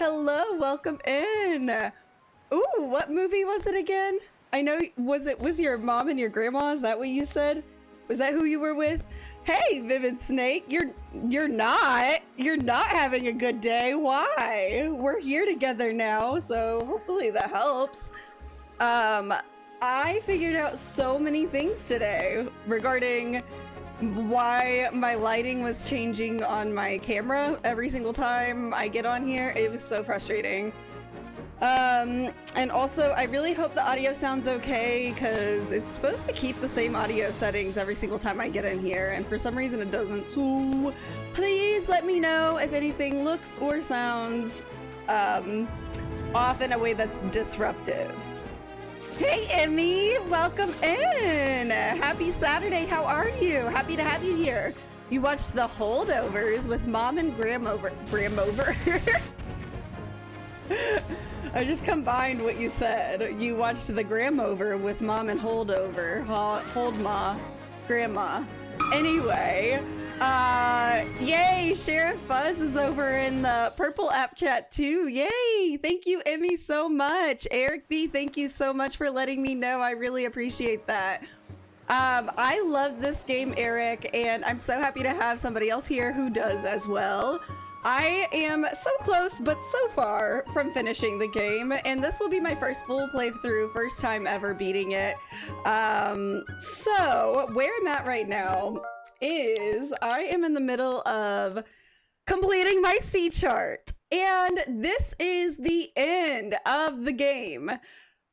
hello, welcome in. Ooh, what movie was it again? I know, was it with your mom and your grandma? Is that what you said? Was that who you were with? Hey, Vivid Snake, you're not having a good day. Why? We're here together now, so hopefully that helps. I figured out so many things today regarding why my lighting was changing on my camera every single time I get on here. It was so frustrating. And also I really hope the audio sounds okay because it's supposed to keep the same audio settings every single time I get in here, and for some reason it doesn't. So please let me know if anything looks or sounds off in a way that's disruptive. Hey Emmy, welcome in. Happy Saturday, how are you? Happy to have you here. You watched The Holdovers with Mom and Gramover. I just combined what you said. You watched The Gramover with Mom and Holdover. Holdma, Grandma. Anyway, yay, Sheriff Fuzz is over in the purple app chat too. Yay, thank you Emmy so much. Eric B, thank you so much for letting me know. I really appreciate that. I love this game, Eric, and I'm so happy to have somebody else here who does as well. I am so close, but so far from finishing the game, and this will be my first full playthrough, first time ever beating it. So where I'm at right now is I am in the middle of completing my C chart, and this is the end of the game.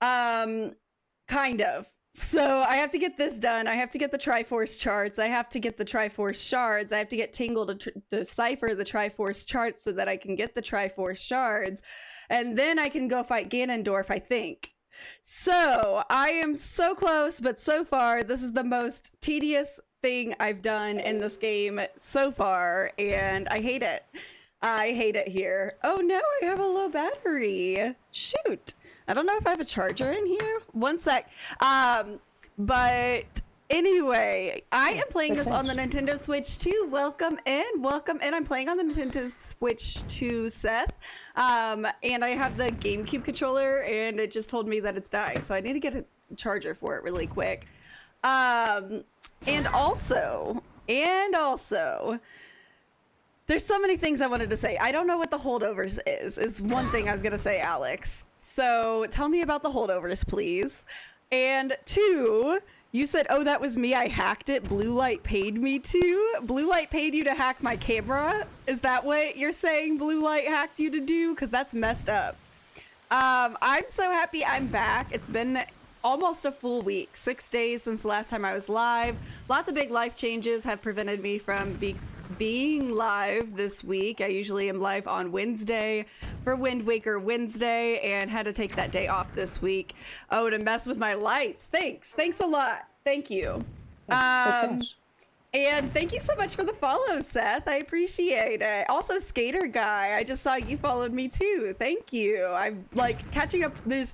Kind of. So I have to get this done. I have to get the Triforce charts. I have to get the Triforce shards. I have to get Tingle to decipher the Triforce charts so that I can get the Triforce shards. And then I can go fight Ganondorf, I think. So I am so close, but so far, this is the most tedious thing I've done in this game so far, and I hate it. I hate it here. Oh no, I have a low battery. Shoot. I don't know if I have a charger in here. One sec. But anyway, I am playing this on the Nintendo Switch 2. Welcome in. Welcome in. I'm playing on the Nintendo Switch 2, Seth. And I have the GameCube controller, and it just told me that it's dying. So I need to get a charger for it really quick. And also, there's so many things I wanted to say. I don't know what the Holdovers is one thing I was going to say, Alex. So tell me about the Holdovers, please. And two, you said, oh, that was me. I hacked it. Blue Light paid me to. Blue Light paid you to hack my camera? Is that what you're saying Blue Light hacked you to do? Because that's messed up. I'm so happy I'm back. It's been almost a full week, 6 days since the last time I was live. Lots of big life changes have prevented me from being live this week. I usually am live on Wednesday for Wind Waker Wednesday, and had to take that day off this week. Oh, to mess with my lights. Thanks a lot. Thank you. And thank you so much for the follow, Seth. I appreciate it. Also, Skater Guy, I just saw you followed me too. Thank you. I'm like catching up. There's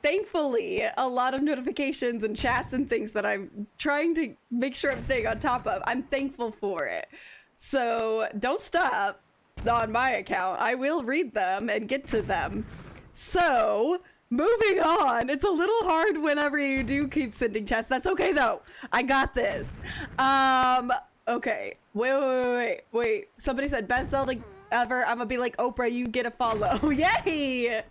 thankfully a lot of notifications and chats and things that I'm trying to make sure I'm staying on top of. I'm thankful for it. So don't stop on my account. I will read them and get to them. So moving on. It's a little hard whenever you do keep sending chats. That's okay though. I got this. Okay. Wait. Somebody said best Zelda ever. I'm gonna be like, Oprah, you get a follow. Yay!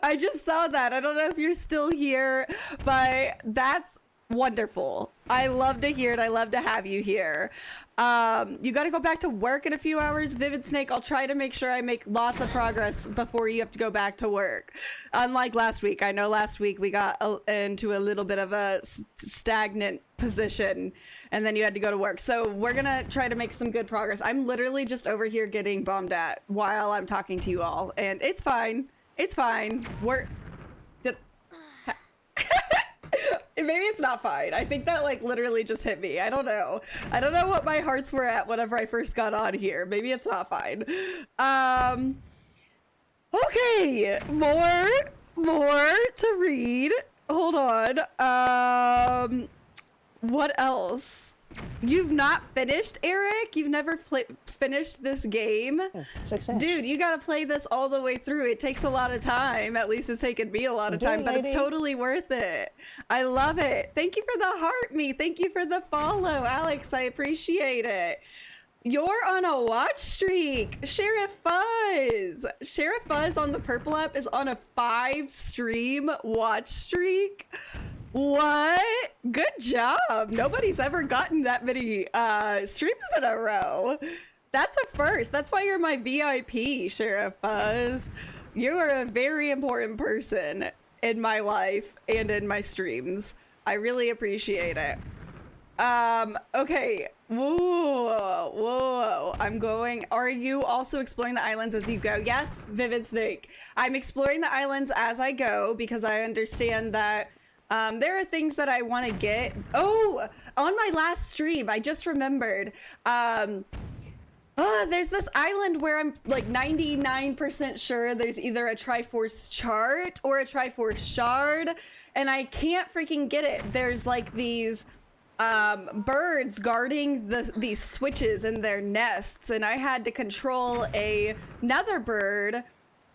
I just saw that. I don't know if you're still here, but that's wonderful. I love to hear it. I love to have you here. You got to go back to work in a few hours, Vivid Snake. I'll try to make sure I make lots of progress before you have to go back to work. Unlike last week. I know last week we got into a little bit of a stagnant position, and then you had to go to work. So we're going to try to make some good progress. I'm literally just over here getting bombed at while I'm talking to you all, and it's fine. It's fine. Maybe it's not fine. I think that like literally just hit me. I don't know. I don't know what my hearts were at whenever I first got on here. Maybe it's not fine. Okay, more to read. Hold on. What else? You've not finished, Eric? You've never finished this game? Yeah, success. Dude, you gotta play this all the way through. It takes a lot of time. At least it's taken me a lot of time, but it's totally worth it. I love it. Thank you for the heart me. Thank you for the follow, Alex. I appreciate it. You're on a watch streak. Sheriff Fuzz. Sheriff Fuzz on the Purple app is on a 5-stream watch streak. What? Good job. Nobody's ever gotten that many streams in a row. That's a first. That's why you're my VIP, Sheriff Fuzz. You are a very important person in my life and in my streams. I really appreciate it. Okay. Whoa. I'm going. Are you also exploring the islands as you go? Yes, Vivid Snake. I'm exploring the islands as I go because I understand that there are things that I want to get. Oh, on my last stream, I just remembered. There's this island where I'm like 99% sure there's either a Triforce chart or a Triforce shard, and I can't freaking get it. There's like these birds guarding these switches in their nests, and I had to control another bird.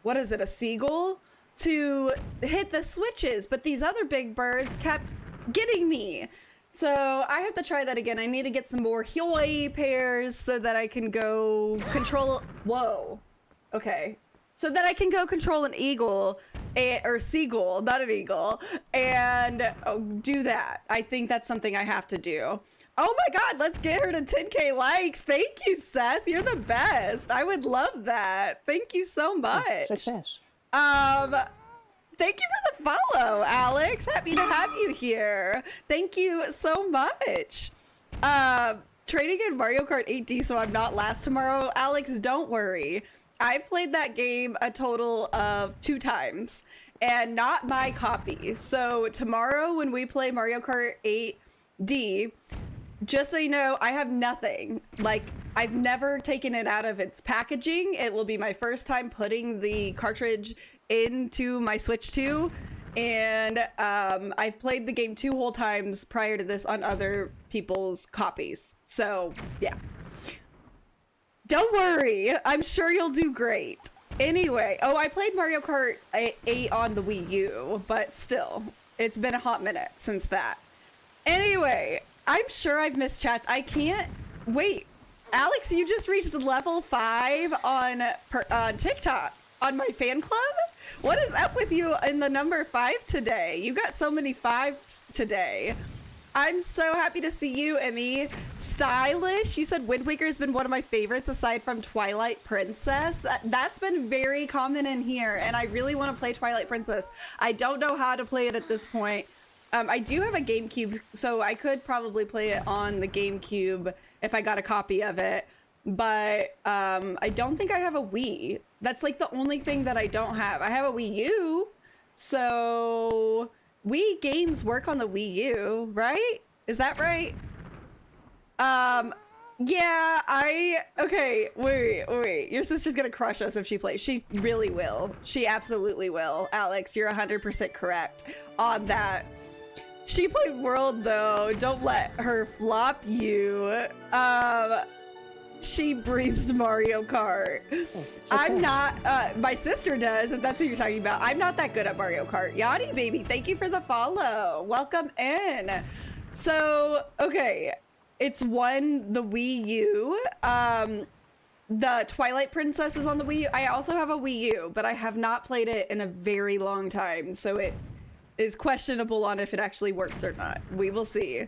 What is it, a seagull? To hit the switches, but these other big birds kept getting me. So I have to try that again. I need to get some more Hyoi pairs so that I can go control. Whoa. Okay. So that I can go control an eagle, or seagull, not an eagle, and do that. I think that's something I have to do. Oh my God, let's get her to 10K likes. Thank you, Seth. You're the best. I would love that. Thank you so much. Success. Thank you for the follow, Alex. Happy to have you here. Thank you so much. Trading in Mario Kart 8D so I'm not last tomorrow. Alex, don't worry. I've played that game a total of 2 times and not my copy. So tomorrow when we play Mario Kart 8D, just so you know, I have nothing. Like, I've never taken it out of its packaging. It will be my first time putting the cartridge into my Switch 2. And I've played the game 2 whole times prior to this on other people's copies. So, yeah. Don't worry. I'm sure you'll do great. Anyway, I played Mario Kart 8 on the Wii U, but still, it's been a hot minute since that. Anyway, I'm sure I've missed chats. I can't wait. Alex, you just reached level 5 on TikTok on my fan club. What is up with you in the number 5 today? You got so many 5s today. I'm so happy to see you, Emmy. Stylish. You said Wind Waker has been one of my favorites aside from Twilight Princess. That's been very common in here, and I really want to play Twilight Princess. I don't know how to play it at this point. I do have a GameCube, so I could probably play it on the GameCube if I got a copy of it. But I don't think I have a Wii. That's like the only thing that I don't have. I have a Wii U, so Wii games work on the Wii U, right? Is that right? Yeah, okay, wait. Your sister's gonna crush us if she plays. She really will. She absolutely will. Alex, you're 100% correct on that. She played World though. Don't let her flop you. She breathes Mario Kart. I'm not, my sister does, if that's what you're talking about. I'm not that good at Mario Kart. Yanni, baby, thank you for the follow. Welcome in. So, okay, it's won the Wii U. The Twilight Princess is on the Wii U. I also have a Wii U, but I have not played it in a very long time, so it is questionable on if it actually works or not. We will see.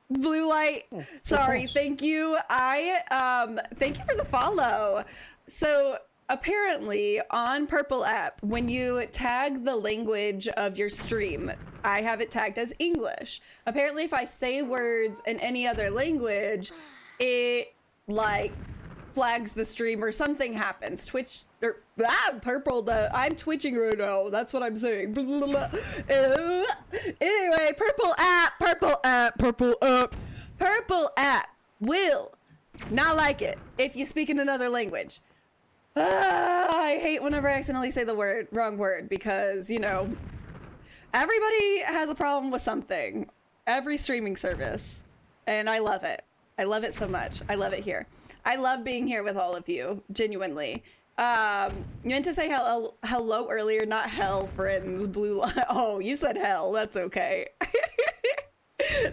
Blue Light, sorry, thank you. Thank you for the follow. So apparently on Purple app, when you tag the language of your stream, I have it tagged as English. Apparently if I say words in any other language, it like flags the stream or something happens. Twitch or Purple, I'm twitching right now. That's what I'm saying. Anyway, Purple app will not like it if you speak in another language. I hate whenever I accidentally say the wrong word because, you know, everybody has a problem with something. every streaming service, and I love it. I love it so much. I love it here. I love being here with all of you, genuinely. You meant to say hello earlier, not hell, friends. Blue line. Oh, you said hell. That's okay.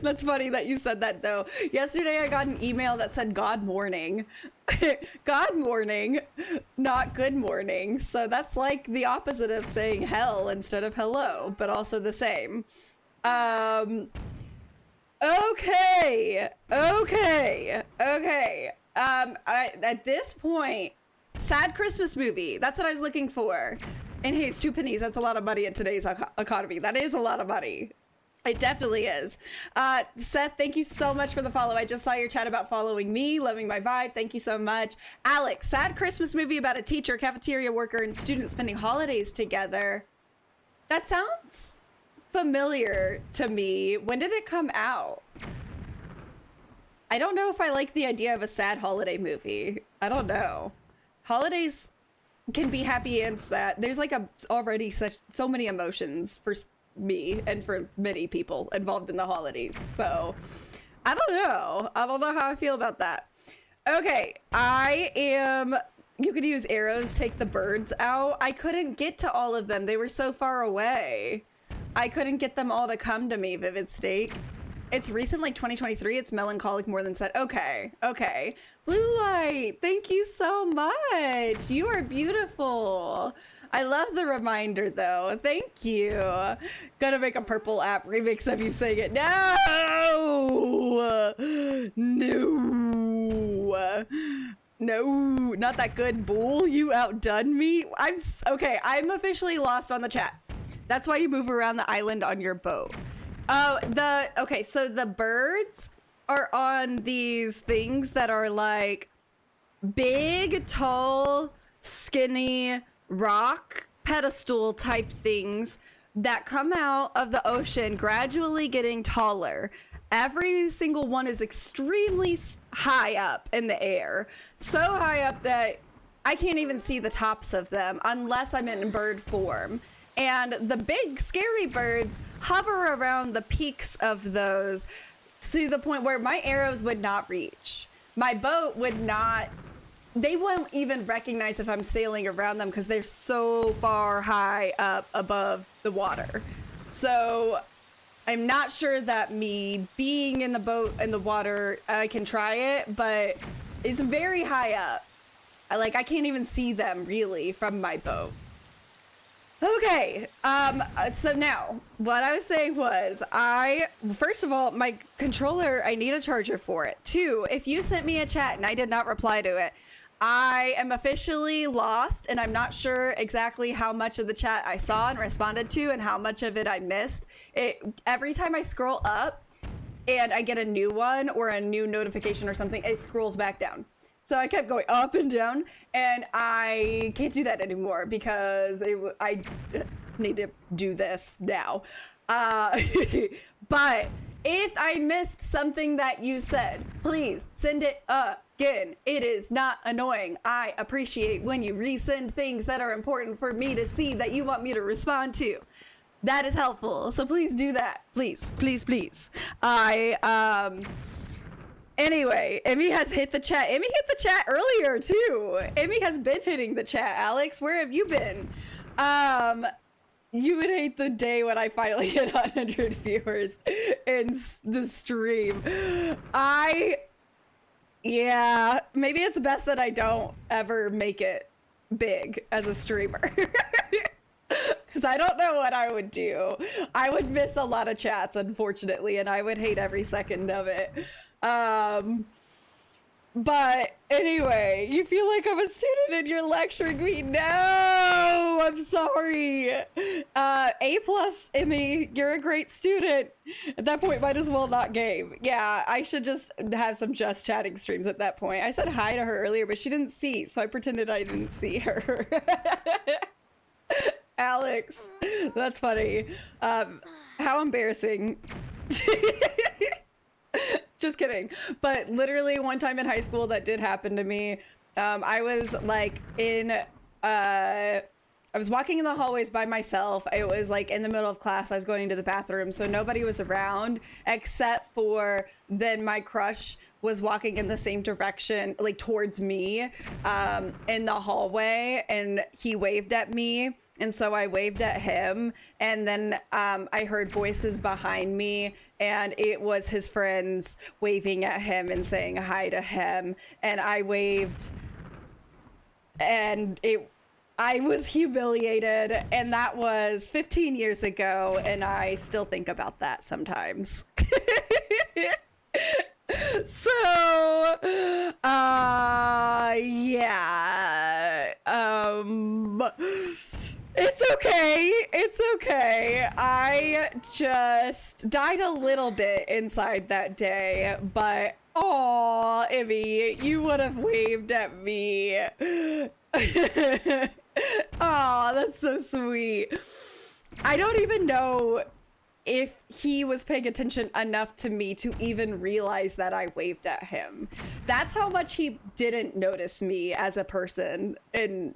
That's funny that you said that, though. Yesterday, I got an email that said God morning. God morning, not good morning. So that's like the opposite of saying hell instead of hello, but also the same. Okay. At this point, sad Christmas movie. That's what I was looking for. And hey, it's 2 pennies. That's a lot of money in today's economy. That is a lot of money. It definitely is. Seth, thank you so much for the follow. I just saw your chat about following me, loving my vibe. Thank you so much. Alex, sad Christmas movie about a teacher, cafeteria worker, and student spending holidays together. That sounds familiar to me. When did it come out? I don't know if I like the idea of a sad holiday movie. I don't know. Holidays can be happy and sad. There's like already so many emotions for me and for many people involved in the holidays. So I don't know. I don't know how I feel about that. Okay, you could use arrows, take the birds out. I couldn't get to all of them. They were so far away. I couldn't get them all to come to me, Vivid Steak. It's recent, like 2023. It's melancholic more than sad. Okay. Blue light, thank you so much. You are beautiful. I love the reminder, though. Thank you. Gonna make a purple app remix of you saying it. No, not that good. Bull, you outdone me. Okay, I'm officially lost on the chat. That's why you move around the island on your boat. Oh, okay, so the birds are on these things that are like big, tall, skinny rock pedestal type things that come out of the ocean, gradually getting taller. Every single one is extremely high up in the air, so high up that I can't even see the tops of them unless I'm in bird form. And the big scary birds hover around the peaks of those to the point where my arrows would not reach. My boat would not. They won't even recognize if I'm sailing around them because they're so far high up above the water. So I'm not sure that me being in the boat in the water, I can try it, but it's very high up. I can't even see them really from my boat. Okay, so now what I was saying was first of all, my controller, I need a charger for it. 2, if you sent me a chat and I did not reply to it, I am officially lost, and I'm not sure exactly how much of the chat I saw and responded to and how much of it I missed. Every time I scroll up and I get a new one or a new notification or something, it scrolls back down. So I kept going up and down, and I can't do that anymore because I need to do this now. But if I missed something that you said, please send it again. It is not annoying. I appreciate when you resend things that are important for me to see that you want me to respond to. That is helpful. So please do that. Please. Anyway, Emmy has hit the chat. Emmy hit the chat earlier too. Emmy has been hitting the chat. Alex, where have you been? You would hate the day when I finally hit 100 viewers in the stream. Yeah, maybe it's best that I don't ever make it big as a streamer. Because I don't know what I would do. I would miss a lot of chats, unfortunately, and I would hate every second of it. But anyway, you feel like I'm a student and you're lecturing me. No, I'm sorry. A+, Emmy, you're a great student. At that point, might as well not game. Yeah, I should just have some just chatting streams at that point. I said hi to her earlier, but she didn't see, so I pretended I didn't see her. Alex, that's funny. How embarrassing. Just kidding. But literally one time in high school that did happen to me. I was like in I was walking in the hallways by myself. It was like in the middle of class. I was going to the bathroom, so nobody was around except for then my crush was walking in the same direction, like towards me, in the hallway, and he waved at me, and so I waved at him, and then I heard voices behind me, and it was his friends waving at him and saying hi to him, and I waved, and I was humiliated, and that was 15 years ago, and I still think about that sometimes. So, yeah, it's okay. It's okay. I just died a little bit inside that day, but aw, Emmy, you would have waved at me. Aw, that's so sweet. I don't even know if he was paying attention enough to me to even realize that I waved at him. That's how much he didn't notice me as a person in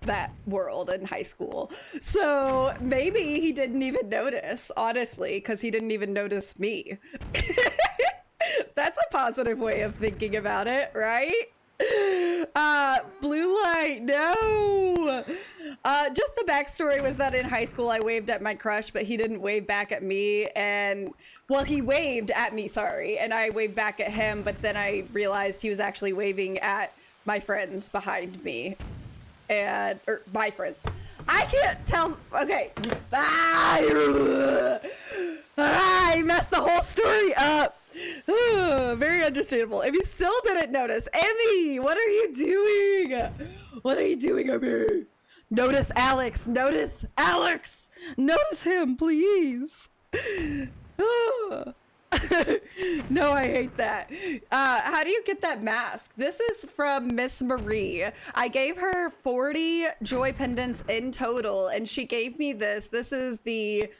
that world in high school. So maybe he didn't even notice, honestly, because he didn't even notice me. That's a positive way of thinking about it, right? Blue light, no. Just the backstory was that in high school I waved at my crush, but he didn't wave back at me, and well, he waved at me, sorry, and I waved back at him, but then I realized he was actually waving at my friends behind me, or my friends. I can't tell. Okay. I messed the whole story up. Very understandable. Emmy still didn't notice. Emmy, what are you doing? What are you doing, Emmy? Notice Alex. Notice Alex. Notice him, please. No, I hate that. How do you get that mask? This is from Miss Marie. I gave her 40 joy pendants in total, and she gave me this. This is the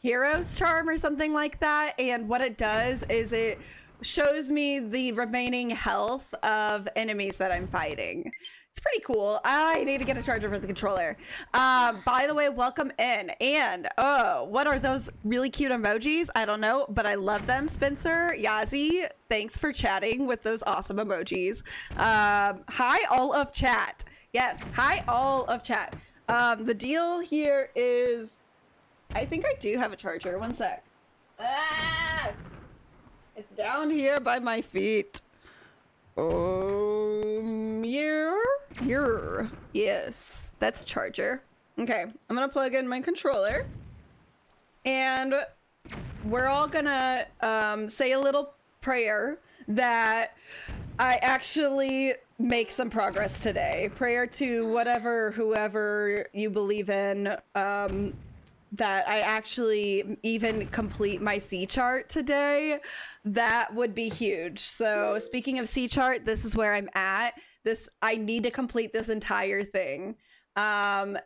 Hero's Charm or something like that, and what it does is it shows me the remaining health of enemies that I'm fighting. It's pretty cool. I need to get a charger for the controller. By the way, welcome in. And oh, what are those really cute emojis? I don't know, but I love them. Spencer, Yazi, thanks for chatting with those awesome emojis. Hi, all of chat. Yes, hi, all of chat. The deal here is, I think I do have a charger. One sec. Ah! It's down here by my feet. Yes, that's a charger. Okay, I'm gonna plug in my controller, and we're all gonna say a little prayer that I actually make some progress today. Prayer to whoever you believe in, that I actually even complete my C chart today. That would be huge. So speaking of C chart, this is where I'm at. I need to complete this entire thing. I'm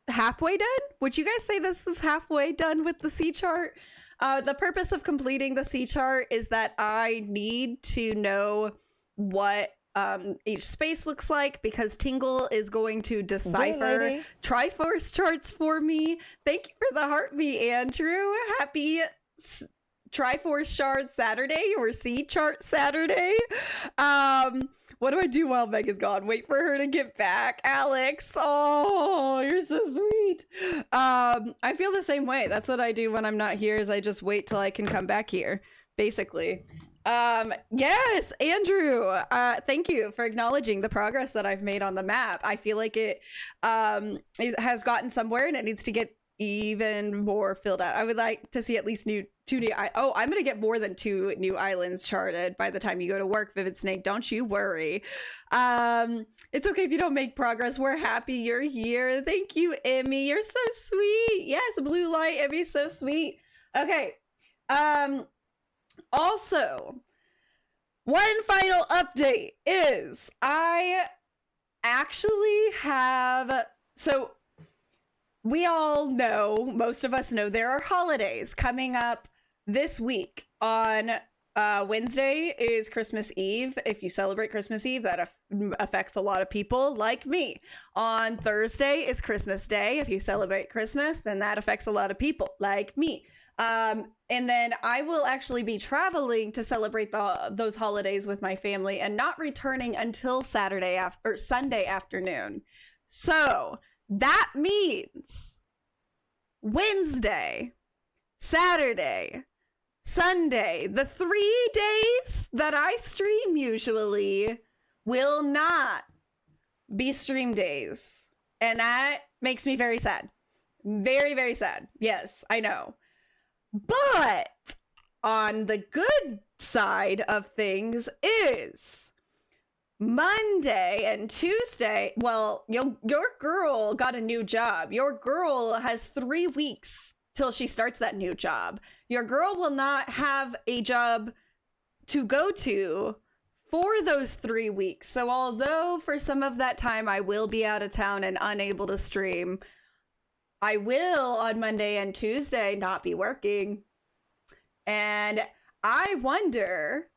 halfway done. Would you guys say this is halfway done with the C chart? The purpose of completing the C chart is that I need to know what each space looks like, because Tingle is going to decipher Triforce charts for me. Thank you for the heartbeat, Andrew. Happy Triforce chart Saturday, or C chart Saturday. What do I do while Meg is gone? Wait for her to get back. Alex, oh, you're so sweet. I feel the same way. That's what I do when I'm not here, is I just wait till I can come back here, basically. Yes, Andrew, thank you for acknowledging the progress that I've made on the map. I feel like it has gotten somewhere, and it needs to get even more filled out. I would like to see at least two new I'm gonna get more than 2 new islands charted by the time you go to work, Vivid Snake, don't you worry. It's okay if you don't make progress. We're happy you're here. Thank you, Emmy, you're so sweet. Yes, Blue Light, Emmy's so sweet. Okay, also, one final update is I actually have, so we all know, most of us know, there are holidays coming up this week on Wednesday is Christmas Eve. If you celebrate Christmas Eve, that affects a lot of people like me. On Thursday is Christmas Day. If you celebrate Christmas, then that affects a lot of people like me. And then I will actually be traveling to celebrate those holidays with my family and not returning until Sunday afternoon. So that means Wednesday, Saturday, Sunday, the 3 days that I stream usually will not be stream days. And that makes me very sad. Very, very sad. Yes, I know. But on the good side of things is Monday and Tuesday. Well, your girl got a new job. Your girl has 3 weeks till she starts that new job. Your girl will not have a job to go to for those 3 weeks. So although for some of that time I will be out of town and unable to stream, I will on Monday and Tuesday not be working. And I wonder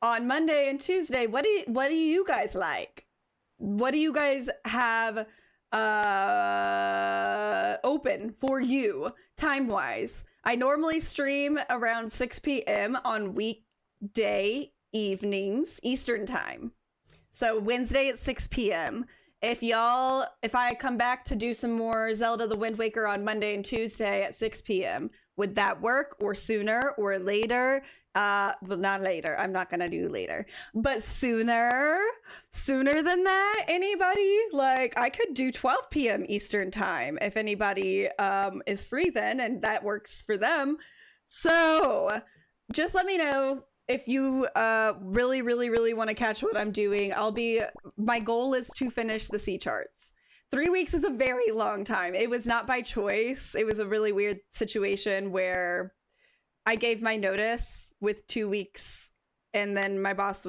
on Monday and Tuesday, what do you guys like? What do you guys have open for you time-wise? I normally stream around 6 p.m. on weekday evenings Eastern time. So Wednesday at 6 p.m. If I come back to do some more Zelda the Wind Waker on Monday and Tuesday at 6 p.m., would that work, or sooner or later? Well, not later. I'm not going to do later, but sooner than that. Anybody? Like, I could do 12 p.m. Eastern time if anybody is free then, and that works for them. So just let me know if you really, really, really want to catch what I'm doing. My goal is to finish the C charts. 3 weeks is a very long time. It was not by choice. It was a really weird situation where I gave my notice with 2 weeks, and then my boss,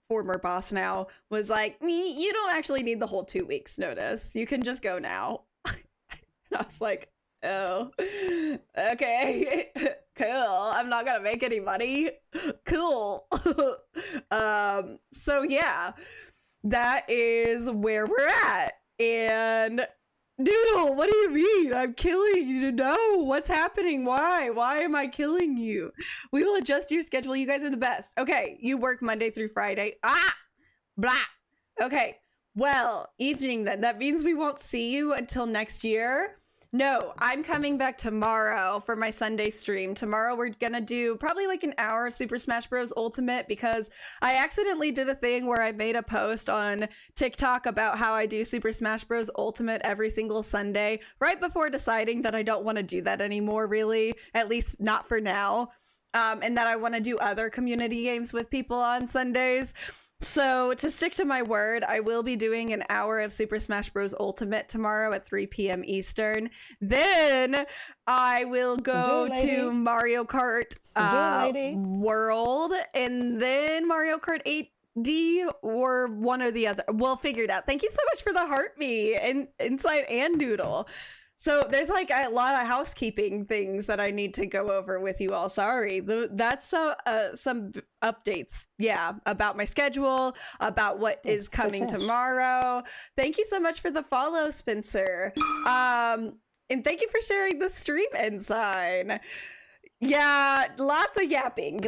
former boss now, was like, you don't actually need the whole 2 weeks notice. You can just go now. And I was like, oh, okay, cool. I'm not gonna make any money. Cool. So yeah, that is where we're at. And Noodle, what do you mean? I'm killing you. No, what's happening? Why am I killing you? We will adjust your schedule. You guys are the best. Okay, you work Monday through Friday. Blah. Okay, well, evening then. That means we won't see you until next year. No, I'm coming back tomorrow for my Sunday stream. Tomorrow we're gonna do probably like an hour of Super Smash Bros. Ultimate, because I accidentally did a thing where I made a post on TikTok about how I do Super Smash Bros. Ultimate every single Sunday, right before deciding that I don't want to do that anymore, really, at least not for now, and that I want to do other community games with people on Sundays. So to stick to my word, I will be doing an hour of Super Smash Bros. Ultimate tomorrow at 3 p.m. Eastern. Then I will go to Mario Kart World, and then Mario Kart 8D, or one or the other. We'll figure it out. Thank you so much for the heartbeat and Inside and Doodle. So there's like a lot of housekeeping things that I need to go over with you all. Sorry. That's some updates. Yeah. About my schedule, about what is coming tomorrow. Thank you so much for the follow, Spencer. And thank you for sharing the stream ensign. Yeah, lots of yapping.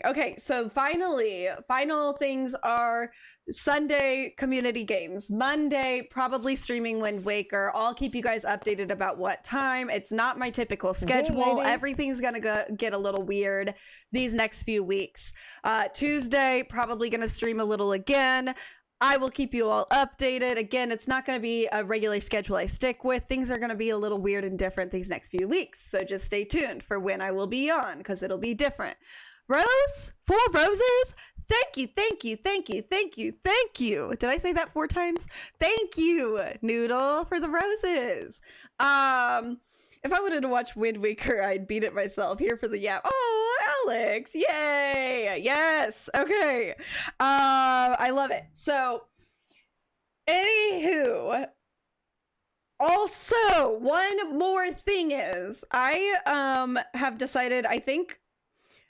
Okay, so final things are Sunday community games. Monday, probably streaming Wind Waker. I'll keep you guys updated about what time. It's not my typical schedule. Everything's gonna get a little weird these next few weeks. Tuesday, probably gonna stream a little again. I will keep you all updated. Again, it's not going to be a regular schedule I stick with. Things are going to be a little weird and different these next few weeks. So just stay tuned for when I will be on, because it'll be different. Rose? 4 roses? Thank you. Did I say that 4 times? Thank you, Noodle, for the roses. If I wanted to watch Wind Waker, I'd beat it myself. Here for the yap. Oh, Alex. Yay. Yes. Okay. I love it. So, anywho, also, one more thing is, I have decided, I think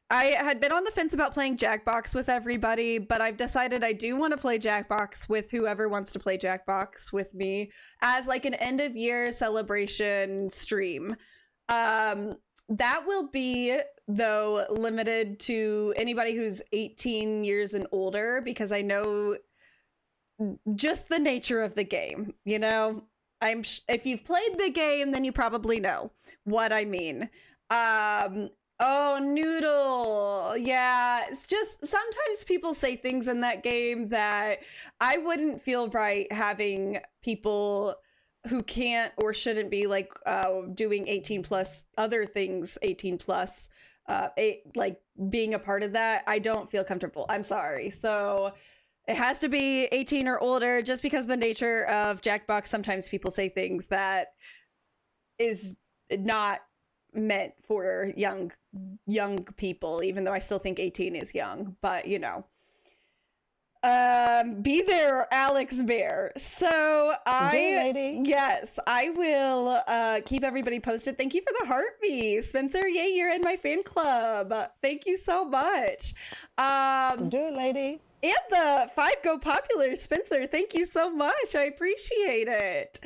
I had been on the fence about playing Jackbox with everybody, but I've decided I do want to play Jackbox with whoever wants to play Jackbox with me as like an end of year celebration stream. That will be, though, limited to anybody who's 18 years and older, because I know just the nature of the game, you know? If you've played the game, then you probably know what I mean. Oh, Noodle. Yeah, it's just sometimes people say things in that game that I wouldn't feel right having people who can't or shouldn't be like doing 18 plus other things 18 plus like being a part of that. I don't feel comfortable. I'm sorry. So it has to be 18 or older, just because of the nature of Jackbox. Sometimes people say things that is not meant for young people, even though I still think 18 is young, but you know. Be there, Alex Bear. So yes, I will keep everybody posted. Thank you for the heartbeat, Spencer. Yay, you're in my fan club. Thank you so much. Do it, lady. And the 5 Go Popular, Spencer. Thank you so much. I appreciate it.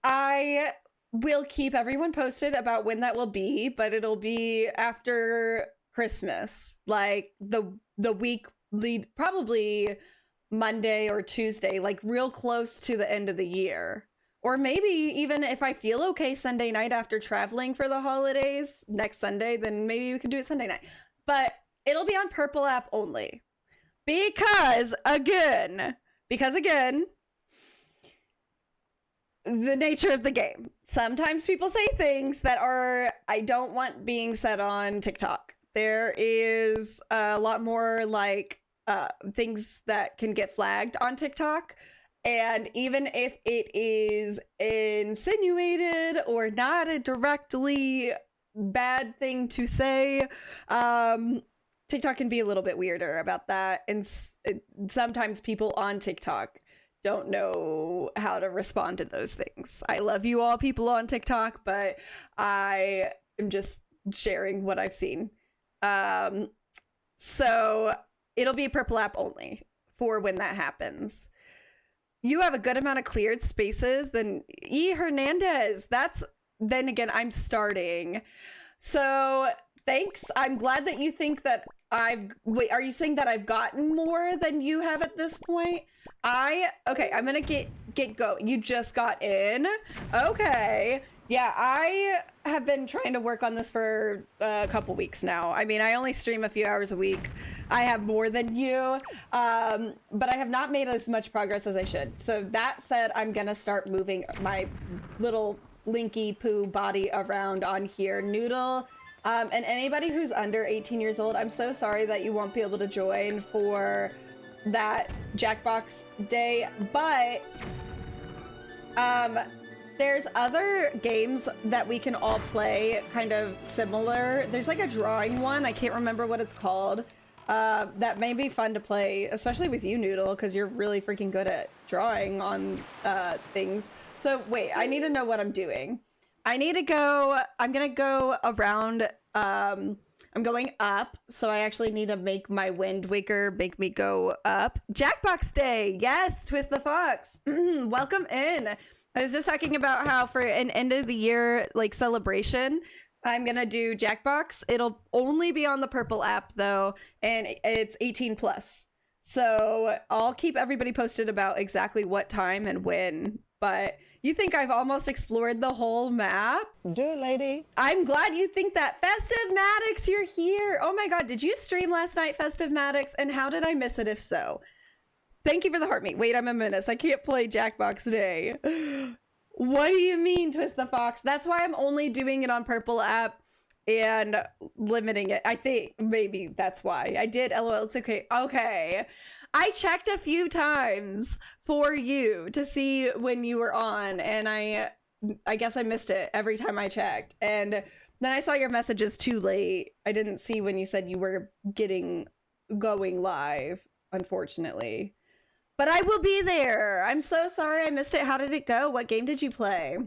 I will keep everyone posted about when that will be, but it'll be after Christmas, like the week lead, probably Monday or Tuesday, like real close to the end of the year. Or maybe even if I feel okay Sunday night after traveling for the holidays next Sunday, then maybe we can do it Sunday night. But it'll be on Purple app only. Because again, the nature of the game. Sometimes people say things that I don't want being said on TikTok. There is a lot more like things that can get flagged on TikTok. And even if it is insinuated or not a directly bad thing to say, TikTok can be a little bit weirder about that. And sometimes people on TikTok don't know how to respond to those things. I love you all people on TikTok, but I am just sharing what I've seen. So it'll be Purple app only for when that happens. You have a good amount of cleared spaces. Then Hernandez, then again, I'm starting. So thanks. I'm glad that you think that wait, are you saying that I've gotten more than you have at this point? Okay, I'm gonna get go. You just got in? Okay. Yeah, I have been trying to work on this for a couple weeks now. I mean, I only stream a few hours a week. I have more than you, but I have not made as much progress as I should. So that said, I'm gonna start moving my little Linky Poo body around on here. Noodle, and anybody who's under 18 years old, I'm so sorry that you won't be able to join for that Jackbox day, but there's other games that we can all play kind of similar. There's like a drawing one, I can't remember what it's called, that may be fun to play, especially with you, Noodle, because you're really freaking good at drawing on things. So wait, I need to know what I'm doing. I'm gonna go around, I'm going up, so I actually need to make my Wind Waker make me go up. Jackbox Day, yes, Twist the Fox, welcome in. I was just talking about how for an end of the year like celebration, I'm gonna do Jackbox. It'll only be on the Purple app though, and it's 18 plus. So I'll keep everybody posted about exactly what time and when. But you think I've almost explored the whole map? Do it, lady. I'm glad you think that. Festive Maddox, you're here. Oh my god, did you stream last night, Festive Maddox? And how did I miss it if so? Thank you for the heart meet. Wait, I'm a menace. I can't play Jackbox Day. What do you mean, Twist the Fox? That's why I'm only doing it on Purple app and limiting it. I think maybe that's why. I did. LOL, it's okay. Okay. I checked a few times for you to see when you were on, and I guess I missed it every time I checked. And then I saw your messages too late. I didn't see when you said you were going live, unfortunately. But I will be there. I'm so sorry I missed it. How did it go? What game did you play?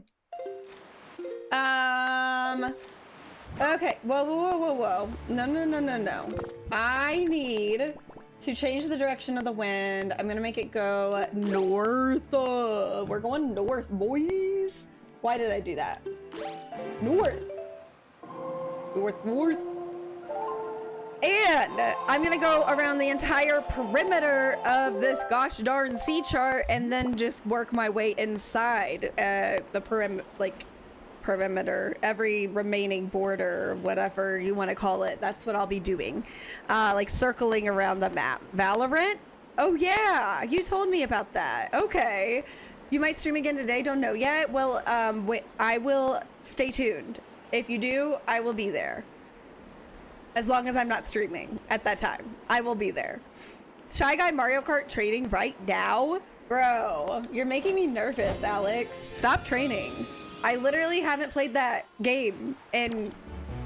Okay, whoa. No. I need to change the direction of the wind. I'm gonna make it go north. We're going north, boys. Why did I do that? North. North. And I'm gonna go around the entire perimeter of this gosh darn sea chart and then just work my way inside the perimeter, every remaining border, whatever you want to call it. That's what I'll be doing. Like circling around the map. Valorant? Oh yeah, you told me about that. Okay. You might stream again today, don't know yet. Well, wait, I will stay tuned. If you do, I will be there. As long as I'm not streaming at that time, I will be there. Shy Guy Mario Kart training right now? Bro, you're making me nervous, Alex. Stop training. I literally haven't played that game in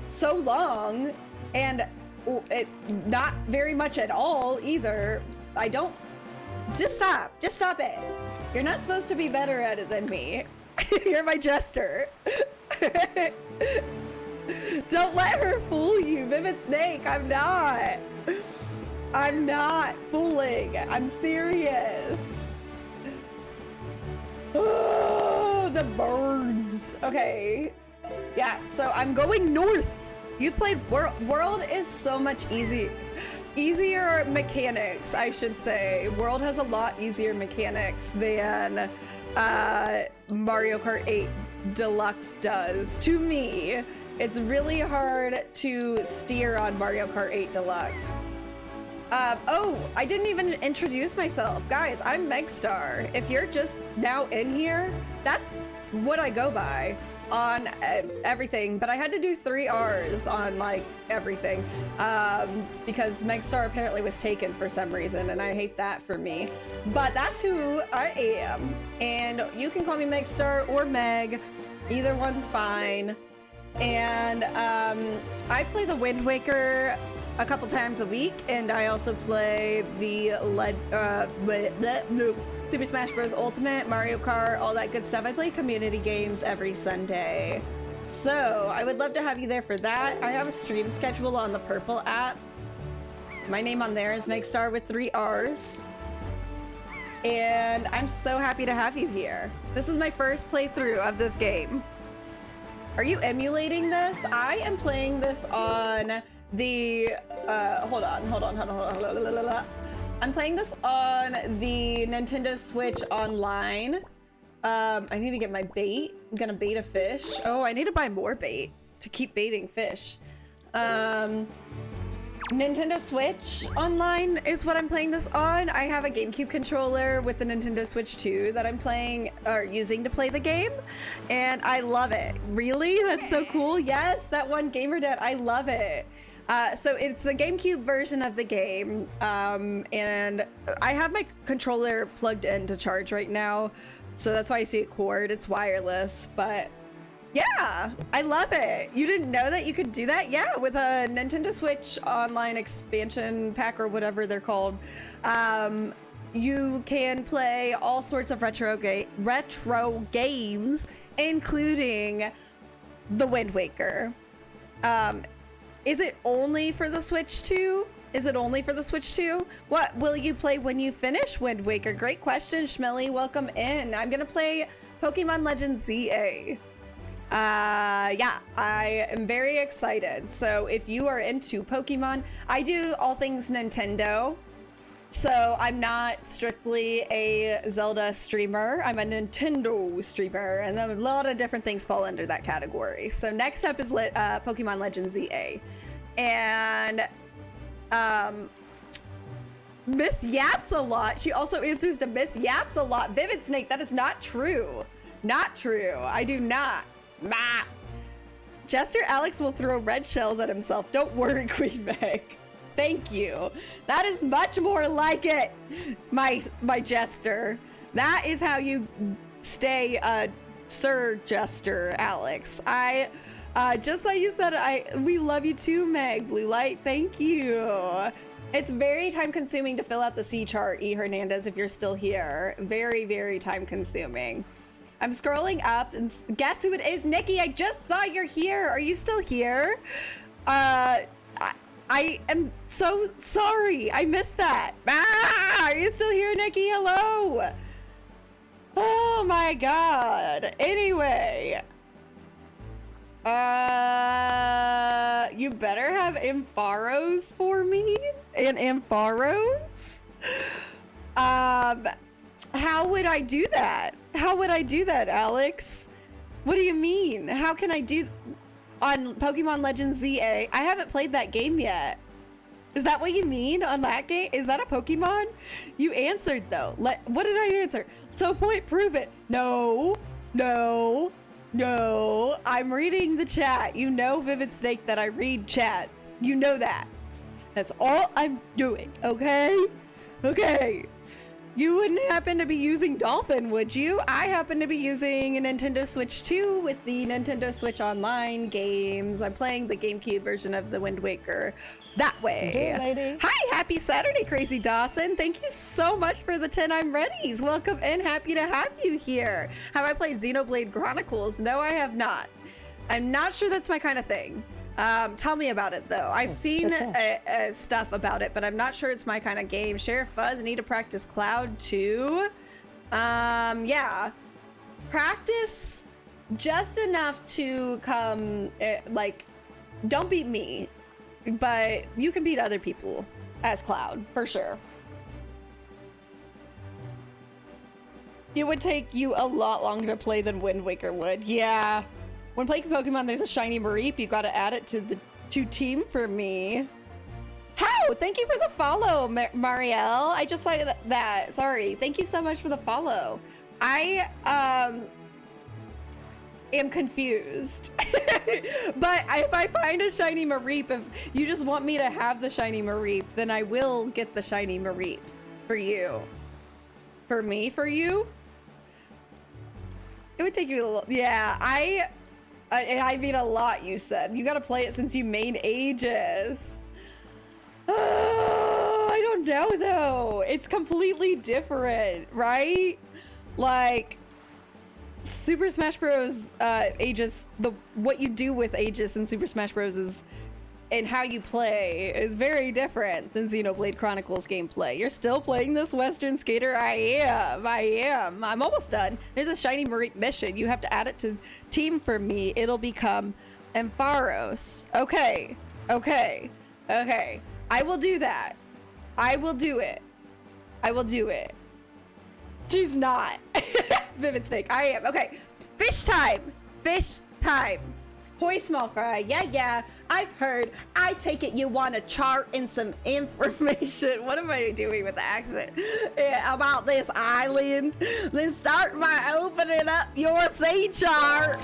so long, and not very much at all either. I don't... Just stop it. You're not supposed to be better at it than me. You're my jester. Don't let her fool you, Vivid Snake. I'm not fooling. I'm serious. Oh, the birds. Okay. Yeah, so I'm going north. You've played World is so much easier mechanics, I should say. World has a lot easier mechanics than Mario Kart 8 Deluxe does. To me, it's really hard to steer on Mario Kart 8 Deluxe. Oh, I didn't even introduce myself. Guys, I'm Megstar. If you're just now in here, that's what I go by on everything. But I had to do 3 R's on like everything because Megstar apparently was taken for some reason, and I hate that for me. But that's who I am. And you can call me Megstar or Meg. Either one's fine. And I play the Wind Waker a couple times a week, and I also play the Super Smash Bros. Ultimate, Mario Kart, all that good stuff. I play community games every Sunday. So I would love to have you there for that. I have a stream schedule on the Purple app. My name on there is Megstar with 3 R's. And I'm so happy to have you here. This is my first playthrough of this game. Are you emulating this? I am playing this on the, hold on. I'm playing this on the Nintendo Switch Online. I need to get my bait. I'm gonna bait a fish. Oh, I need to buy more bait to keep baiting fish. Nintendo Switch Online is what I'm playing this on. I have a GameCube controller with the Nintendo Switch 2 that I'm playing or using to play the game, and I love it. Really? That's so cool. Yes, that one GamerDad. I love it. So it's the GameCube version of the game, and I have my controller plugged in to charge right now, so that's why I see a cord. It's wireless, but yeah, I love it. You didn't know that you could do that? Yeah, with a Nintendo Switch Online expansion pack or whatever they're called. You can play all sorts of retro games, including the Wind Waker. Is it only for the Switch 2? Is it only for the Switch 2? What will you play when you finish Wind Waker? Great question, Schmelly. Welcome in. I'm gonna play Pokemon Legends ZA. Yeah, I am very excited. So if you are into Pokemon, I do all things Nintendo. So I'm not strictly a Zelda streamer. I'm a Nintendo streamer, and then a lot of different things fall under that category. So next up is Pokemon Legends ZA. And Miss Yaps a lot. She also answers to Miss Yaps a lot. Vivid Snake, that is not true. Not true. I do not. Bah. Jester Alex will throw red shells at himself. Don't worry, Queen Meg. Thank you. That is much more like it, my Jester. That is how you stay Sir Jester Alex. Just like you said, we love you too, Meg. Blue Light, thank you. It's very time consuming to fill out the C chart, E Hernandez, if you're still here. Very, very time consuming. I'm scrolling up and guess who it is? Nikki, I just saw you're here. Are you still here? I am so sorry. I missed that. Are you still here, Nikki? Hello. Oh my god. Anyway. You better have Ampharos for me? And Ampharos? How would I do that? How would I do that, Alex? What do you mean? How can I do on Pokemon Legends ZA? I haven't played that game yet. Is that what you mean on that game? Is that a Pokemon? You answered though. What did I answer? So point, prove it. No, no, no. I'm reading the chat. You know, Vivid Snake, that I read chats. You know that. That's all I'm doing, okay? Okay. You wouldn't happen to be using Dolphin, would you? I happen to be using a Nintendo Switch 2 with the Nintendo Switch Online games. I'm playing the GameCube version of the Wind Waker that way. Good lady. Hi, happy Saturday, Crazy Dawson. Thank you so much for the 10 I'm Readies. Welcome in, happy to have you here. Have I played Xenoblade Chronicles? No, I have not. I'm not sure that's my kind of thing. Tell me about it though. I've seen stuff about it, but I'm not sure it's my kind of game. Sheriff Fuzz, need to practice Cloud too. Yeah. Practice just enough to come, like, don't beat me, but you can beat other people as Cloud, for sure. It would take you a lot longer to play than Wind Waker would. Yeah. When playing Pokemon, there's a shiny Mareep. You gotta add it to team for me. How? Thank you for the follow, Marielle. I just saw that. Sorry. Thank you so much for the follow. I am confused. But if I find a shiny Mareep, if you just want me to have the shiny Mareep, then I will get the shiny Mareep for you. For me, for you? It would take you a little. Yeah, I mean a lot, you said. You gotta play it since you made Aegis. I don't know though. It's completely different, right? Like Super Smash Bros. Aegis, what you do with Aegis in Super Smash Bros. Is and how you play is very different than Xenoblade Chronicles gameplay. You're still playing this Western Skater? I am. I'm almost done. There's a shiny Mareep mission. You have to add it to team for me. It'll become Ampharos. Okay. I will do that. I will do it. She's not. Vivid Snake. I am. Okay. Fish time. Hoi, small fry. Yeah. I've heard. I take it you want a chart and some information. What am I doing with the accent? Yeah, about this island? Then start by opening up your sea chart.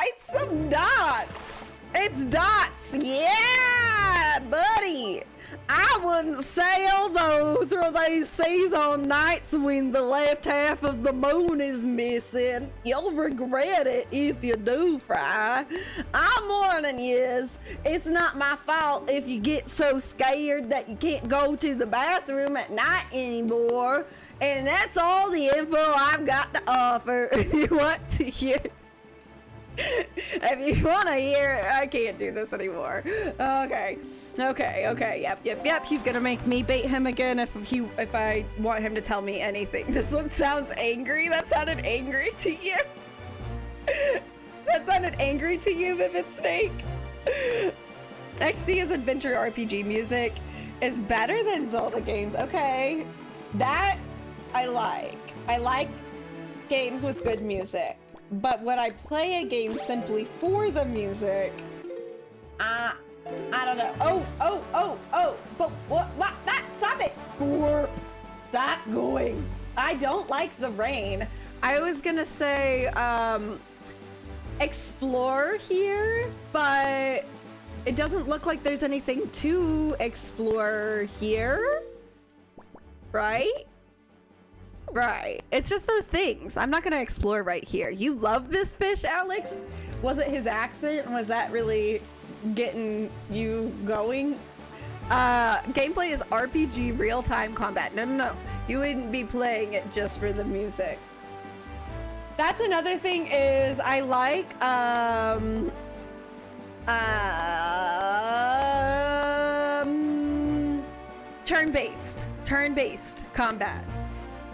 It's some dots. It's dots. Yeah, buddy. I wouldn't sail though through these seas on nights when the left half of the moon is missing. You'll regret it if you do, Fry. I'm warning yous. It's not my fault if you get so scared that you can't go to the bathroom at night anymore. And that's all the info I've got to offer. If you want to hear... If you want to hear, I can't do this anymore. Okay. Yep. He's gonna make me bait him again if I want him to tell me anything. This one sounds angry. That sounded angry to you. That sounded angry to you, Vivid Snake. XC's adventure RPG music is better than Zelda games. Okay, that I like. I like games with good music. But when I play a game simply for the music, I don't know. Oh, but what? Stop it! Scorp! Stop going. I don't like the rain. I was gonna say, explore here, but it doesn't look like there's anything to explore here, right? Right. It's just those things. I'm not going to explore right here. You love this fish, Alex? Was it his accent? Was that really getting you going? Gameplay is RPG real-time combat. No. You wouldn't be playing it just for the music. That's another thing is I like turn-based combat.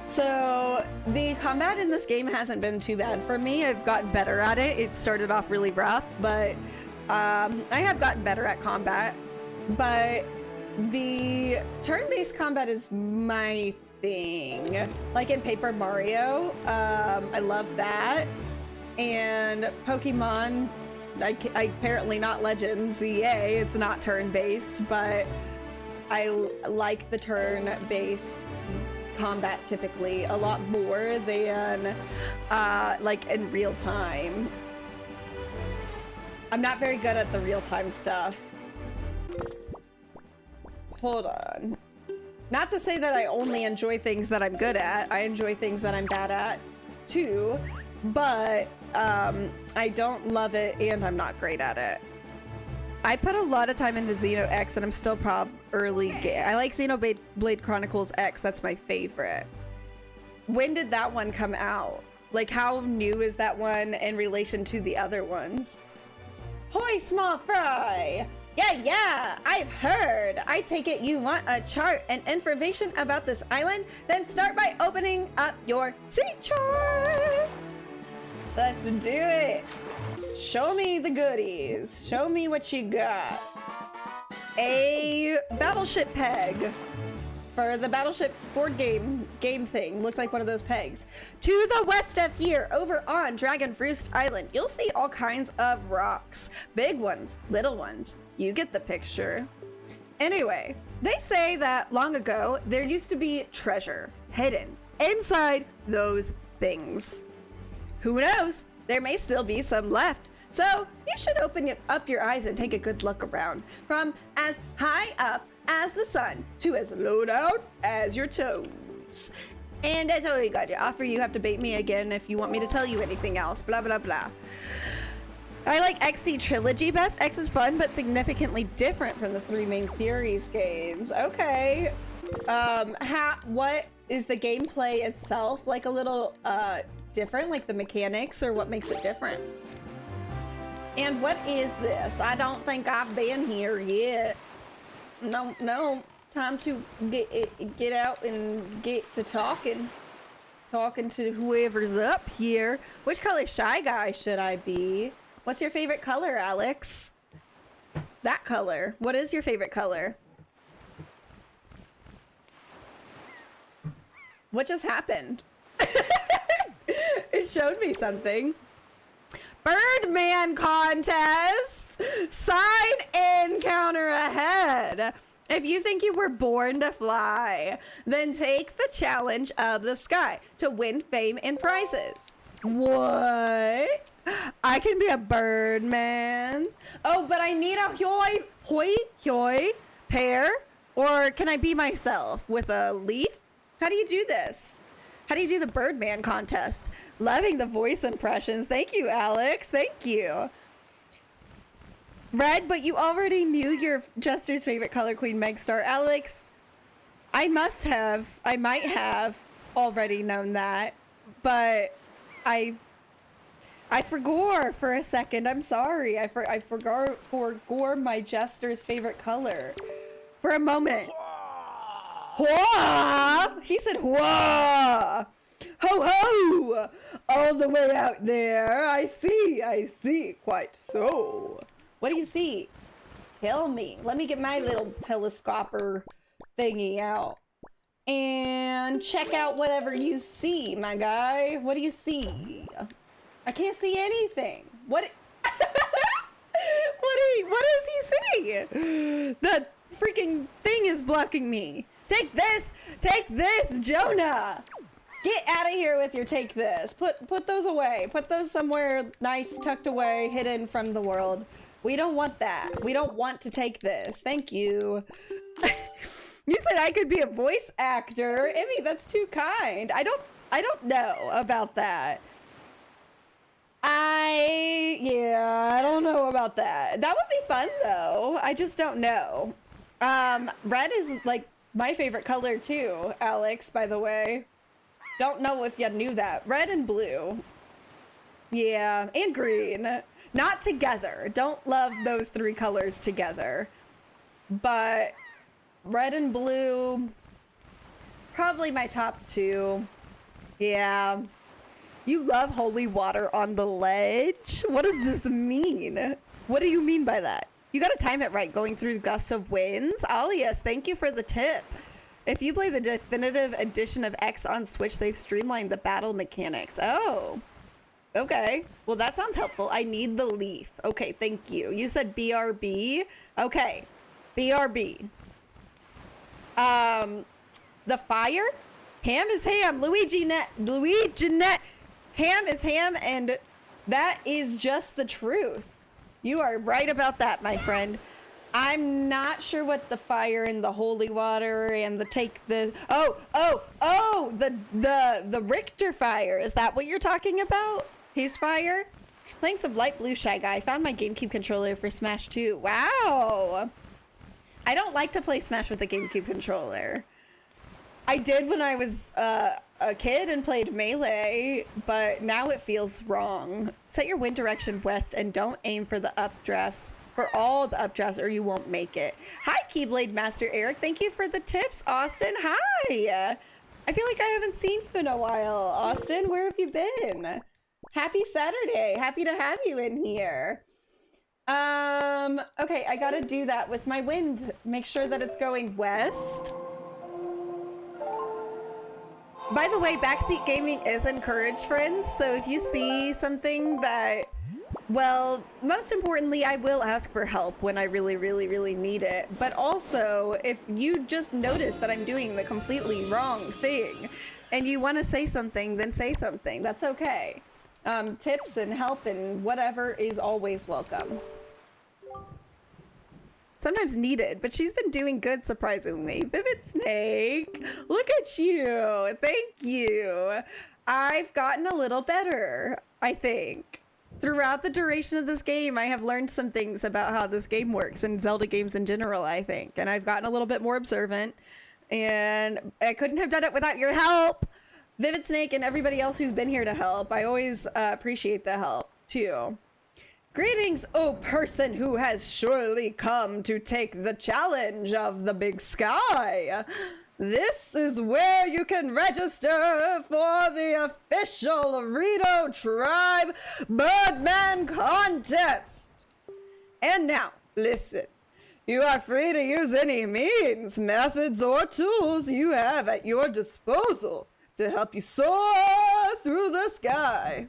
So the combat in this game hasn't been too bad for me. I've gotten better at it. It started off really rough, but I have gotten better at combat. But the turn-based combat is my thing. Like in Paper Mario, I love that. And Pokemon, I apparently not Legends, EA, it's not turn-based, but I like the turn-based combat typically a lot more than like in real time. I'm not very good at the real-time stuff. Hold on. Not to say that I only enjoy things that I'm good at. I enjoy things that I'm bad at too, but I don't love it and I'm not great at it. I put a lot of time into Xeno X and I'm still early game. I like Xenoblade Chronicles X. That's my favorite. When did that one come out? Like, how new is that one in relation to the other ones? Hoy, small fry! Yeah, I've heard. I take it you want a chart and information about this island? Then start by opening up your sea chart. Let's do it. Show me the goodies. Show me what you got. A battleship peg for the battleship board game thing. Looks like one of those pegs. To the west of here, over on Dragonroost Island, you'll see all kinds of rocks. Big ones, little ones. You get the picture. Anyway, they say that long ago, there used to be treasure hidden inside those things. Who knows? There may still be some left. So you should open up your eyes and take a good look around. From as high up as the sun to as low down as your toes. And that's all you got to offer. You have to bait me again if you want me to tell you anything else. Blah, blah, blah. I like XC Trilogy best. X is fun, but significantly different from the 3 main series games. Okay. What is the gameplay itself like a little different, like the mechanics, or what makes it different? And what is this? I don't think I've been here yet. No. Time to get out and get to talking to whoever's up here. Which color Shy Guy should I be? What's your favorite color, Alex? That color. What is your favorite color? What just happened? It showed me something. Birdman contest! Sign in counter ahead. If you think you were born to fly, then take the challenge of the sky to win fame and prizes. What? I can be a Birdman. Oh, but I need a hoi pear? Or can I be myself with a leaf? How do you do this? How do you do the Birdman contest? Loving the voice impressions. Thank you, Alex. Thank you. Red, but you already knew your Jester's favorite color, Queen Megstar. Alex, I might have already known that, but I forgot for a second. I'm sorry. I forgot my Jester's favorite color for a moment. Hua! He said hua! Ho ho! All the way out there. I see. Quite so. What do you see? Tell me. Let me get my little telescoper thingy out. And check out whatever you see, my guy. What do you see? I can't see anything. What does he see? The freaking thing is blocking me. Take this, Jonah. Get out of here with your take this. Put those away. Put those somewhere nice, tucked away, hidden from the world. We don't want that. We don't want to take this. Thank you. You said I could be a voice actor. Emmy, that's too kind. I don't know about that. I don't know about that. That would be fun though. I just don't know. Red is like my favorite color too, Alex, by the way. Don't know if you knew that. Red and blue. Yeah, and green. Not together. Don't love those three colors together. But red and blue, probably my top two. Yeah. You love holy water on the ledge? What does this mean? What do you mean by that? You gotta time it right going through gusts of winds. Alias, thank you for the tip. If you play the definitive edition of X on Switch, they've streamlined the battle mechanics. Oh, okay. Well, that sounds helpful. I need the leaf. Okay, thank you. You said BRB? Okay, BRB. The fire? Ham is ham. Luigi Net. Ham is ham, and that is just the truth. You are right about that, my friend. I'm not sure what the fire and the holy water and the the Richter fire. Is that what you're talking about? His fire? Playing some light blue, Shy Guy. I found my GameCube controller for Smash 2. Wow. I don't like to play Smash with a GameCube controller. I did when I was a kid and played Melee, but now it feels wrong. Set your wind direction west and don't aim for the updrafts, for all the updrafts, or you won't make it. Hi, Keyblade Master Eric. Thank you for the tips, Austin. Hi. I feel like I haven't seen you in a while, Austin. Where have you been? Happy Saturday. Happy to have you in here. Okay, I gotta do that with my wind. Make sure that it's going west. By the way, backseat gaming is encouraged, friends. So if you see something that, well, most importantly, I will ask for help when I really, really, really need it. But also, if you just notice that I'm doing the completely wrong thing and you want to say something, then say something. That's okay. Tips and help and whatever is always welcome. Sometimes needed, but she's been doing good, surprisingly. Vivid Snake, look at you. Thank you. I've gotten a little better, I think. Throughout the duration of this game, I have learned some things about how this game works and Zelda games in general, I think. And I've gotten a little bit more observant. And I couldn't have done it without your help. Vivid Snake and everybody else who's been here to help. I always appreciate the help, too. Greetings, O person who has surely come to take the challenge of the big sky. This is where you can register for the official Rito Tribe Birdman Contest. And now, listen. You are free to use any means, methods, or tools you have at your disposal to help you soar through the sky.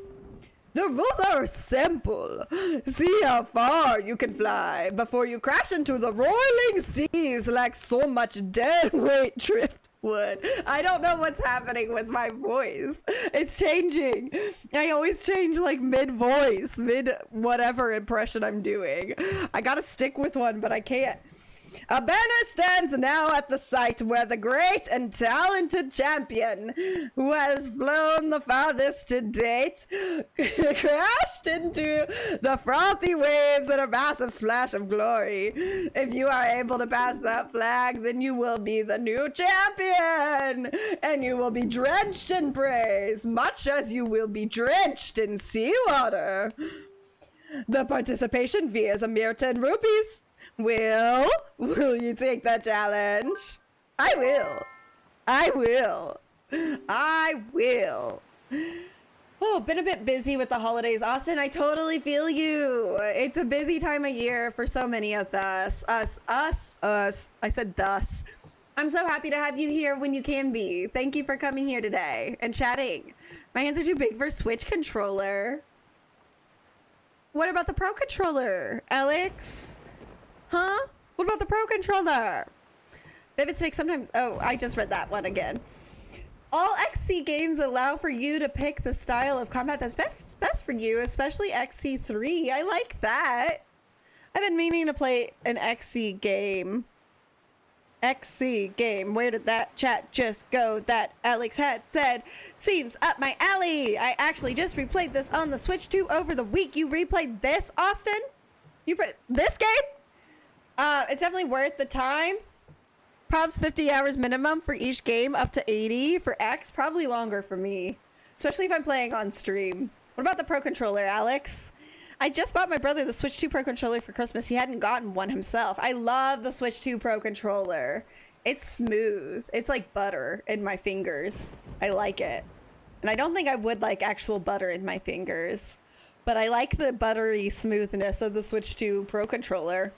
The rules are simple. See how far you can fly before you crash into the roiling seas like so much dead weight driftwood. I don't know what's happening with my voice. It's changing. I always change like mid-voice, mid-whatever impression I'm doing. I gotta stick with one, but I can't. A banner stands now at the site where the great and talented champion, who has flown the farthest to date, crashed into the frothy waves in a massive splash of glory. If you are able to pass that flag, then you will be the new champion, and you will be drenched in praise, much as you will be drenched in seawater. The participation fee is a mere 10 rupees. Will you take that challenge? I will. Oh, been a bit busy with the holidays. Austin, I totally feel you. It's a busy time of year for so many of us. Us. I said thus. I'm so happy to have you here when you can be. Thank you for coming here today and chatting. My hands are too big for Switch controller. What about the Pro controller, Alex? Huh? What about the Pro controller? Vivid Snake sometimes... Oh, I just read that one again. All XC games allow for you to pick the style of combat that's best for you, especially XC3. I like that. I've been meaning to play an XC game. XC game. Where did that chat just go that Alex had said? Seems up my alley. I actually just replayed this on the Switch 2 over the week. You replayed this, Austin? You played this game? It's definitely worth the time. Probs 50 hours minimum for each game, up to 80 for X. Probably longer for me, especially if I'm playing on stream. What about the Pro Controller, Alex? I just bought my brother the Switch 2 Pro Controller for Christmas. He hadn't gotten one himself. I love the Switch 2 Pro Controller. It's smooth. It's like butter in my fingers. I like it. And I don't think I would like actual butter in my fingers, but I like the buttery smoothness of the Switch 2 Pro Controller.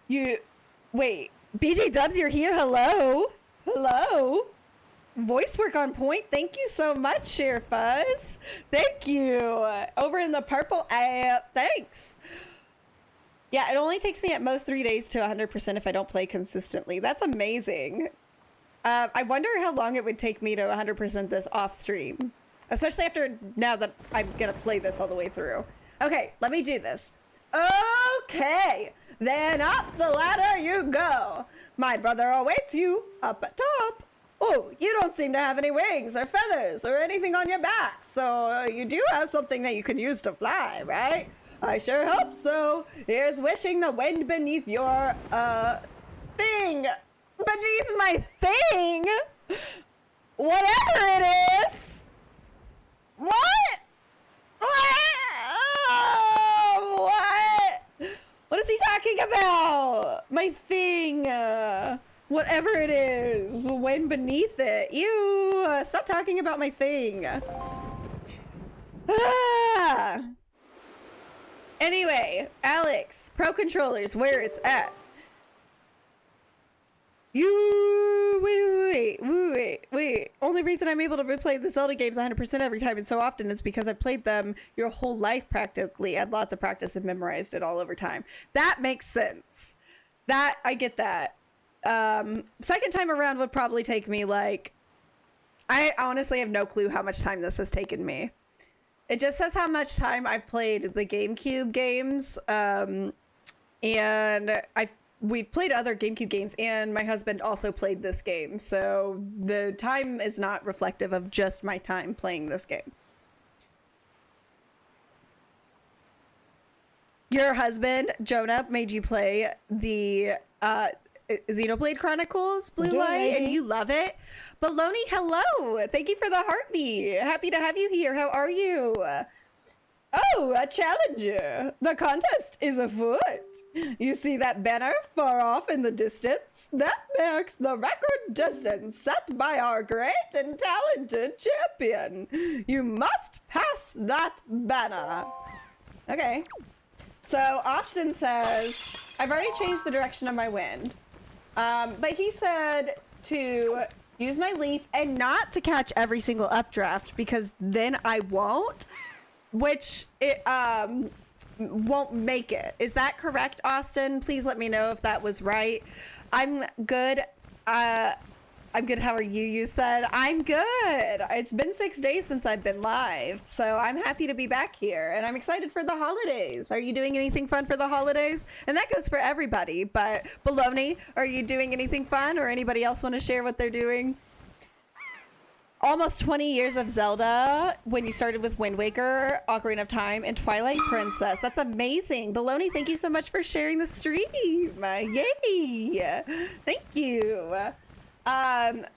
Wait, BJ Dubs, you're here. Hello. Hello. Voice work on point. Thank you so much, Share Fuzz. Thank you. Over in the purple app. Thanks. Yeah, it only takes me at most 3 days to 100% if I don't play consistently. That's amazing. I wonder how long it would take me to 100% this off stream, especially after now that I'm gonna play this all the way through. Okay, let me do this. Okay, then up the ladder you go. My brother awaits you up at top. Oh, you don't seem to have any wings or feathers or anything on your back, so you do have something that you can use to fly, right? I sure hope so. Here's wishing the wind beneath your, thing. Beneath my thing? Whatever it is. What? What? What is he talking about? My thing. Whatever it is. Wind beneath it. Ew. Stop talking about my thing. Anyway, Alex, Pro Controllers, where it's at. Wait. Only reason I'm able to replay the Zelda games 100% every time and so often is because I've played them your whole life practically, had lots of practice and memorized it all over time. That makes sense. I get that. Second time around would probably take me like, I honestly have no clue how much time this has taken me. It just says how much time I've played the GameCube games, and we've played other GameCube games, and my husband also played this game, so the time is not reflective of just my time playing this game. Your husband, Jonah, made you play the Xenoblade Chronicles Blue Light, and you love it. Baloney, hello! Thank you for the heartbeat. Happy to have you here. How are you? Oh, a challenger. The contest is afoot. You see that banner far off in the distance? That marks the record distance set by our great and talented champion. You must pass that banner. Okay. So Austin says, I've already changed the direction of my wind. But he said to use my leaf and not to catch every single updraft because then I won't, which it won't make it. Is that correct, Austin? Please let me know if that was right. I'm good. I'm good. How are you? You said I'm good. It's been 6 days since I've been live, so I'm happy to be back here, and I'm excited for the holidays. Are you doing anything fun for the holidays? And that goes for everybody, but Baloney, are you doing anything fun, or anybody else want to share what they're doing? Almost 20 years of Zelda when you started with Wind Waker, Ocarina of Time, and Twilight Princess. That's amazing. Baloney, thank you so much for sharing the stream. Yay. Thank you.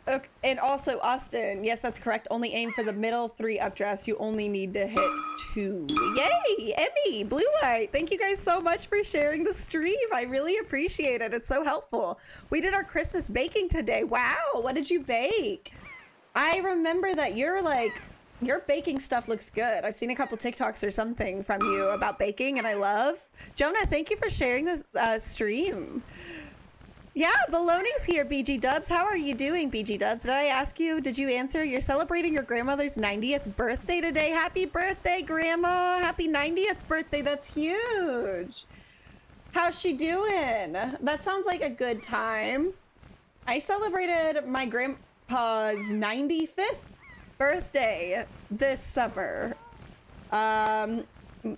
Okay. And also, Austin, yes, that's correct. Only aim for the middle 3 updrafts. You only need to hit 2. Yay! Emmy, Blue Light, thank you guys so much for sharing the stream. I really appreciate it. It's so helpful. We did our Christmas baking today. Wow, what did you bake? I remember that your baking stuff looks good. I've seen a couple TikToks or something from you about baking, and I love. Jonah, thank you for sharing this stream. Yeah, Baloney's here, BG Dubs. How are you doing, BG Dubs? Did I ask you? Did you answer? You're celebrating your grandmother's 90th birthday today. Happy birthday, Grandma. Happy 90th birthday. That's huge. How's she doing? That sounds like a good time. I celebrated my grandpa's 95th birthday this summer.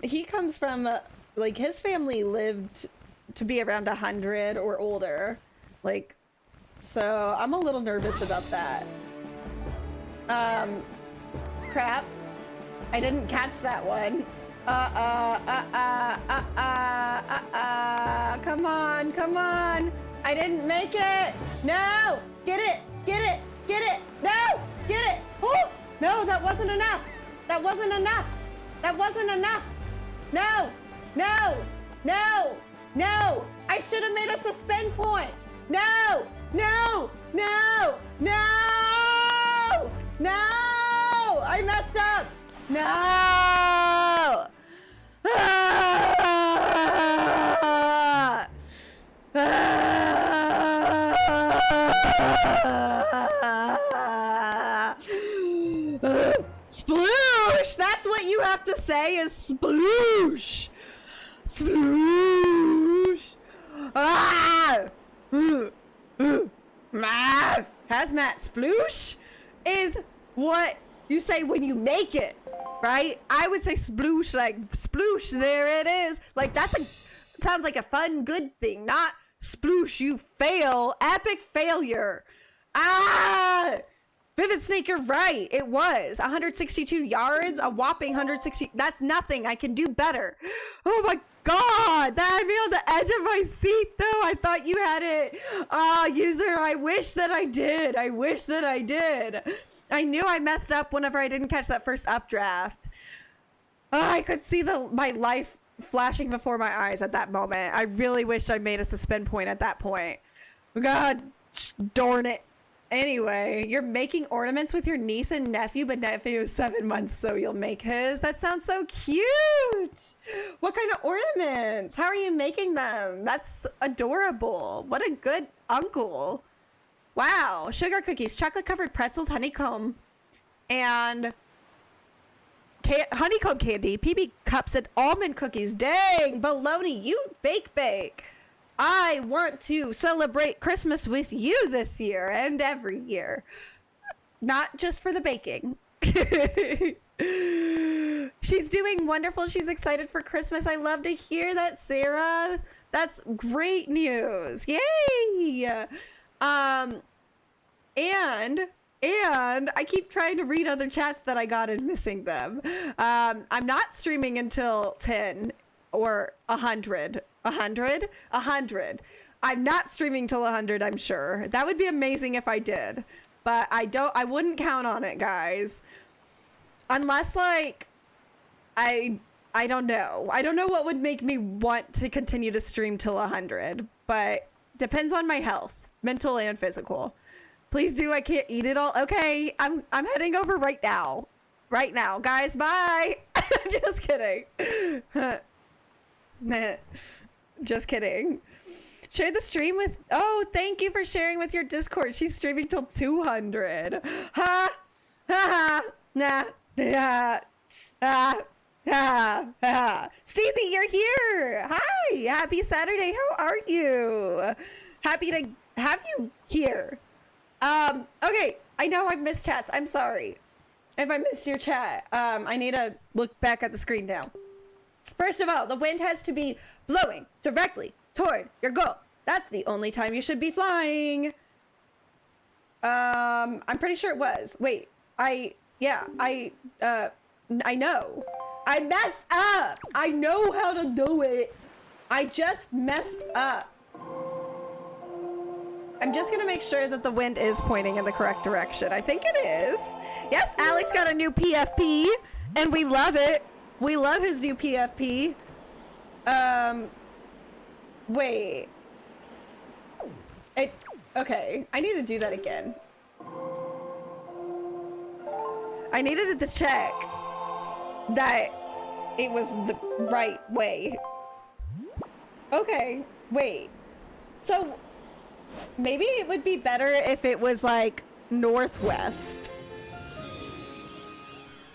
He comes from, his family lived to be around 100 or older, so I'm a little nervous about that. Crap, I didn't catch that one. Come on, come on. I didn't make it. No, get it, get it, get it. No, get it. Oh, no, that wasn't enough. That wasn't enough. That wasn't enough. No, no, no, no. I should have made a suspend point. No, no, no, no, no. I messed up. No. Sploosh! That's what you have to say is sploosh! Sploosh! Ah! Hazmat sploosh is what you say when you make it, right? I would say sploosh, like sploosh, there it is. Like sounds like a fun, good thing, not sploosh, you fail, epic failure. Ah! Vivid Snake, you're right. It was 162 yards, a whopping 160. That's nothing. I can do better. Oh my God, that had me on the edge of my seat though. I thought you had it. User, I wish that I did. I wish that I did. I knew I messed up whenever I didn't catch that first updraft. I could see my life flashing before my eyes at that moment. I really wished I made a suspend point at that point. God darn it. Anyway, you're making ornaments with your niece and nephew, but nephew is 7 months, so you'll make his. That sounds so cute. What kind of ornaments? How are you making them? That's adorable. What a good uncle. Wow. Sugar cookies, chocolate covered pretzels, honeycomb, and honeycomb candy, PB cups, and almond cookies. Dang, baloney, you bake. I want to celebrate Christmas with you this year and every year. Not just for the baking. She's doing wonderful. She's excited for Christmas. I love to hear that, Sarah. That's great news. Yay! And I keep trying to read other chats that I got and missing them. I'm not streaming until 10 or 100. 100? 100. I'm not streaming till 100, I'm sure. That would be amazing if I did. But I wouldn't count on it, guys. Unless, like, I don't know. I don't know what would make me want to continue to stream till 100. But depends on my health, mental and physical. Please do, I can't eat it all. Okay, I'm heading over right now. Right now. Guys, bye! Just kidding. Just kidding. Share the stream with... Oh, thank you for sharing with your Discord. She's streaming till 200. Ha! Ha ha! Nah. Yeah. Ah. Ah. Ah. Stacey, you're here! Hi! Happy Saturday. How are you? Happy to have you here. Okay. I know I've missed chats. I'm sorry if I missed your chat. I need to look back at the screen now. First of all, the wind has to be blowing directly toward your goal. That's the only time you should be flying. I'm pretty sure it was. Wait, I know. I messed up. I know how to do it. I just messed up. I'm just gonna make sure that the wind is pointing in the correct direction. I think it is. Yes, Alex got a new PFP, and we love it. We love his new PFP. Wait. Okay, I need to do that again. I needed to check that it was the right way. Okay, wait. So, maybe it would be better if it was like northwest.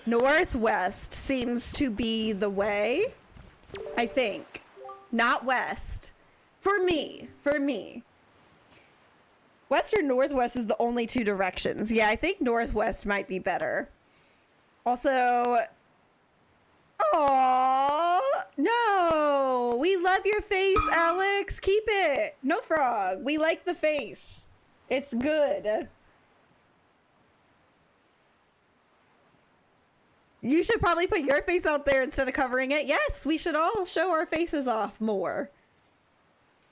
Northwest seems to be the way, I think. Not west. For me. West or northwest is the only two directions. Yeah, I think northwest might be better. Also... Aww, no, we love your face, Alex. Keep it. No frog. We like the face. It's good. You should probably put your face out there instead of covering it. Yes, we should all show our faces off more.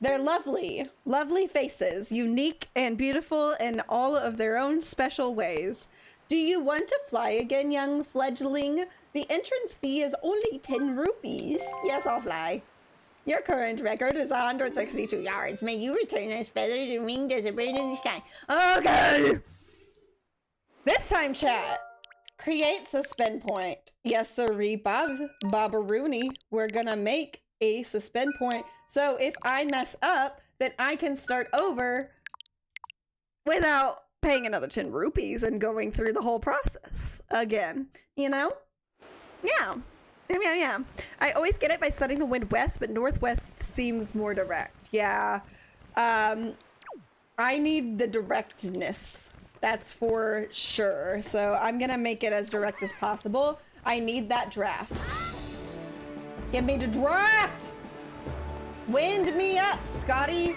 They're lovely, lovely faces, unique and beautiful in all of their own special ways. Do you want to fly again, young fledgling? The entrance fee is only 10 rupees. Yes, I'll fly. Your current record is 162 yards. May you return this feather to winged as a bird in the sky. Okay! This time, chat. Create suspend point. Yes, sirree, Bobaroonie. We're gonna make a suspend point. So if I mess up, then I can start over without paying another 10 rupees and going through the whole process again. You know? Yeah. Yeah. I always get it by studying the wind west, but northwest seems more direct. Yeah. I need the directness. That's for sure. So I'm gonna make it as direct as possible. I need that draft. Give me the draft! Wind me up, Scotty.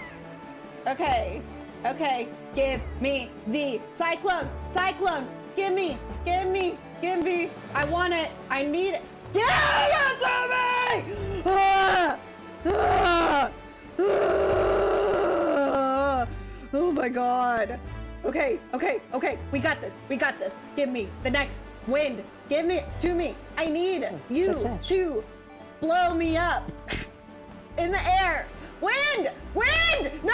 Okay. Give me the cyclone. Give me. I want it. I need it. Give it to me! Oh my god. Okay. We got this. Give me the next wind. Give it to me. I need you to blow me up in the air. Wind! No!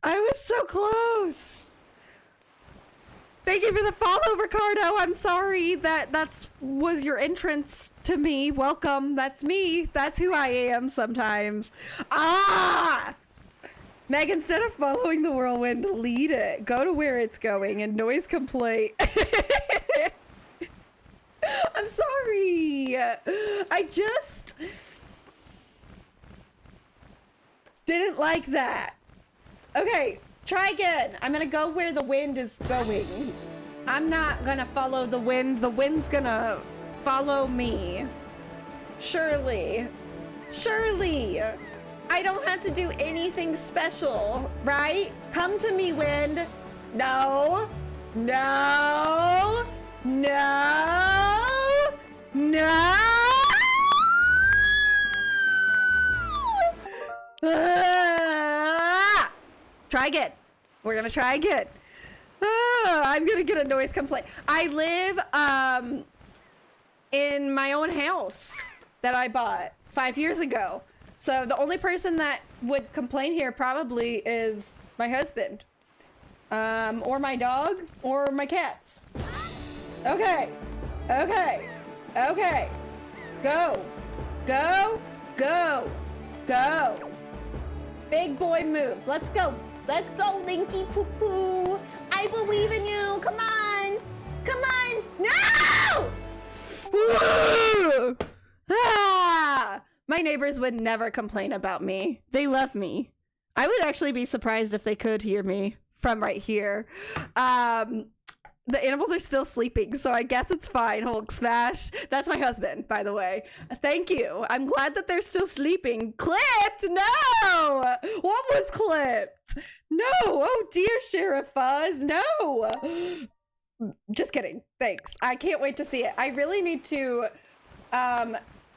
I was so close. Thank you for the follow, Ricardo. I'm sorry that was your entrance to me. Welcome. That's me. That's who I am sometimes. Meg, instead of following the whirlwind, lead it. Go to where it's going and noise complaint. I'm sorry. I just didn't like that. Okay, try again. I'm gonna go where the wind is going. I'm not gonna follow the wind. The wind's gonna follow me. Surely. I don't have to do anything special, right? Come to me, wind. No. Try again. We're gonna try again. I'm gonna get a noise complaint. I live in my own house that I bought 5 years ago. So the only person that would complain here probably is my husband, or my dog, or my cats. Okay. Go. Big boy moves. Let's go, Linky Poo Poo. I believe in you. Come on. No! My neighbors would never complain about me. They love me. I would actually be surprised if they could hear me from right here. The animals are still sleeping, so I guess it's fine, Hulk Smash. That's my husband, by the way. Thank you. I'm glad that they're still sleeping. Clipped? No! What was clipped? No! Oh dear, Sheriff Fuzz, no! Just kidding. Thanks. I can't wait to see it. I really need to,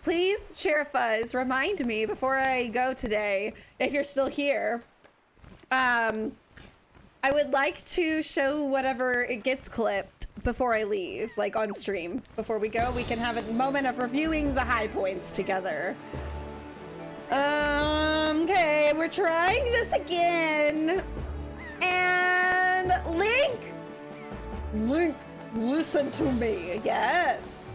please, Sheriff Fuzz, remind me before I go today, if you're still here, I would like to show whatever it gets clipped before I leave, like on stream. Before we go, we can have a moment of reviewing the high points together. Okay, we're trying this again. And Link, listen to me. Yes,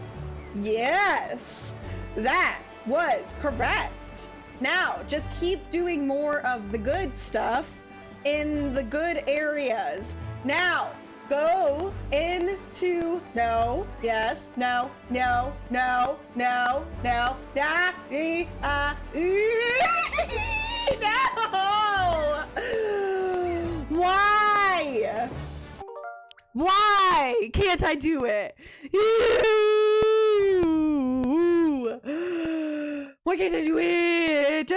that was correct. Now, just keep doing more of the good stuff in the good areas. Now, go into no, Why can't I do it? Why can't I do it?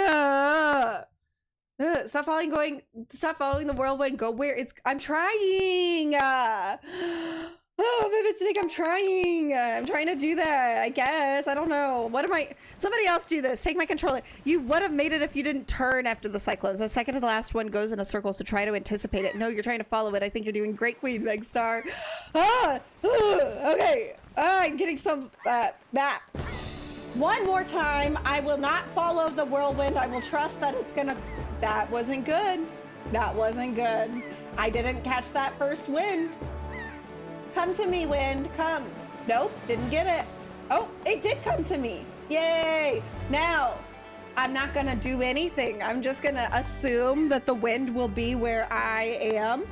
Stop following the whirlwind. Go where it's. I'm trying. Oh, Vivid Snake, I'm trying. I'm trying to do that, I guess. I don't know. What am I? Somebody else do this. Take my controller. You would have made it if you didn't turn after the cyclones. The second to the last one goes in a circle, so try to anticipate it. No, you're trying to follow it. I think you're doing great, Queen Megstar. Okay. I'm getting some, that. One more time. I will not follow the whirlwind. I will trust that it's gonna... That wasn't good. That wasn't good. I didn't catch that first wind. Come to me, wind. Come. Nope, didn't get it. Oh, it did come to me. Yay. Now, I'm not gonna do anything. I'm just gonna assume that the wind will be where I am.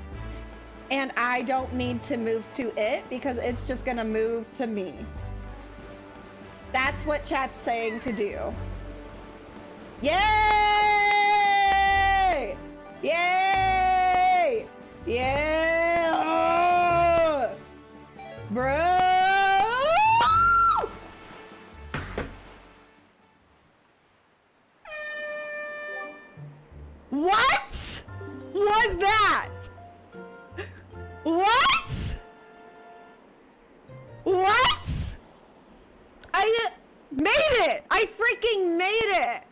And I don't need to move to it because it's just gonna move to me. That's what chat's saying to do. Yay! Yay! Yeah! Bro! What was that? What? What? I made it! I freaking made it!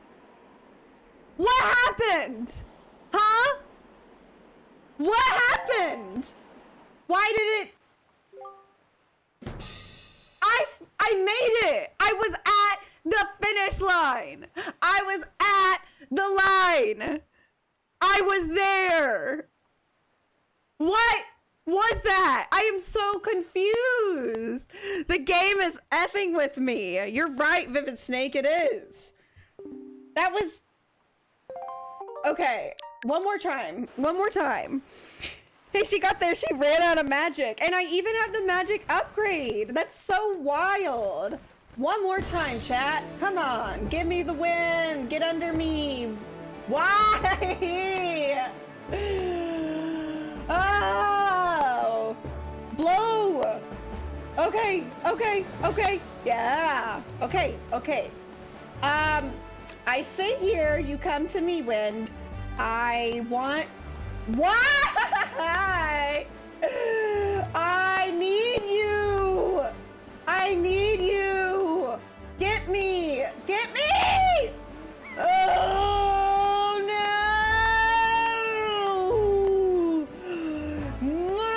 What happened? Huh? What happened? Why did it... I made it! I was at the finish line! I was at the line! I was there! What was that? I am so confused! The game is effing with me. You're right, Vivid Snake, it is. That was... Okay, one more time. One more time. Hey, she got there. She ran out of magic. And I even have the magic upgrade. That's so wild. One more time, chat. Come on. Give me the win. Get under me. Why? Oh. Blow. Okay. Okay. Okay. Yeah. Okay. Okay. I stay here. You come to me, wind. I want... Why? I need you. I need you. Get me. Get me. Oh, no. No.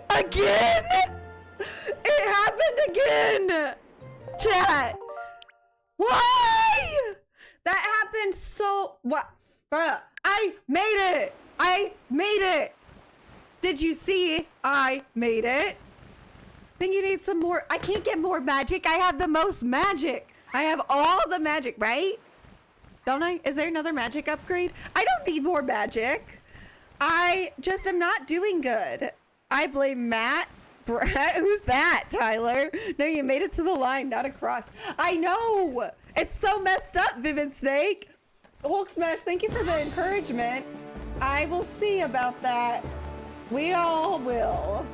Again? It happened again! Chat! Why? That happened so... What? Bruh, I made it! I made it! Did you see? I made it. Think you need some more... I can't get more magic. I have the most magic. I have all the magic, right? Don't I? Is there another magic upgrade? I don't need more magic. I just am not doing good. I blame Matt. Who's that, Tyler? No, you made it to the line, not across. I know. It's so messed up, Vivid Snake. Hulk Smash, thank you for the encouragement. I will see about that. We all will.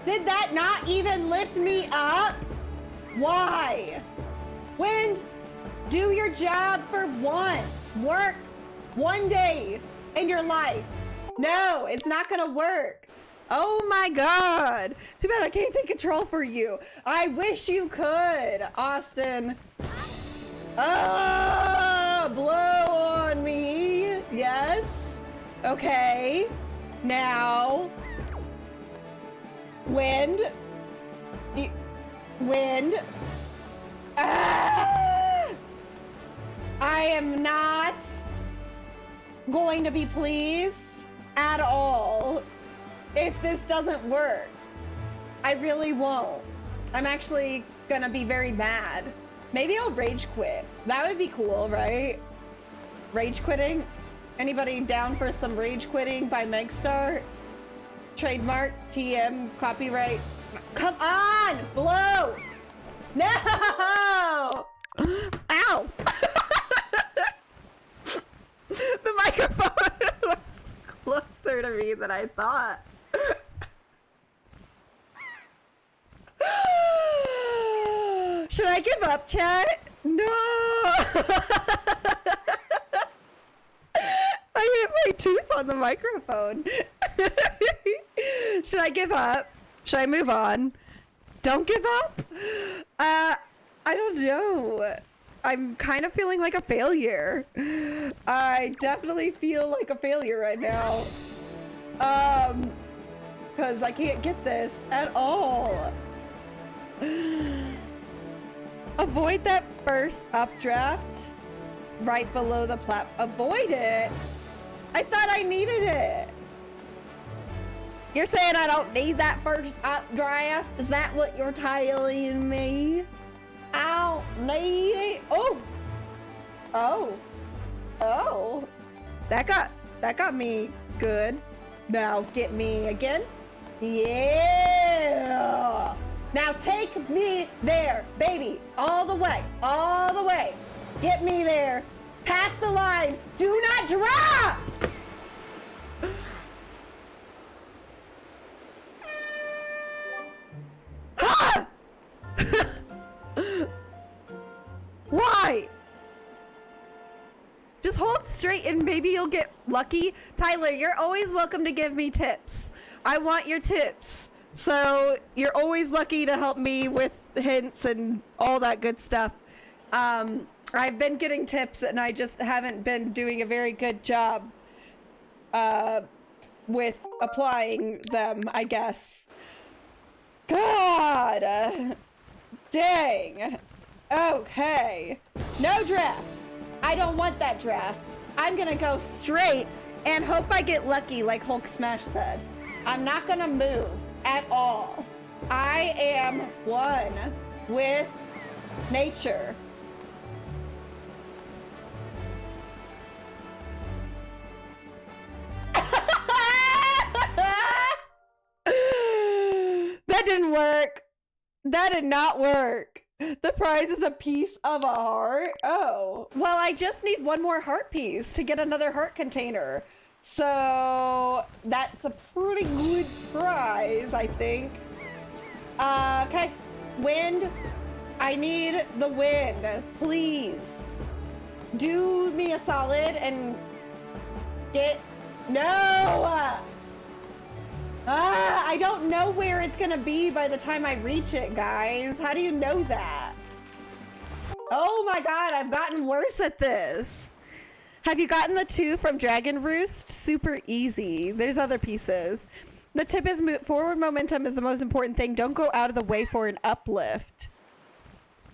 Did that not even lift me up? Why? Wind, do your job for once. Work one day in your life. No, it's not gonna work. Oh my god. Too bad I can't take control for you. I wish you could, Austin. Ah, blow on me. Yes. Okay. Now. Wind. Wind. Ah! I am not going to be pleased at all if this doesn't work. I really won't. I'm actually gonna be very mad. Maybe I'll rage quit. That would be cool, right? Rage quitting? Anybody down for some rage quitting by Megstar? Trademark, TM, copyright. Come on, blow! No! Ow! The closer to me than I thought. Should I give up, chat? No! I hit my tooth on the microphone. Should I give up? Should I move on? Don't give up? I don't know. I'm kind of feeling like a failure. I definitely feel like a failure right now. Because I can't get this at all. Avoid that first updraft right below the avoid it? I thought I needed it. You're saying I don't need that first updraft? Is that what you're telling me? I don't need it. Oh. Oh. Oh. That got me good. Now get me again. Yeah. Now take me there, baby. All the way. All the way. Get me there. Pass the line. Do not drop. Ah! Why? Just hold straight and maybe you'll get lucky. Tyler, you're always welcome to give me tips. I want your tips. So you're always lucky to help me with hints and all that good stuff. I've been getting tips and I just haven't been doing a very good job with applying them, I guess. God! Dang! Okay. No draft. I don't want that draft. I'm gonna go straight and hope I get lucky like Hulk Smash said. I'm not gonna move at all. I am one with nature. That didn't work. That did not work. The prize is a piece of a heart. Oh, well, I just need one more heart piece to get another heart container. So that's a pretty good prize, I think. Okay, wind. I need the wind. Please do me a solid and get, no. I don't know where it's gonna be by the time I reach it, guys. How do you know that? Oh my god, I've gotten worse at this. Have you gotten the 2 from Dragon Roost? Super easy. There's other pieces. The tip is forward momentum is the most important thing. Don't go out of the way for an uplift.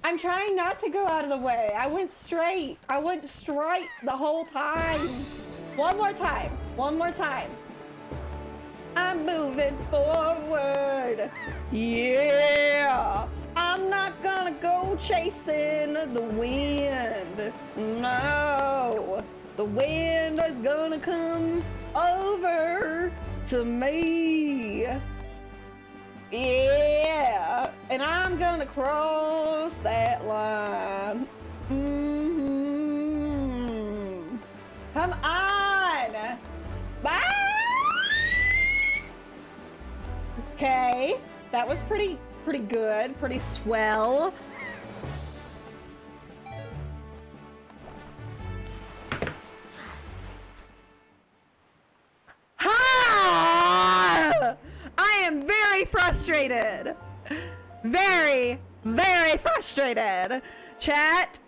I'm trying not to go out of the way. I went straight. I went straight the whole time. One more time. One more time. I'm moving forward. Yeah. I'm not gonna go chasing the wind. No. The wind is gonna come over to me. Yeah. And I'm gonna cross that line. Mm-hmm. Come on. Bye. Okay, that was pretty good, pretty swell. Ha! I am very frustrated. Very, very frustrated. Chat.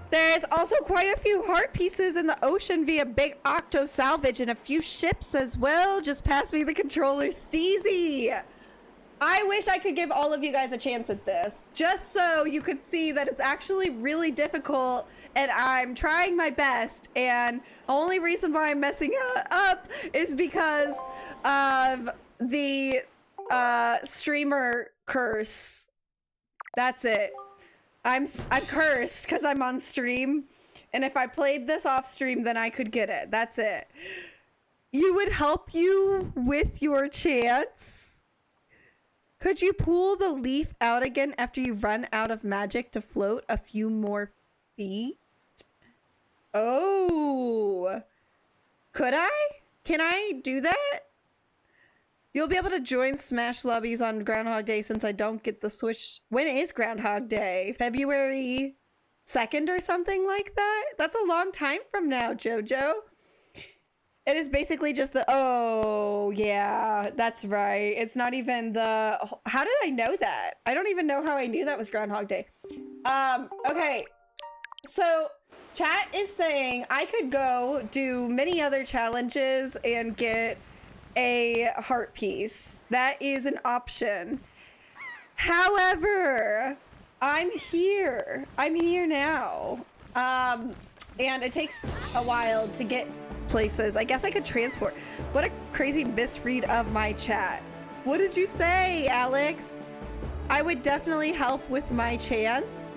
There's also quite a few heart pieces in the ocean via Big Octo Salvage and a few ships as well. Just pass me the controller, Steezy. I wish I could give all of you guys a chance at this, just so you could see that it's actually really difficult and I'm trying my best. And the only reason why I'm messing up is because of the streamer curse. That's it. I'm cursed because I'm on stream, and if I played this off stream, then I could get it. That's it. You would help you with your chance? Could you pull the leaf out again after you run out of magic to float a few more feet? Oh. Could I? Can I do that? You'll be able to join Smash lobbies on Groundhog Day since I don't get the Switch. When is Groundhog Day? February 2nd or something like that? That's a long time from now, Jojo. It is basically just the, oh, yeah, that's right. It's not even the, how did I know that? I don't even know how I knew that was Groundhog Day. Okay. So, chat is saying I could go do many other challenges and get a heart piece. That is an option. However, I'm here. I'm here now. And it takes a while to get places. I guess I could transport. What a crazy misread of my chat. What did you say, Alex? I would definitely help with my chance.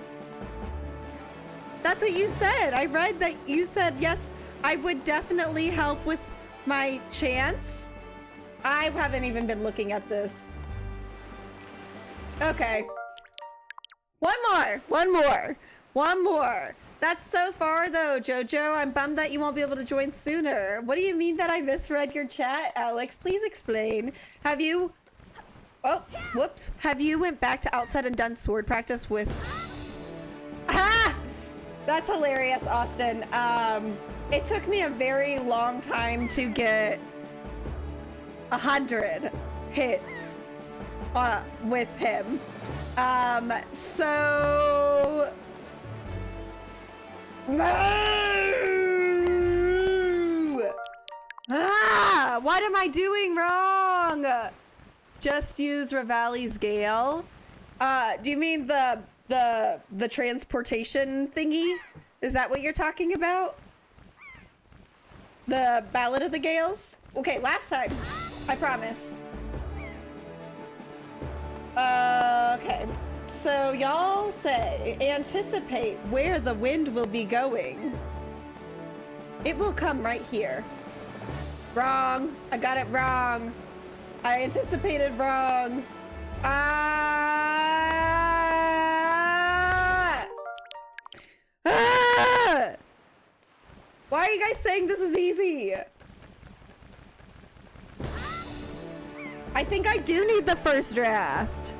That's what you said. I read that you said, yes, I would definitely help with my chance. I haven't even been looking at this. Okay. One more. That's so far though, Jojo. I'm bummed that you won't be able to join sooner. What do you mean that I misread your chat, Alex? Please explain. Have you... Oh, whoops. Have you went back to outside and done sword practice with... Ah! That's hilarious, Austin. It took me a very long time to get 100 hits with him. So... No! Ah! What am I doing wrong? Just use Revali's Gale. Do you mean the transportation thingy? Is that what you're talking about? The Ballad of the Gales? Okay, last time. I promise. Okay. So y'all say, anticipate where the wind will be going. It will come right here. Wrong. I got it wrong. I anticipated wrong. Ah! Ah! Why are you guys saying this is easy? I think I do need the first draft.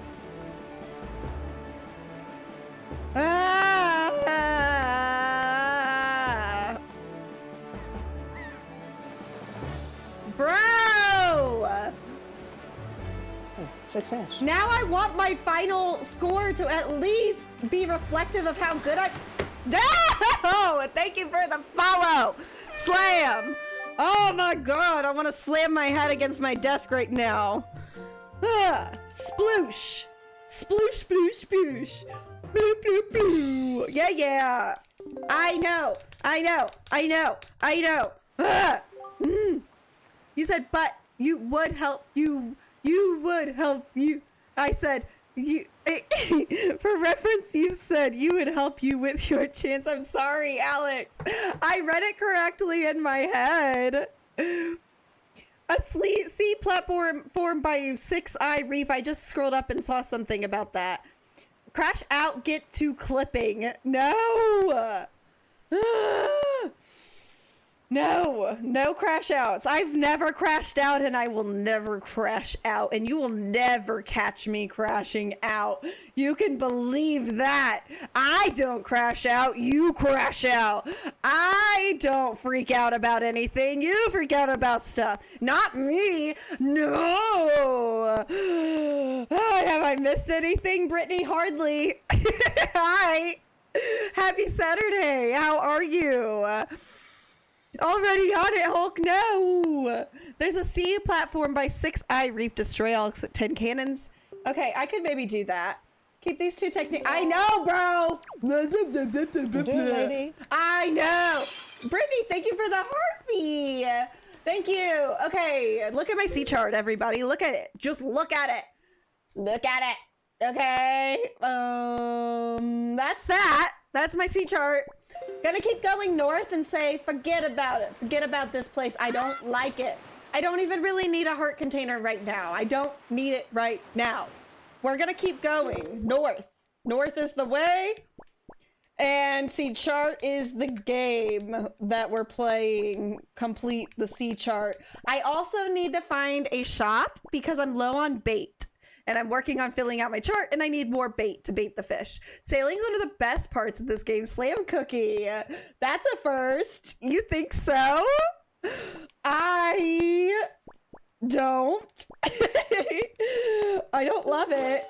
Ah! Bro! Success. Now I want my final score to at least be reflective of how good I... Oh, thank you for the follow! Slam! Oh my god, I want to slam my head against my desk right now. Ah, sploosh! Sploosh, sploosh, sploosh! Blue, blue, blue. Yeah, yeah. I know. Ah. You said, but you would help. You would help. I said, you. For reference, you said you would help you with your chance. I'm sorry, Alex. I read it correctly in my head. A C platform formed by 6 Eye Reef. I just scrolled up and saw something about that. Crash out, get to clipping. No! No crash outs. I've never crashed out and I will never crash out. And you will never catch me crashing out. You can believe that. I don't crash out. You crash out. I don't freak out about anything. You freak out about stuff. Not me. No. Have I missed anything, Brittany? Hardly. Hi. Happy Saturday. How are you? Already on it, Hulk. No. There's a sea platform by 6 Eye Reef. Destroy all 10 cannons. Okay, I could maybe do that. Keep these two techniques. I know, bro. Do it, lady. I know. Brittany, thank you for the heartbeat. Thank you. Okay, look at my sea chart, everybody. Look at it. Just look at it. Look at it. Okay. That's that. That's my sea chart. Gonna keep going north and say, forget about it. Forget about this place. I don't like it. I don't even really need a heart container right now. I don't need it right now. We're gonna keep going north. North is the way. And see, chart is the game that we're playing. Complete the sea chart. I also need to find a shop because I'm low on bait. And I'm working on filling out my chart, and I need more bait to bait the fish. Sailing's one of the best parts of this game. Slam cookie. That's a first. You think so? I don't. I don't love it.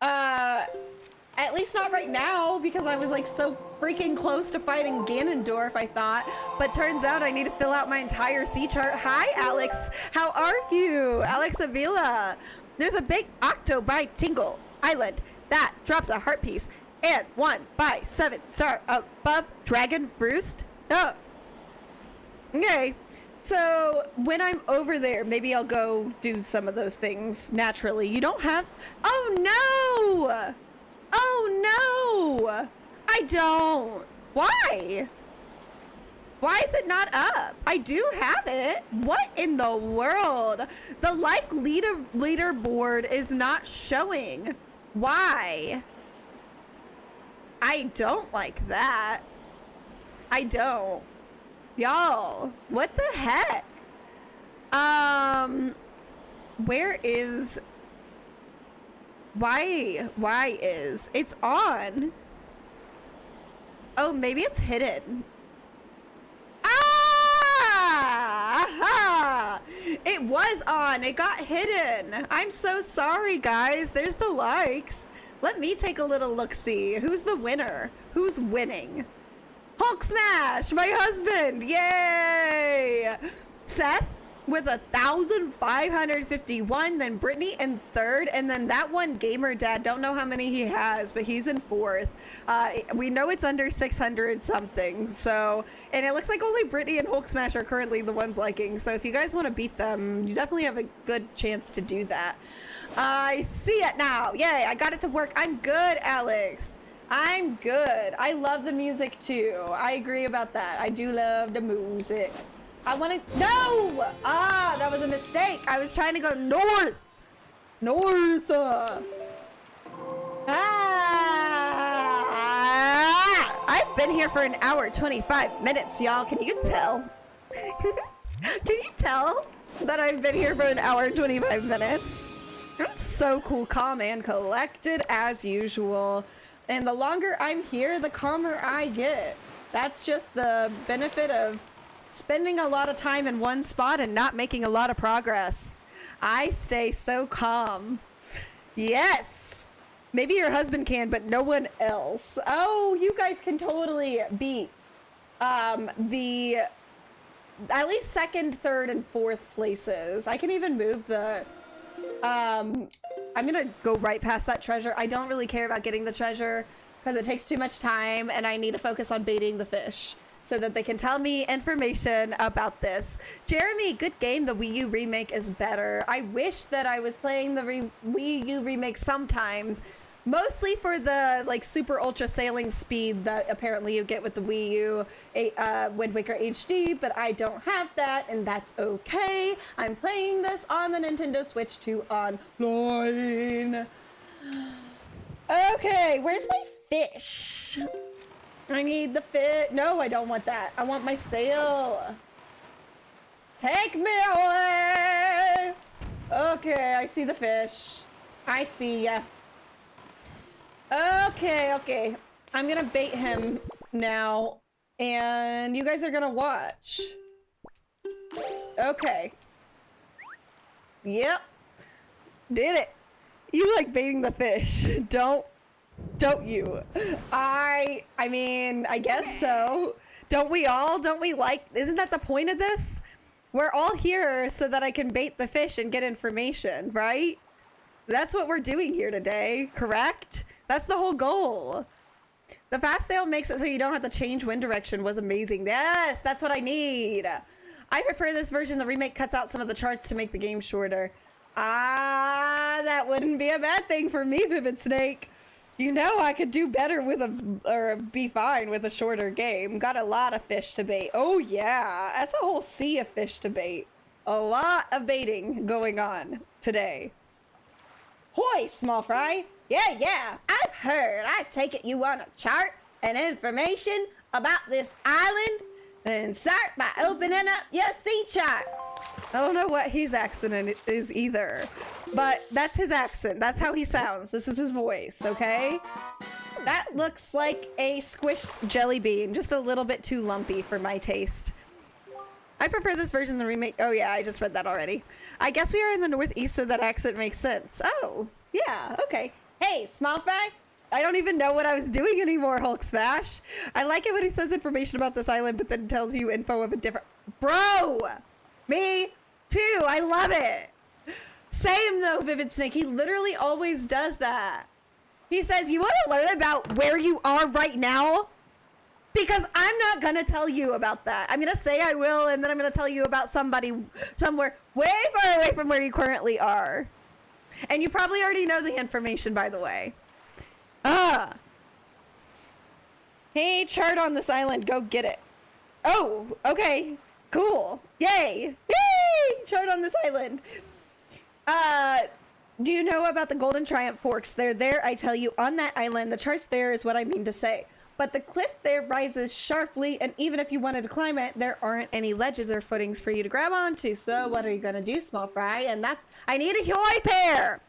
At least not right now, because I was like so freaking close to fighting Ganondorf, I thought. But turns out I need to fill out my entire sea chart. Hi, Alex. How are you? Alex Avila. There's a big octo by Tingle Island that drops a heart piece and 1 by 7 star above Dragon Roost. Oh. Okay. So when I'm over there, maybe I'll go do some of those things naturally. You don't have... Oh, no! Oh, no! I don't. Why? Why is it not up? I do have it. What in the world? The like leaderboard is not showing. Why? I don't like that. I don't. Y'all, what the heck? Where is... Why is... It's on. Oh, maybe it's hidden. Ah! It was on. It got hidden. I'm so sorry, guys. There's the likes. Let me take a little look-see. Who's the winner? Who's winning? Hulk Smash, my husband. Yay! Seth with 1,551, then Brittany in third, and then that one Gamer Dad, don't know how many he has, but he's in fourth. We know it's under 600 something, so, and it looks like only Brittany and Hulk Smash are currently the ones liking, so if you guys want to beat them, you definitely have a good chance to do that. I see it now. Yay, I got it to work. I'm good, Alex. I'm good. I love the music too. I agree about that. I do love the music. I want to... No! Ah, that was a mistake. I was trying to go north. North. I've been here for an hour, 25 minutes, y'all. Can you tell? Can you tell that I've been here for an hour and 25 minutes? I'm so cool, calm, and collected as usual. And the longer I'm here, the calmer I get. That's just the benefit of spending a lot of time in one spot and not making a lot of progress. I stay so calm. Yes. Maybe your husband can, but no one else. Oh, you guys can totally beat the at least second, third, and fourth places. I can even move the I'm gonna go right past that treasure. I don't really care about getting the treasure because it takes too much time and I need to focus on baiting the fish so that they can tell me information about this. Jeremy, good game. The Wii U remake is better. I wish that I was playing the Wii U remake sometimes, mostly for the like super ultra sailing speed that apparently you get with the Wii U Wind Waker HD, but I don't have that, and that's okay. I'm playing this on the Nintendo Switch 2 online. Okay, where's my fish? I need the fish. No, I don't want that. I want my sail. Take me away. Okay, I see the fish. I see ya. Okay. I'm gonna bait him now, and you guys are gonna watch. Okay. Yep. Did it. You like baiting the fish, don't you? I mean, I guess so. Don't we all? Don't we like... Isn't that the point of this? We're all here so that I can bait the fish and get information, right? That's what we're doing here today, correct? That's the whole goal. The fast sail makes it so you don't have to change wind direction was amazing. Yes, that's what I need. I prefer this version. The remake cuts out some of the charts to make the game shorter. Ah, that wouldn't be a bad thing for me, Vivid Snake. You know I could do better with or be fine with a shorter game. Got a lot of fish to bait. Oh yeah, that's a whole sea of fish to bait. A lot of baiting going on today. Hoy, small fry. Yeah, I've heard. I take it you want a chart? and information about this island, then start by opening up your sea chart. I don't know what his accent is either, but that's his accent. That's how he sounds. This is his voice, okay? That looks like a squished jelly bean, just a little bit too lumpy for my taste. I prefer this version than the remake. Oh yeah, I just read that already. I guess we are in the Northeast, so that accent makes sense. Oh, yeah, okay. Hey, small fry? I don't even know what I was doing anymore, Hulk Smash. I like it when he says information about this island, but then tells you info of a different... Bro! Me too, I love it. Same though, Vivid Snake. He literally always does that. He says, you want to learn about where you are right now? Because I'm not going to tell you about that. I'm going to say I will, and then I'm going to tell you about somebody somewhere way far away from where you currently are. And you probably already know the information, by the way. Hey, chart on this island. Go get it. Oh, okay. Cool. Yay. Yay! Chart on this island. Do you know about the Golden Triumph Forks? They're there, I tell you, on that island. The chart's there is what I mean to say. But the cliff there rises sharply, and even if you wanted to climb it, there aren't any ledges or footings for you to grab onto. So what are you gonna do, small fry? And that's... I need a Hoi pair!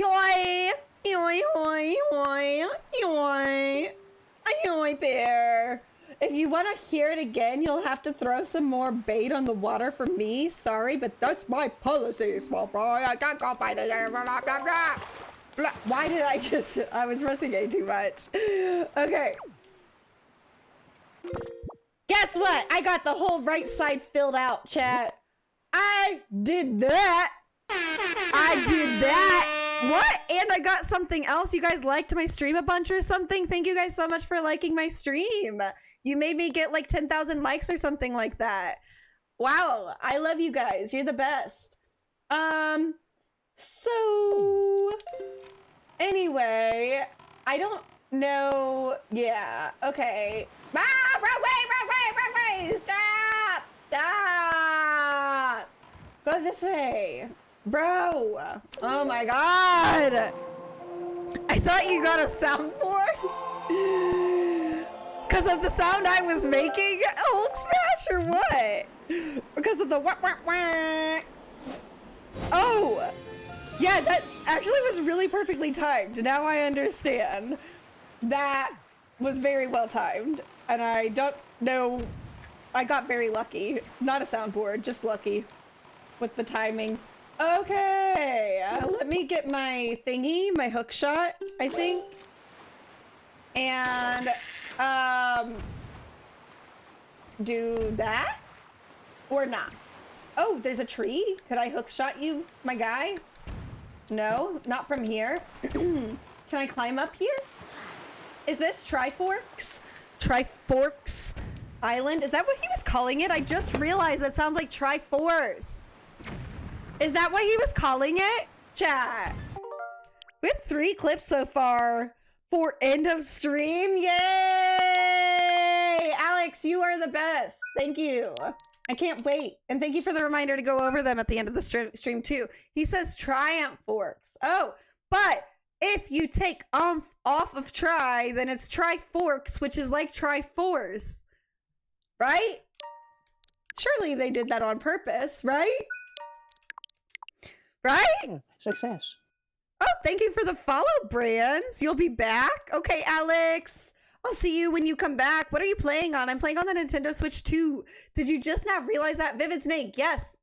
Hoi! Hoi, hoi, hoi, hoi! A Hoi pair! If you want to hear it again, you'll have to throw some more bait on the water for me. Sorry, but that's my policy, small fry. I can't go find it. Why did I just... I was pressing A too much. Okay. Guess what? I got the whole right side filled out, chat. I did that. I did that. What? And I got something else. You guys liked my stream a bunch or something? Thank you guys so much for liking my stream. You made me get like 10,000 likes or something like that. Wow. I love you guys. You're the best. So... Anyway, I don't know. Yeah, okay. Ah, wrong way! Stop! Stop! Go this way. Bro! Oh my god! I thought you got a soundboard? Because of the sound I was making? Hulk Smash or what? Because of the wah wah wah. Oh! Yeah, that actually was really perfectly timed. Now I understand. That was very well timed. And I don't know... I got very lucky. Not a soundboard, just lucky with the timing. Okay, let me get my thingy, my hook shot, I think. And, do that? Or not? Oh, there's a tree? Could I hook shot you, my guy? No, not from here. Can I climb up here? Is this Triforks? Triforks Island? Is that what he was calling it? I just realized that sounds like Triforce. Is that what he was calling it? Chat. We have 3 clips so far for end of stream. Yay! Alex, you are the best. Thank you. I can't wait. And thank you for the reminder to go over them at the end of the stream too. He says Triumph Forks. Oh, but if you take off of Tri, then it's Triforks, which is like Triforce. Right? Surely they did that on purpose, right? Right? Success. Oh, thank you for the follow, Brands. You'll be back? Okay, Alex. I'll see you when you come back. What are you playing on? I'm playing on the Nintendo Switch 2. Did you just not realize that? Vivid Snake, yes.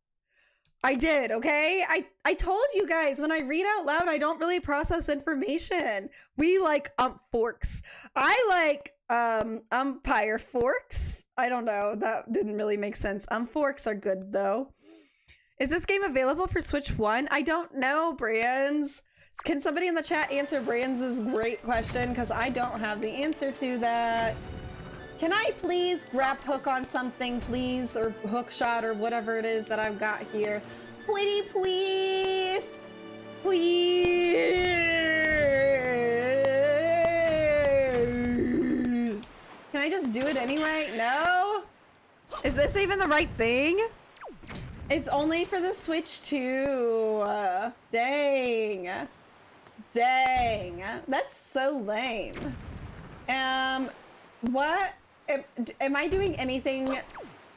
I did, okay? I told you guys, when I read out loud, I don't really process information. We like forks. I like umpire forks. I don't know. That didn't really make sense. Forks are good, though. Is this game available for Switch 1? I don't know, Brands. Can somebody in the chat answer Brands' great question? Because I don't have the answer to that. Can I please grab hook on something, please? Or hook shot or whatever it is that I've got here. Pretty please. Please. Can I just do it anyway? No? Is this even the right thing? It's only for the Switch 2. Dang. Dang. That's so lame. What? Am I doing anything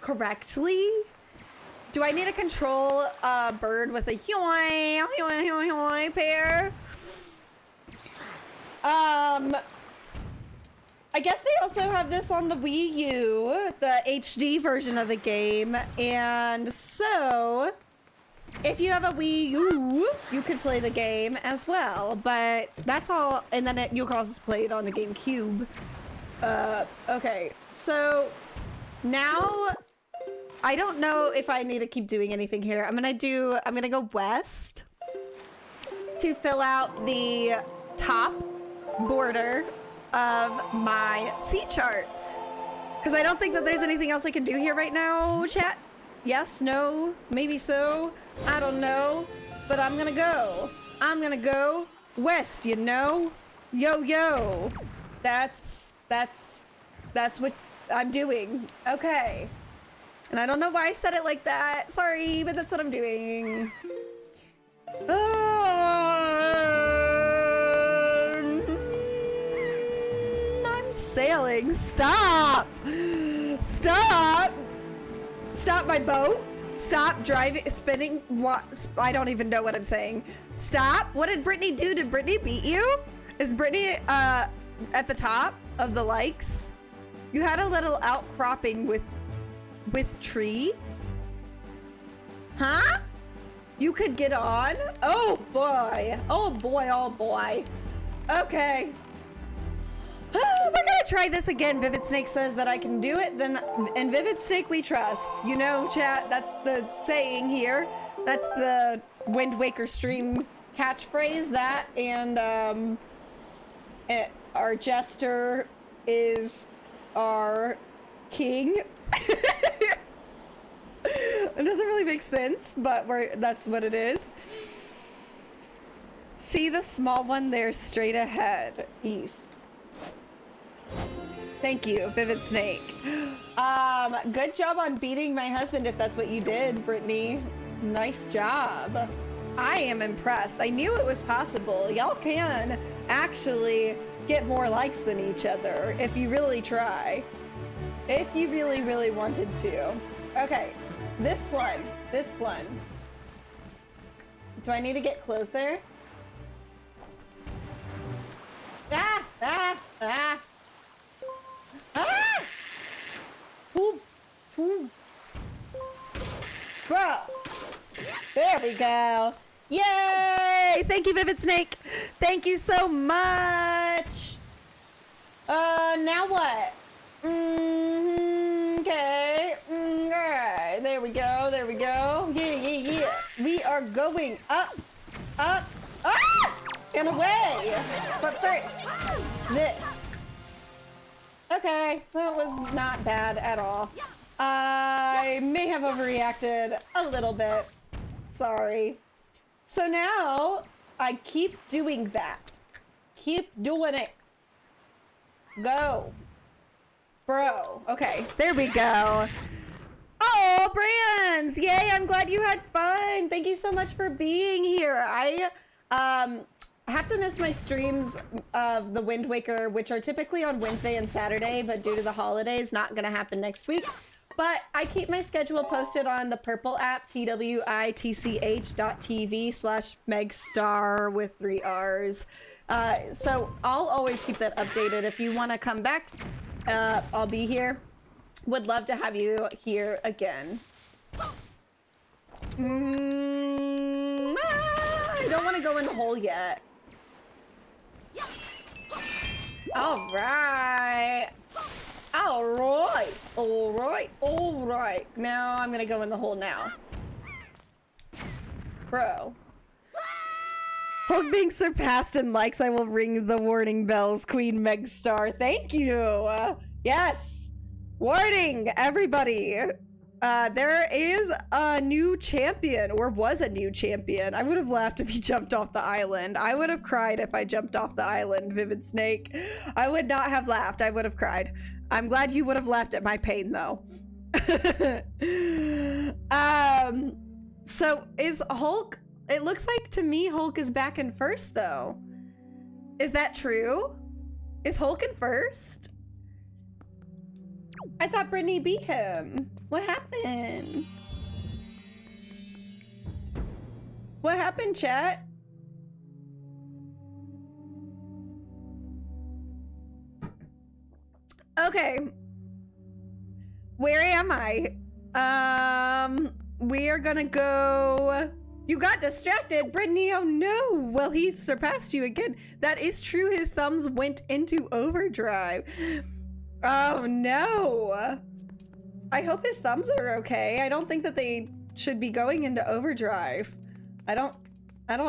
correctly? Do I need to control a bird with a pair? I guess they also have this on the Wii U, the HD version of the game, and so if you have a Wii U, you could play the game as well, but that's all, and then you can also play it on the GameCube. Okay, so now I don't know if I need to keep doing anything here. I'm gonna go west to fill out the top border of my sea chart, because I don't think that there's anything else I can do here right now. Chat? Yes? No? Maybe so? I don't know, but I'm gonna go west, you know? Yo. That's what I'm doing. Okay. And I don't know why I said it like that. Sorry, but that's what I'm doing. I'm sailing. Stop my boat. Stop driving, spinning. What? I don't even know what I'm saying. Stop. What did Brittany do? Did Brittany beat you? Is Brittany at the top of the likes? You had a little outcropping with tree. Huh? You could get on? Oh boy. Okay. We're gonna try this again. Vivid Snake says that I can do it. Then, in Vivid Snake we trust. You know, chat, that's the saying here. That's the Wind Waker stream catchphrase. That and our jester is our king. It doesn't really make sense, but that's what it is. See the small one there straight ahead, east. Thank you, Vivid Snake. Good job on beating my husband, if that's what you did, Brittany. Nice job. I am impressed. I knew it was possible. Y'all can actually get more likes than each other if you really try. If you really, really wanted to. Okay, this one. Do I need to get closer? Bro, there we go. Yay! Thank you, Vivid Snake. Thank you so much. Now what? Okay. Alright, there we go. Yeah. We are going up, and away. But first, this. Okay, that was not bad at all. I may have overreacted a little bit. Sorry. So now, I keep doing that. Keep doing it. Go. Bro. Okay, there we go. Oh, Brands! Yay, I'm glad you had fun. Thank you so much for being here. I have to miss my streams of the Wind Waker, which are typically on Wednesday and Saturday, but due to the holidays, not gonna happen next week. But I keep my schedule posted on the Purple app, twitch.tv/Megstar with 3 R's. So I'll always keep that updated. If you want to come back, I'll be here. Would love to have you here again. I don't want to go in the hole yet. All right. Now I'm gonna go in the hole now. Bro. Hulk being surpassed in likes, I will ring the warning bells, Queen Megstar. Thank you. Yes. Warning, everybody. There is a new champion, or was a new champion. I would have laughed if he jumped off the island. I would have cried if I jumped off the island, Vivid Snake. I would not have laughed. I would have cried. I'm glad you would have laughed at my pain, though. So is Hulk... It looks like to me Hulk is back in first, though. Is that true? Is Hulkin first? I thought Brittany beat him. What happened? What happened, chat? Okay. Where am I? We are gonna go... You got distracted, Brittany. Oh no. Well, he surpassed you again. That is true. His thumbs went into overdrive. Oh no. I hope his thumbs are okay. I don't think that they should be going into overdrive. I don't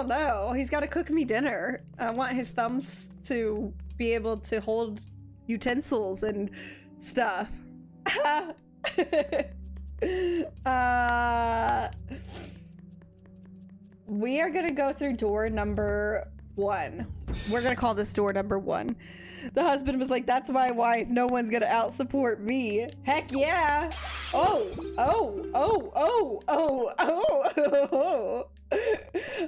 know. He's got to cook me dinner. I want his thumbs to be able to hold utensils and stuff. We are gonna go through door number 1. We're gonna call this door number 1. The husband was like, that's my wife. No one's gonna out support me. Heck yeah. Oh.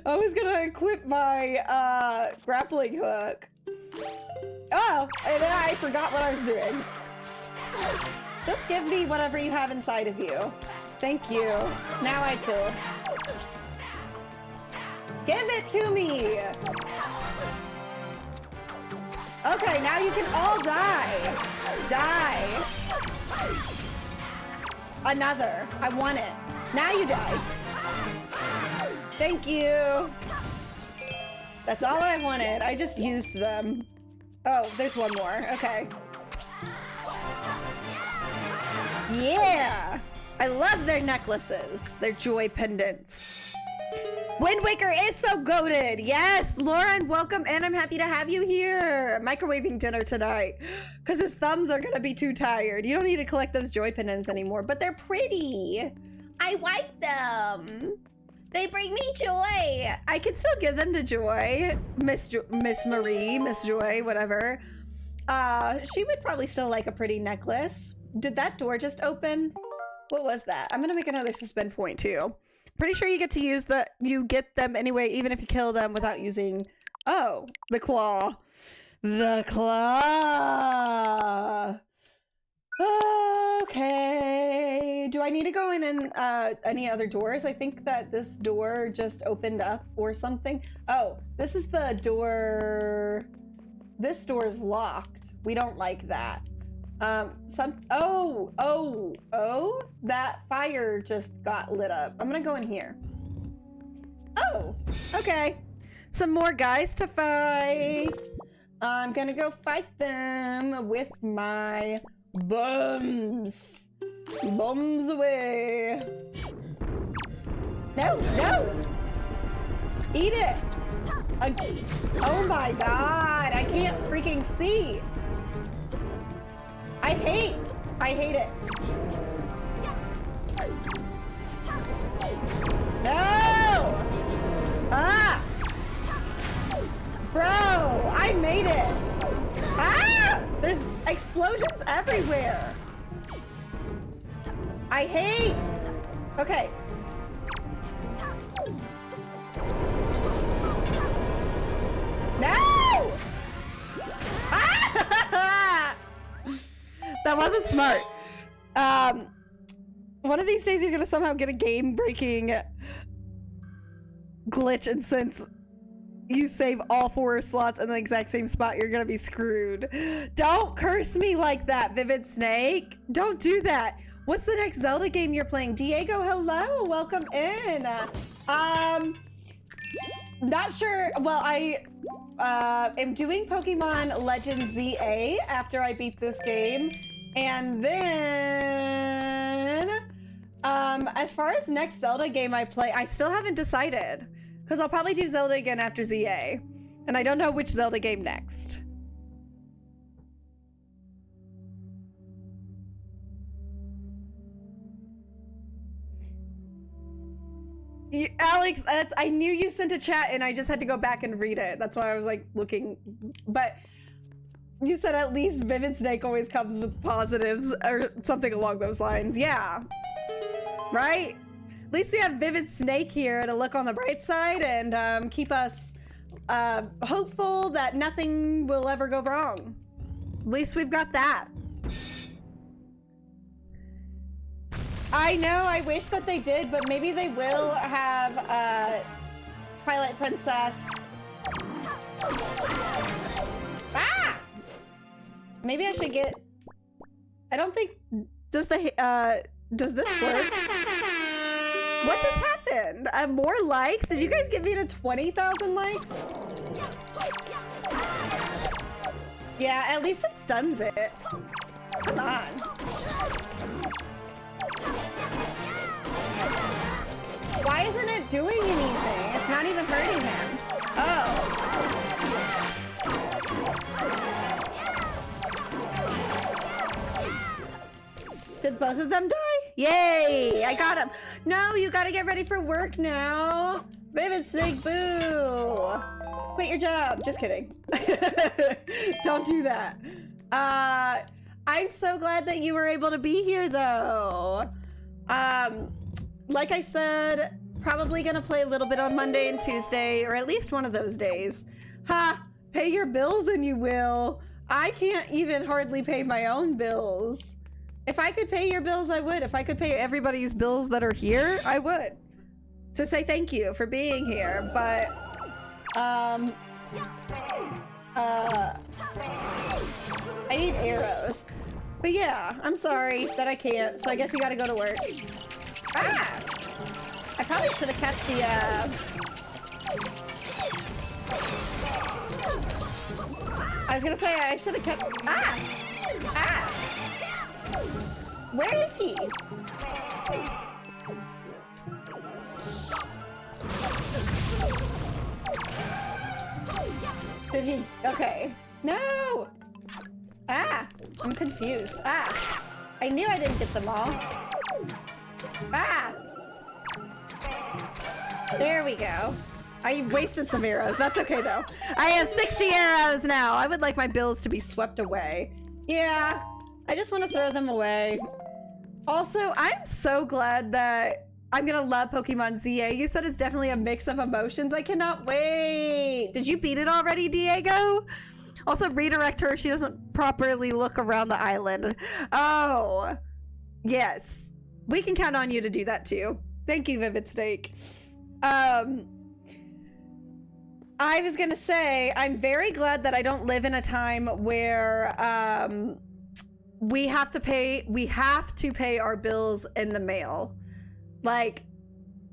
I was gonna equip my grappling hook. Oh, and then I forgot what I was doing. Just give me whatever you have inside of you. Thank you. Now I kill. Give it to me! Okay, now you can all die. Die. Another. I want it. Now you die. Thank you. That's all I wanted. I just used them. Oh, there's one more. Okay. Yeah! I love their necklaces. Their joy pendants. Wind Waker is so goated. Yes, Lauren, welcome in. I'm happy to have you here. Microwaving dinner tonight because his thumbs are gonna be too tired. You don't need to collect those joy pendants anymore, but they're pretty. I like them. They bring me joy. I can still give them to Joy, Miss Marie, Miss Joy, whatever. She would probably still like a pretty necklace. Did that door just open? What was that? I'm gonna make another suspend point too. Pretty sure you get to use you get them anyway, even if you kill them without using, oh, the claw. The claw. Okay. Do I need to go in and any other doors? I think that this door just opened up or something. Oh, this is the door. This door is locked. We don't like that. That fire just got lit up. I'm gonna go in here. Oh, okay. Some more guys to fight. I'm gonna go fight them with my bums. Bums away. No, no. Eat it. Oh my God, I can't freaking see. I hate it. No! Ah! Bro, I made it. Ah! There's explosions everywhere. I hate. Okay. No! Ah! That wasn't smart. One of these days you're gonna somehow get a game-breaking glitch, and since you save all 4 slots in the exact same spot, you're gonna be screwed. Don't curse me like that, Vivid Snake. Don't do that. What's the next Zelda game you're playing? Diego, hello, welcome in. Not sure. Well, I am doing Pokemon Legends ZA after I beat this game. And then, as far as next Zelda game I play, I still haven't decided. Because I'll probably do Zelda again after ZA. And I don't know which Zelda game next. Alex, I knew you sent a chat and I just had to go back and read it. That's why I was like looking, but you said at least Vivid Snake always comes with positives or something along those lines. Yeah, right? At least we have Vivid Snake here to look on the bright side and keep us hopeful that nothing will ever go wrong. At least we've got that. I know, I wish that they did, but maybe they will have Twilight Princess. Ah! Maybe I should get... I don't think... Does this work? What just happened? More likes? Did you guys get me to 20,000 likes? Yeah, at least it stuns it. Come on. Why isn't it doing anything? It's not even hurting him. Oh. Did both of them die? Yay! I got him. No, you gotta get ready for work now. Vivid Snake, boo! Quit your job. Just kidding. Don't do that. I'm so glad that you were able to be here, though. Like I said, probably gonna play a little bit on Monday and Tuesday, or at least one of those days. Ha! Pay your bills and you will. I can't even hardly pay my own bills. If I could pay your bills, I would. If I could pay everybody's bills that are here, I would. To say thank you for being here, but... I need arrows. But yeah, I'm sorry that I can't, so I guess you gotta go to work. Ah! I probably should have kept the, I was gonna say I should have kept... Ah! Ah! Where is he? Did he? Okay. No! Ah! I'm confused. Ah! I knew I didn't get them all. Ah! There we go. I wasted some arrows. That's okay, though. I have 60 arrows now. I would like my bills to be swept away. Yeah, I just want to throw them away. Also, I'm so glad that I'm gonna love Pokemon ZA. You said it's definitely a mix of emotions. I cannot wait. Did you beat it already, Diego? Also, redirect her. She doesn't properly look around the island. Oh, yes. We can count on you to do that too. Thank you, Vivid Snake. I was gonna say, I'm very glad that I don't live in a time where we have to pay our bills in the mail. Like,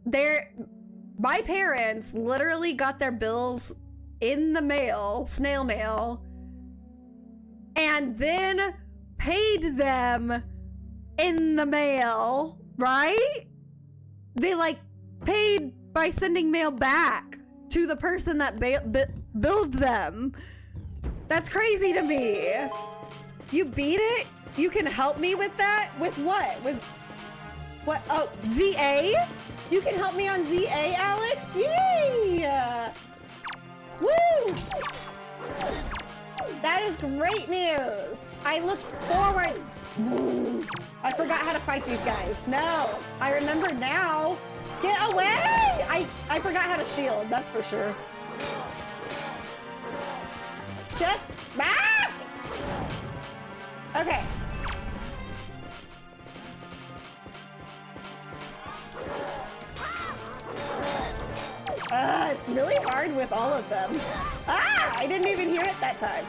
my parents literally got their bills in the mail, snail mail, and then paid them in the mail, right? They like paid by sending mail back to the person that billed them. That's crazy to me. You beat it? You can help me with that? With what? With what? Oh, ZA? You can help me on ZA, Alex? Yay! Woo! That is great news. I look forward. I forgot how to fight these guys. No, I remember now. Get away! I forgot how to shield, that's for sure. Just back! Okay. It's really hard with all of them. Ah! I didn't even hear it that time.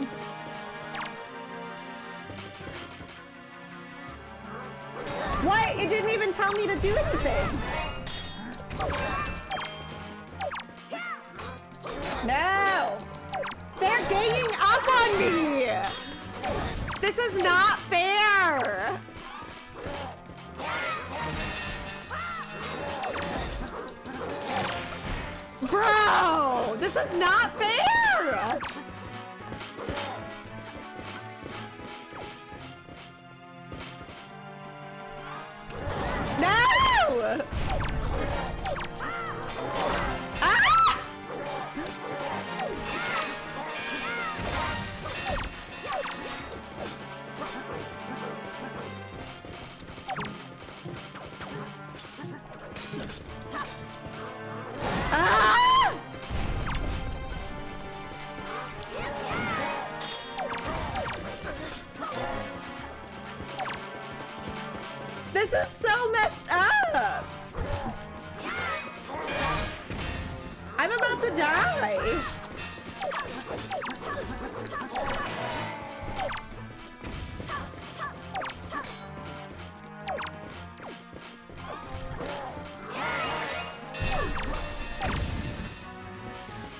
What? It didn't even tell me to do anything. No! They're ganging up on me! This is not fair! Bro! This is not fair! No! Ah! Ah! die.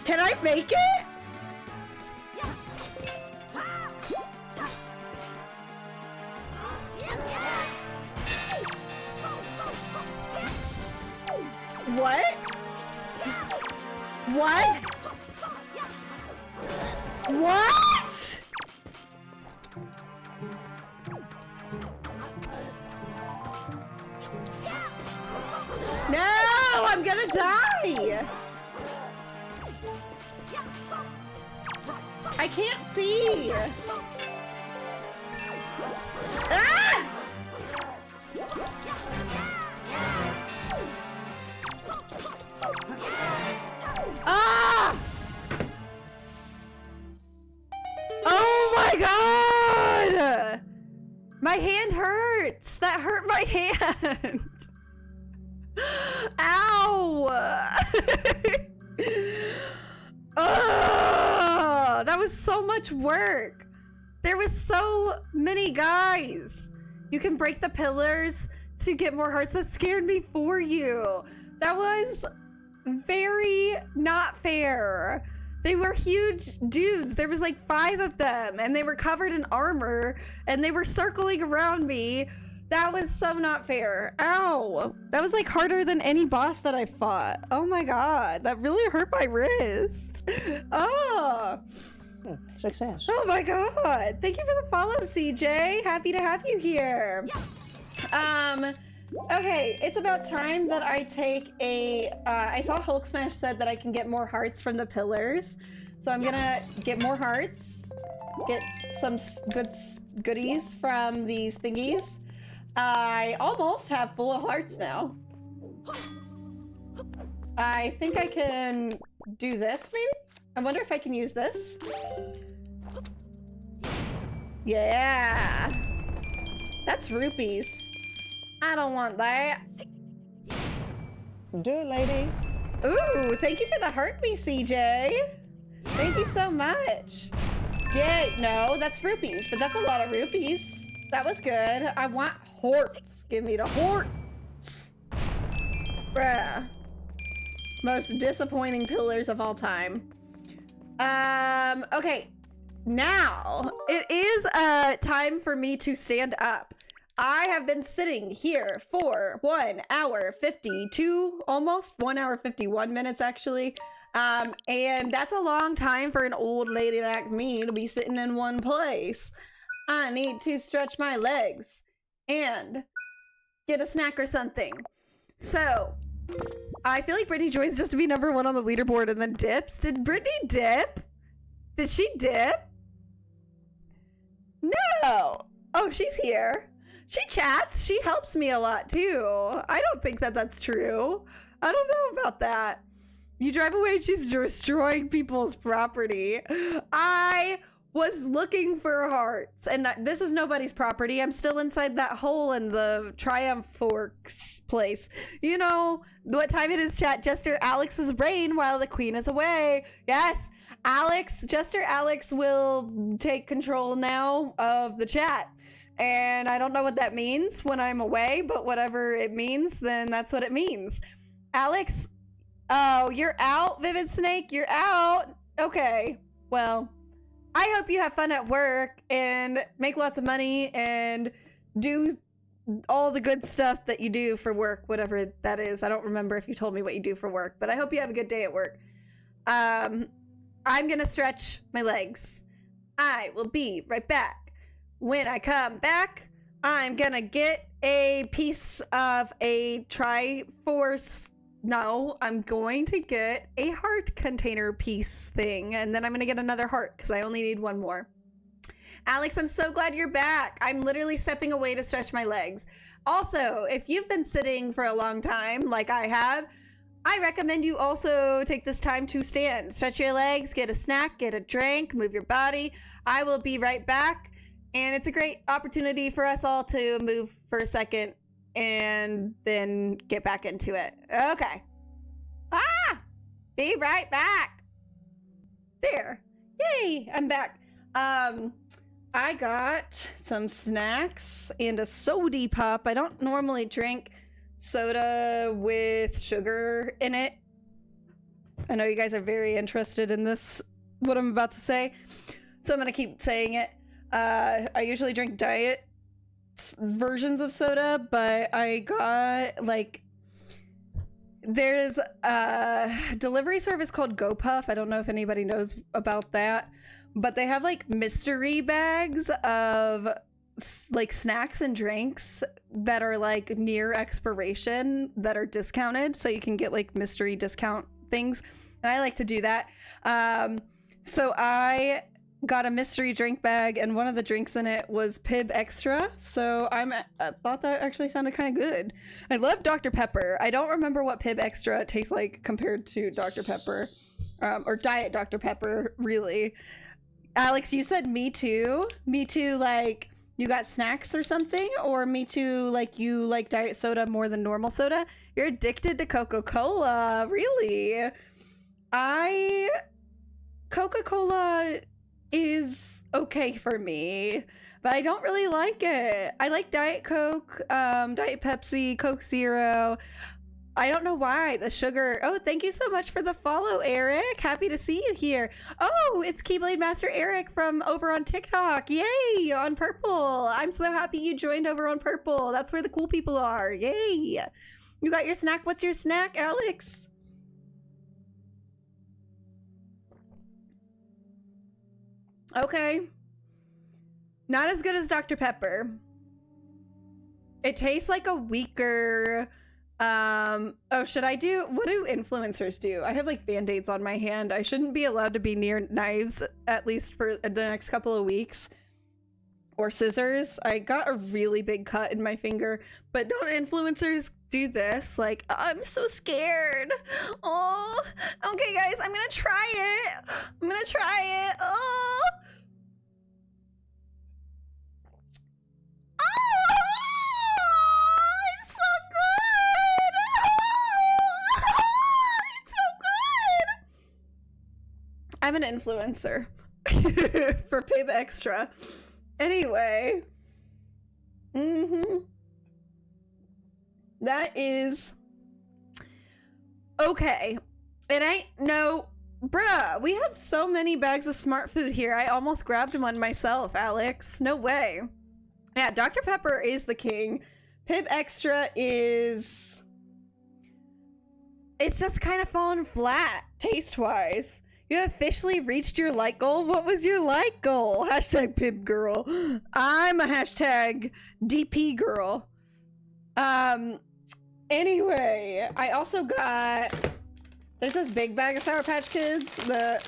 Can I make it? What? What? What? No, I'm gonna die. I can't see. Ah! Ah! Oh my god! My hand hurts. That hurt my hand. Ow! Ugh, that was so much work. There was so many guys. You can break the pillars to get more hearts. That scared me for you. That was very not fair. They were huge dudes. There was like 5 of them and they were covered in armor and they were circling around me. That was so not fair. Ow. That was like harder than any boss that I fought. Oh my god. That really hurt my wrist. Oh. Success. Oh my god. Thank you for the follow, CJ. Happy to have you here. Okay, it's about time that I take a, I saw Hulk Smash said that I can get more hearts from the pillars. So I'm gonna get more hearts, get some goodies from these thingies. I almost have full hearts now. I think I can do this maybe? I wonder if I can use this. Yeah. That's rupees. I don't want that. Do it, lady. Ooh, thank you for the heart me, CJ. Thank you so much. Yay, no, that's rupees, but that's a lot of rupees. That was good. I want hearts. Give me the hearts. Bruh. Most disappointing pillars of all time. Okay. Now, it is time for me to stand up. I have been sitting here for 1 hour 52, almost 1 hour 51 minutes actually. And that's a long time for an old lady like me to be sitting in one place. I need to stretch my legs and get a snack or something. So, I feel like Brittany joins just to be number 1 on the leaderboard and then dips. Did Brittany dip? Did she dip? No. Oh, she's here. She chats. She helps me a lot too. I don't think that that's true. I don't know about that. You drive away and she's destroying people's property. I was looking for hearts and this is nobody's property. I'm still inside that hole in the Triumph Forks place. You know what time it is, chat. Jester Alex's reign while the queen is away. Yes, Alex, Jester Alex will take control now of the chat. And I don't know what that means when I'm away, but whatever it means, then that's what it means. Alex, oh, you're out, Vivid Snake, you're out. Okay, well, I hope you have fun at work and make lots of money and do all the good stuff that you do for work, whatever that is. I don't remember if you told me what you do for work, but I hope you have a good day at work. I'm gonna stretch my legs. I will be right back. When I come back, I'm gonna get a piece of a Triforce. No, I'm going to get a heart container piece thing, and then I'm gonna get another heart because I only need 1 more. Alex, I'm so glad you're back. I'm literally stepping away to stretch my legs. Also, if you've been sitting for a long time, like I have, I recommend you also take this time to stand. Stretch your legs, get a snack, get a drink, move your body. I will be right back. And it's a great opportunity for us all to move for a second and then get back into it. Okay. Be right back. There. Yay, I'm back. I got some snacks and a sody pop. I don't normally drink soda with sugar in it. I know you guys are very interested in this, what I'm about to say, so I'm gonna keep saying it. I usually drink diet versions of soda, but I got, like, there's a delivery service called GoPuff. I don't know if anybody knows about that, but they have, like, mystery bags of, like, snacks and drinks that are, like, near expiration that are discounted, so you can get, like, mystery discount things, and I like to do that. So I got a mystery drink bag, and one of the drinks in it was Pib Extra, so I thought that actually sounded kind of good. I love Dr. Pepper. I don't remember what Pib Extra tastes like compared to Dr. Pepper, or Diet Dr. Pepper, really. Alex, you said me too? Me too, like, you got snacks or something? Or me too, like, you like diet soda more than normal soda? You're addicted to Coca-Cola, really? Coca-Cola is okay for me, but I don't really like it. I like Diet Coke, Diet Pepsi, Coke Zero. I don't know why. The sugar. Oh, thank you so much for the follow, Eric. Happy to see you here. Oh, it's Keyblade Master Eric from over on TikTok. Yay, on Purple. I'm so happy you joined over on Purple. That's where the cool people are. Yay. You got your snack. What's your snack, Alex? Okay. Not as good as Dr. Pepper. It tastes like a weaker... oh, should I do... What do influencers do? I have, like, Band-Aids on my hand. I shouldn't be allowed to be near knives, at least for the next couple of weeks. Or scissors. I got a really big cut in my finger. But don't influencers do this? Like, oh, I'm so scared. Oh, okay, guys, I'm gonna try it. I'm gonna try it. Oh. It's so good. It's so good. I'm an influencer for Pib Extra. Anyway. That is okay. It ain't no bruh. We have so many bags of smart food here. I almost grabbed one myself, Alex. No way. Yeah, Dr. Pepper is the king. Pib Extra is... It's just kind of fallen flat, taste-wise. You have officially reached your like goal? What was your like goal? Hashtag Pib girl. I'm a hashtag DP girl. Anyway, I also got... There's this big bag of Sour Patch Kids that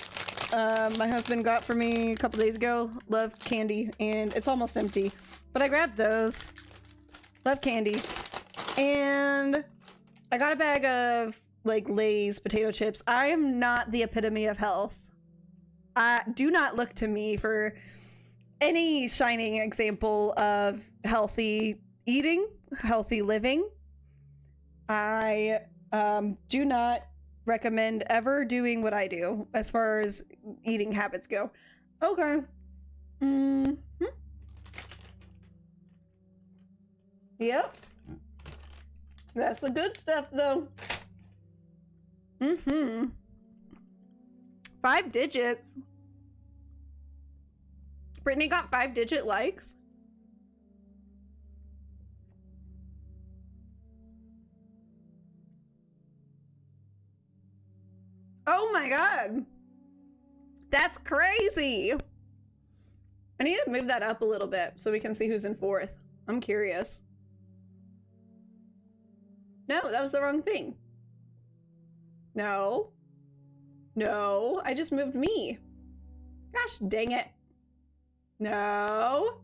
my husband got for me a couple days ago. Love candy, and it's almost empty. But I grabbed those. Love candy. And I got a bag of, like, Lay's potato chips. I am not the epitome of health. Do not look to me for any shining example of healthy eating, healthy living. I do not recommend ever doing what I do as far as eating habits go. Okay. Yep. That's the good stuff, though. 5 digits. Brittany got 5-digit likes. Oh my god. That's crazy. I need to move that up a little bit so we can see who's in 4th. I'm curious. No, that was the wrong thing. No. No, I just moved me. Gosh dang it. No.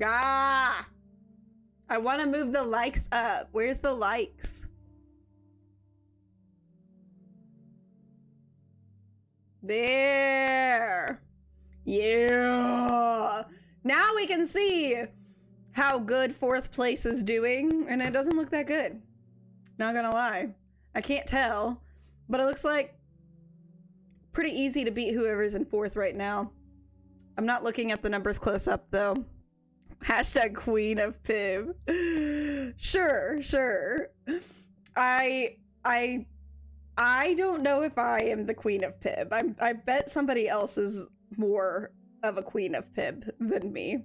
Ah. I want to move the likes up. Where's the likes? There. Yeah. Now we can see how good 4th place is doing, and it doesn't look that good. Not gonna lie. I can't tell, but it looks like pretty easy to beat whoever's in 4th right now. I'm not looking at the numbers close up though. Hashtag Queen of Pib. Sure, sure. I don't know if I am the Queen of Pib. I bet somebody else is more of a Queen of Pib than me.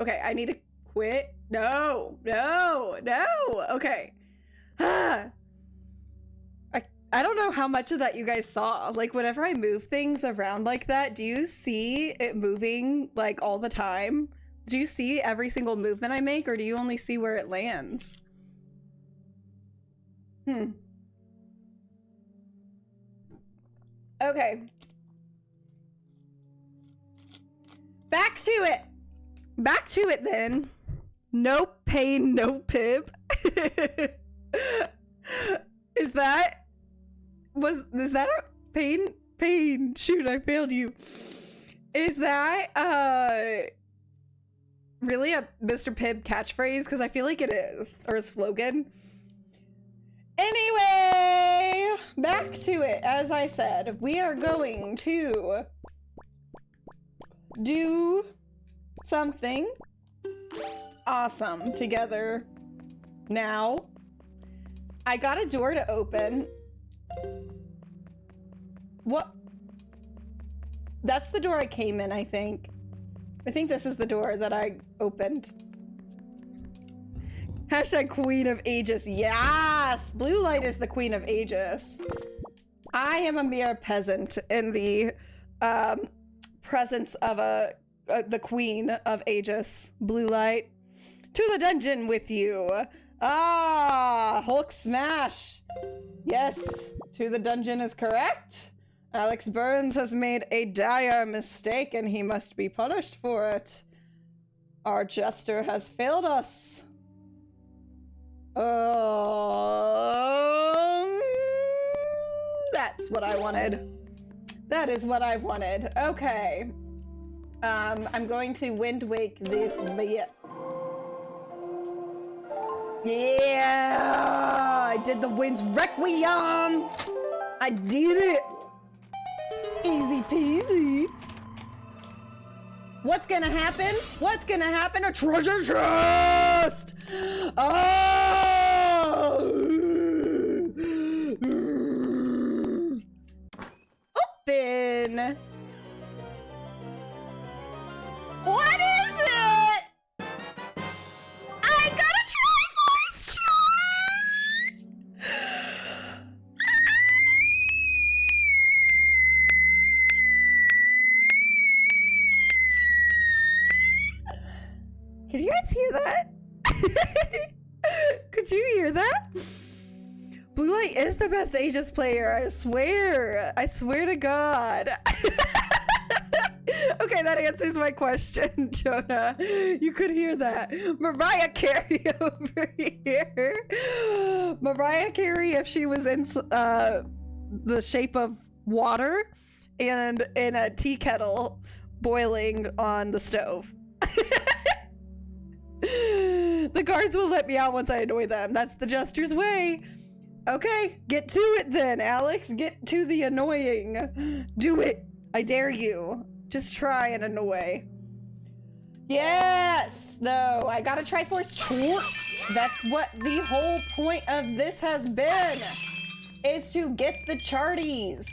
Okay, I need to quit. No. Okay. I don't know how much of that you guys saw. Like, whenever I move things around like that, do you see it moving, like, all the time? Do you see every single movement I make, or do you only see where it lands? Okay. Back to it! Back to it, then. No pain, no Pib. Is that a pain? Shoot, I failed you. Is that really a Mr. Pibb catchphrase? Because I feel like it is, or a slogan. Anyway, back to it. As I said, we are going to do something awesome together now. I got a door to open. What? That's the door I came in, I think. I think this is the door that I opened. Hashtag Queen of Aegis. Yes! Blue Light is the Queen of Aegis. I am a mere peasant in the presence of the Queen of Aegis. Blue Light. To the dungeon with you. Ah, Hulk smash. Yes, to the dungeon is correct. Alex Burns has made a dire mistake and he must be punished for it. Our jester has failed us. That's what I wanted. That is what I wanted. Okay. I'm going to Wind Wake this bit. Yeah! I did the Wind's Requiem! I did it! Easy peasy. What's gonna happen? What's gonna happen? A treasure chest! Oh! Open! What is it? I got a Triforce charge! Could you guys hear that? Could you hear that? Blue Light is the best Aegis player, I swear. I swear to God. Okay, that answers my question, Jonah. You could hear that. Mariah Carey over here. Mariah Carey, if she was in the shape of water and in a tea kettle boiling on the stove. The guards will let me out once I annoy them. That's the jester's way. Okay, get to it then, Alex. Get to the annoying. Do it. I dare you. Just try and annoy. Yes! No, I got a Triforce chart. That's what the whole point of this has been. Is to get the charties.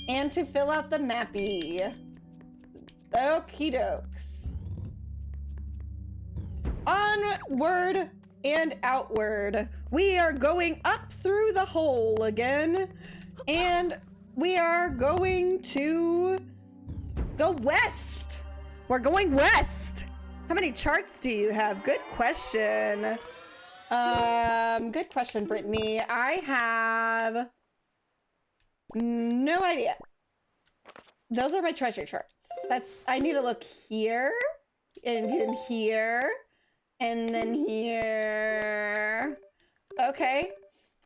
And to fill out the mappy. Okie dokes. Onward and outward. We are going up through the hole again. And we are going to go west. We're going west. How many charts do you have? Good question. Good question, Brittany. I have no idea. Those are my treasure charts. I need to look here and in here and then here. Okay.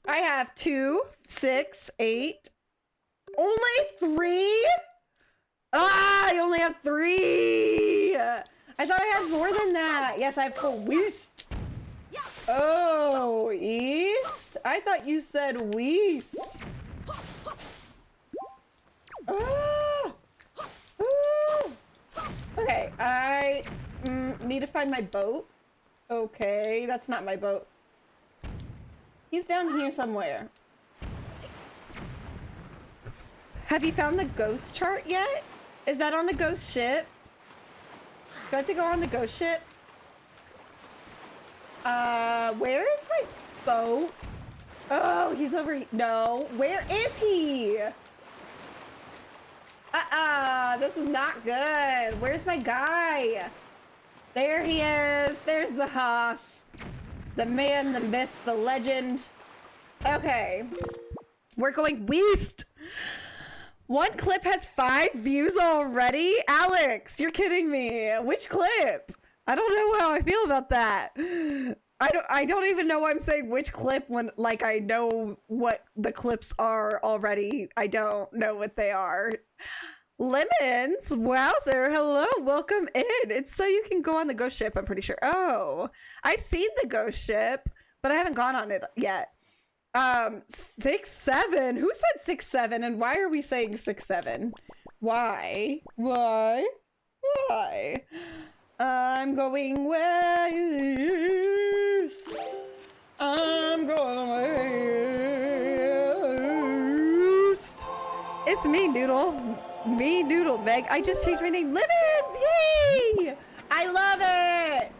I have 2, 6, 8. Only 3? Ah, I only have 3. I thought I had more than that. Yes, I have full west. Oh, east? I thought you said west. Oh. need to find my boat. Okay, that's not my boat. He's down here somewhere. Have you found the ghost chart yet? Is that on the ghost ship? Do I have to go on the ghost ship? Where is my boat? Oh, he's over here. No, where is he? This is not good. Where's my guy? There he is. There's the Haas. The man, the myth, the legend. Okay. We're going west. One clip has 5 views already? Alex, you're kidding me. Which clip? I don't know how I feel about that. I don't even know why I'm saying which clip when, like, I know what the clips are already. I don't know what they are. Lemons, wowzer, hello, welcome in. It's so you can go on the ghost ship, I'm pretty sure. Oh, I've seen the ghost ship, but I haven't gone on it yet. 6-7, who said 6-7, and why are we saying 6-7? Why? I'm going west. I'm going west. It's me, Noodle. Me, Noodle, Meg. I just changed my name. Lemons! Yay! I love it!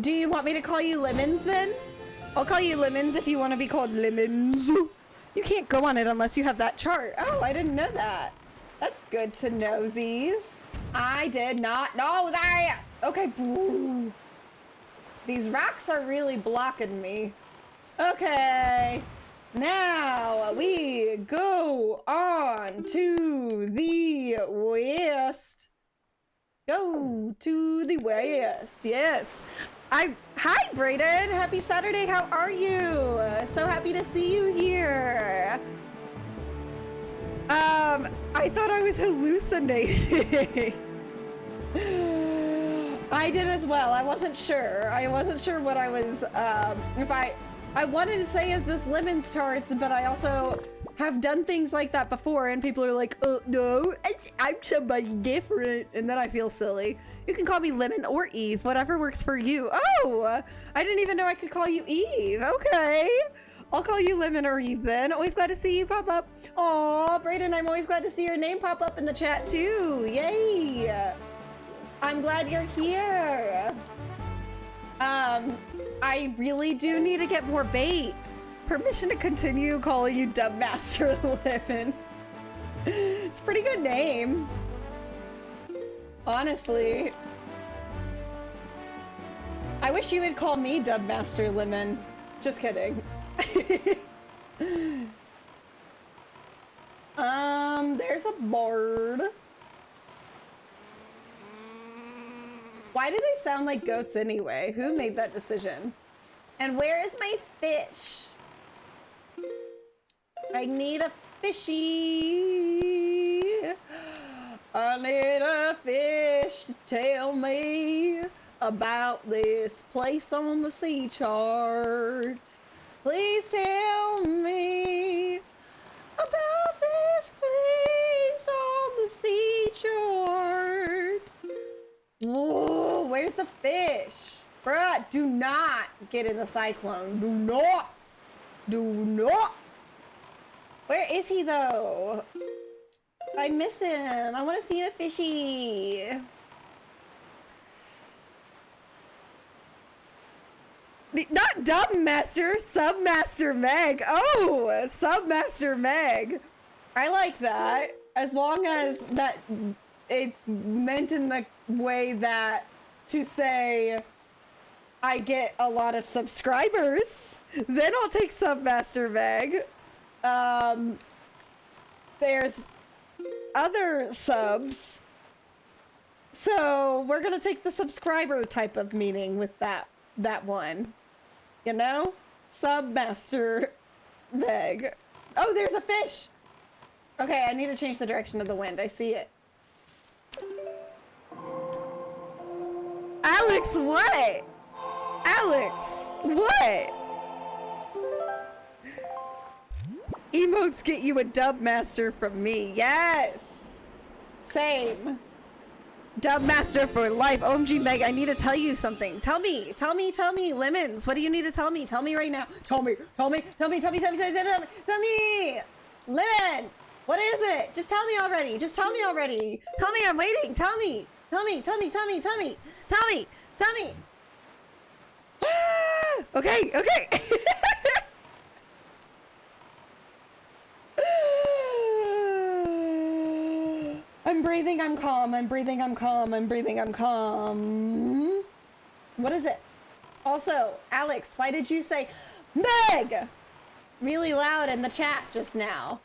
Do you want me to call you Lemons then? I'll call you Lemons if you want to be called Lemons. You can't go on it unless you have that chart. Oh, I didn't know that. That's good to knowsies. I did not know that. Okay. These rocks are really blocking me. Okay. Now we go on to the west. Go to the west. Yes. Hi, Brayden. Happy Saturday. How are you? So happy to see you here. I thought I was hallucinating. I did as well. I wasn't sure. I wasn't sure what I was, if I wanted to say is this Lemons tarts, but I also have done things like that before and people are like, oh, no, I'm somebody different. And then I feel silly. You can call me Lemon or Eve, whatever works for you. Oh, I didn't even know I could call you Eve. Okay. I'll call you Lemon or Eve then. Always glad to see you pop up. Aw, Brayden, I'm always glad to see your name pop up in the chat too. Yay. I'm glad you're here. I really do need to get more bait. Permission to continue calling you Dubmaster Lemon. It's a pretty good name. Honestly. I wish you would call me Dubmaster Lemon. Just kidding. There's a bird. Why do they sound like goats anyway? Who made that decision? And where is my fish? I need a fishy. I need a fish to tell me about this place on the sea chart. Please tell me about this place on the sea chart. Whoa, where's the fish? Bruh, do not get in the cyclone. Do not. Do not. Where is he though? I miss him. I want to see a fishy. Not Dubmaster, Submaster Meg. Oh, Submaster Meg. I like that. As long as that it's meant in the way that to say I get a lot of subscribers, then I'll take Submaster Meg. There's other subs. So we're gonna take the subscriber type of meaning with that one. You know? Submaster Meg. Oh, there's a fish! Okay, I need to change the direction of the wind. I see it. Alex, what? Alex, what? Emotes get you a Dubmaster from me. Yes! Same. Dub Master for life. OMG Meg, I need to tell you something. Tell me. Lemons, what do you need to tell me? Tell me right now. Tell me. Lemons, what is it? Just tell me already. Tell me, I'm waiting. Tell me. Okay. I'm breathing, I'm calm. What is it? Also, Alex, why did you say Meg really loud in the chat just now?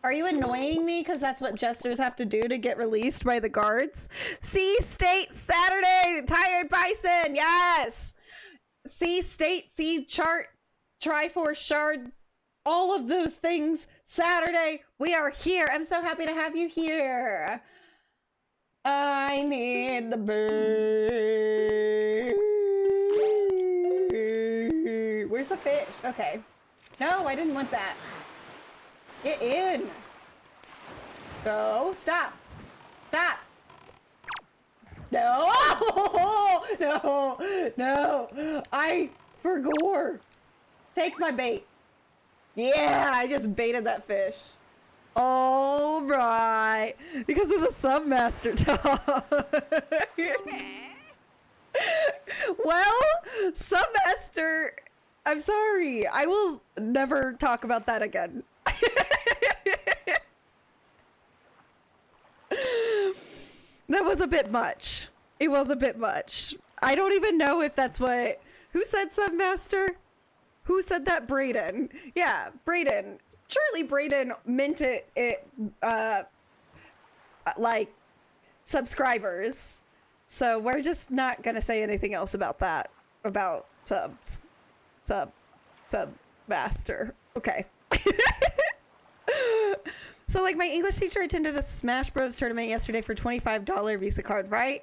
Are you annoying me? Because that's what jesters have to do to get released by the guards. C State Saturday, Tired Bison, yes! C State, C Chart, Triforce Shard, all of those things. Saturday, we are here. I'm so happy to have you here. I need the bird. Where's the fish? Okay. No, I didn't want that. Get in. Go. Stop. No. No. I forgot. Take my bait. Yeah, I just baited that fish. All right. Because of the Submaster talk. Well, Submaster, I'm sorry. I will never talk about that again. That was a bit much. It was a bit much. I don't even know if that's what... Who said Submaster? Who said that? Brayden. Yeah, Brayden. Surely Brayden meant it like subscribers. So we're just not gonna say anything else about that. About Submaster. Okay. So like my English teacher attended a Smash Bros tournament yesterday for $25 Visa card, right?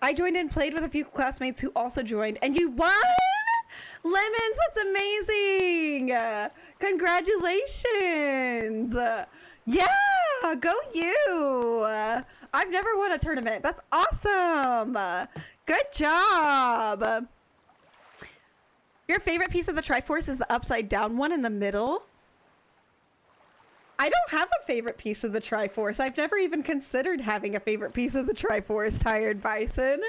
I joined and played with a few classmates who also joined, and you won? Lemons, that's amazing! Congratulations! Yeah, go you! I've never won a tournament. That's awesome! Good job! Your favorite piece of the Triforce is the upside down one in the middle? I don't have a favorite piece of the Triforce. I've never even considered having a favorite piece of the Triforce, Tired Bison.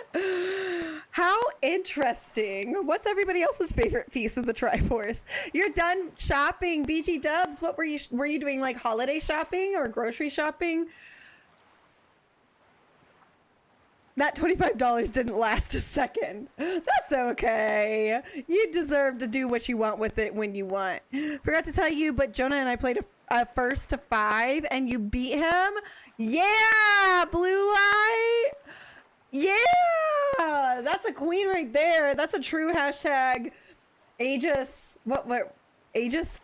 How interesting. What's everybody else's favorite piece of the Triforce? You're done shopping, BG Dubs. What were you doing, like holiday shopping or grocery shopping? That $25 didn't last a second. That's okay. You deserve to do what you want with it when you want. Forgot to tell you, but Jonah and I played a first to 5 and you beat him. Yeah, Blue Light. Yeah, that's a queen right there. That's a true hashtag. Aegis. What Aegis?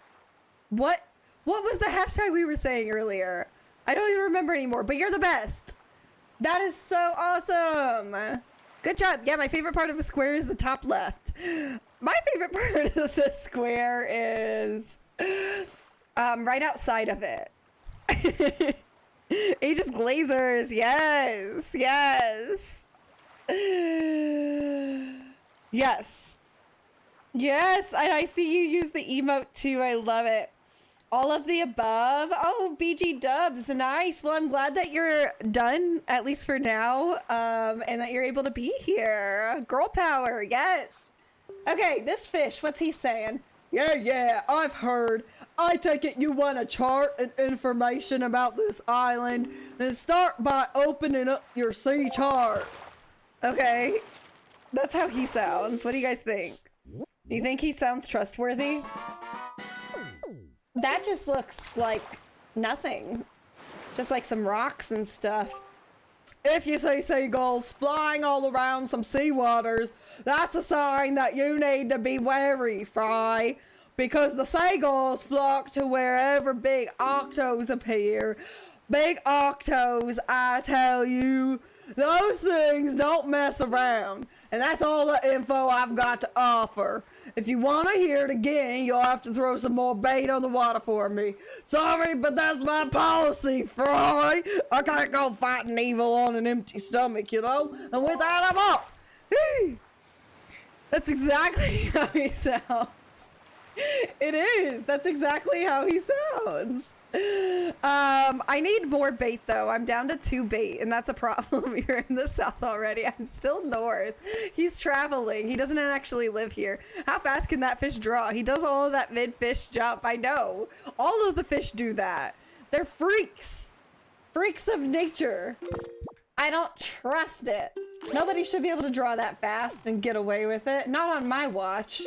What was the hashtag we were saying earlier? I don't even remember anymore, but you're the best. That is so awesome. Good job. Yeah, my favorite part of the square is the top left. My favorite part of the square is right outside of it. Aegis Glazers. Yes. Yes. Yes. Yes. And I see you use the emote too. I love it. All of the above. Oh, BG Dubs, nice. Well, I'm glad that you're done, at least for now, and that you're able to be here. Girl power, yes. Okay, this fish, what's he saying? Yeah, I've heard. I take it you want a chart and information about this island. Then start by opening up your sea chart. Okay, that's how he sounds. What do you guys think? Do you think he sounds trustworthy? That just looks like nothing. Just like some rocks and stuff. If you see seagulls flying all around some sea waters, that's a sign that you need to be wary, Fry. Because the seagulls flock to wherever big octos appear. Big octos, I tell you, those things don't mess around. And that's all the info I've got to offer. If you want to hear it again, you'll have to throw some more bait on the water for me. Sorry, but that's my policy, Fry. I can't go fighting evil on an empty stomach, you know? And with that, I'm off. That's exactly how he sounds. It is. That's exactly how he sounds. I need more bait though. I'm down to 2 bait, and that's a problem. You're in the south already. I'm still north. He's traveling. He doesn't actually live here. How fast can that fish draw? He does all of that mid-fish jump. I know. All of the fish do that. They're freaks. Freaks of nature. I don't trust it. Nobody should be able to draw that fast and get away with it. Not on my watch.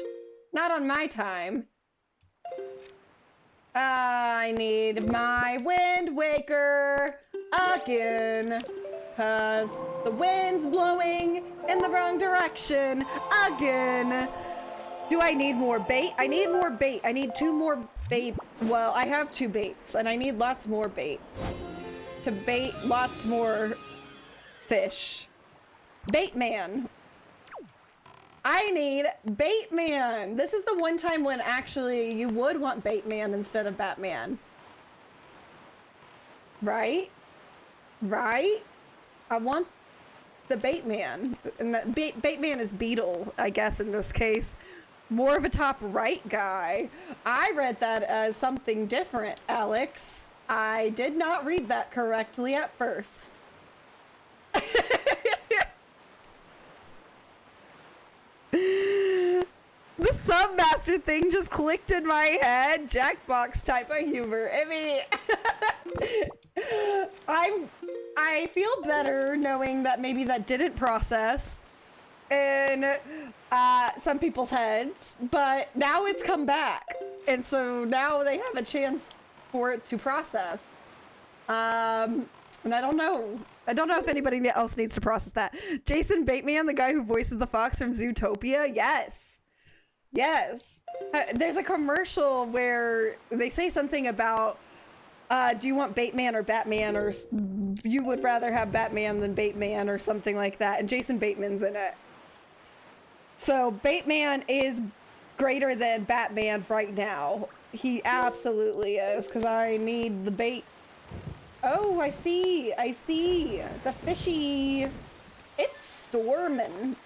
Not on my time. I need my Wind Waker again, 'cause the wind's blowing in the wrong direction again. Do I need more bait? I need more bait. I need 2 more bait. Well, I have 2 baits, and I need lots more bait to bait lots more fish. Bait man. I need Baitman. This is the one time when actually you would want Baitman instead of Batman. Right? Right? I want the Baitman. And that Baitman is Beetle, I guess, in this case. More of a top right guy. I read that as something different, Alex. I did not read that correctly at first. The Submaster thing just clicked in my head. Jackbox type of humor. I mean, I feel better knowing that maybe that didn't process in some people's heads, but now it's come back, and so now they have a chance for it to process. And I don't know if anybody else needs to process that. Jason Bateman, the guy who voices the fox from Zootopia? Yes. Yes. There's a commercial where they say something about, do you want Bateman or Batman, or you would rather have Batman than Bateman, or something like that. And Jason Bateman's in it. So Bateman is greater than Batman right now. He absolutely is, because I need the bait. Oh, I see. The fishy. It's storming.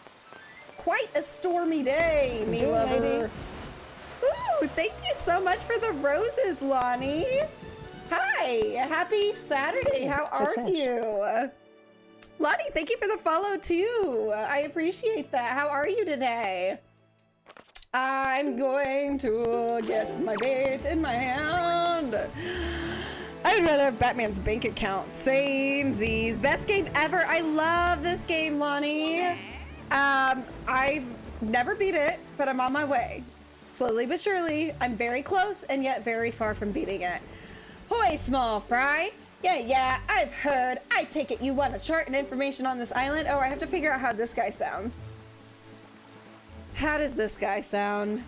Quite a stormy day, me lover. Ooh, thank you so much for the roses, Lonnie. Hi, happy Saturday. How are you? Lonnie, thank you for the follow too. I appreciate that. How are you today? I'm going to get my bait in my hand. I'd rather have Batman's bank account. Samesies. Best game ever. I love this game, Lonnie. I've never beat it, but I'm on my way. Slowly but surely. I'm very close and yet very far from beating it. Hoy, small fry. Yeah, I've heard. I take it you want a chart and information on this island? Oh, I have to figure out how this guy sounds. How does this guy sound?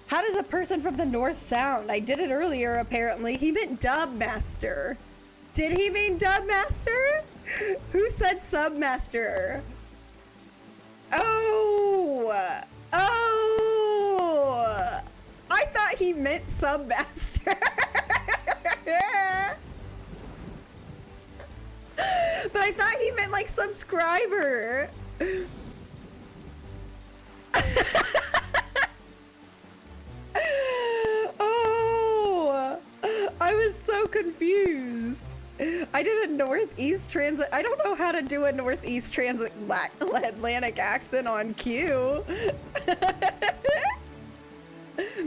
How does a person from the north sound? I did it earlier, apparently. He meant Dubmaster. Did he mean Dubmaster? Who said Submaster? Oh! I thought he meant Submaster. But I thought he meant like subscriber. Oh, I was so confused. I did a Northeast transit. I don't know how to do a Northeast transatlantic accent on cue.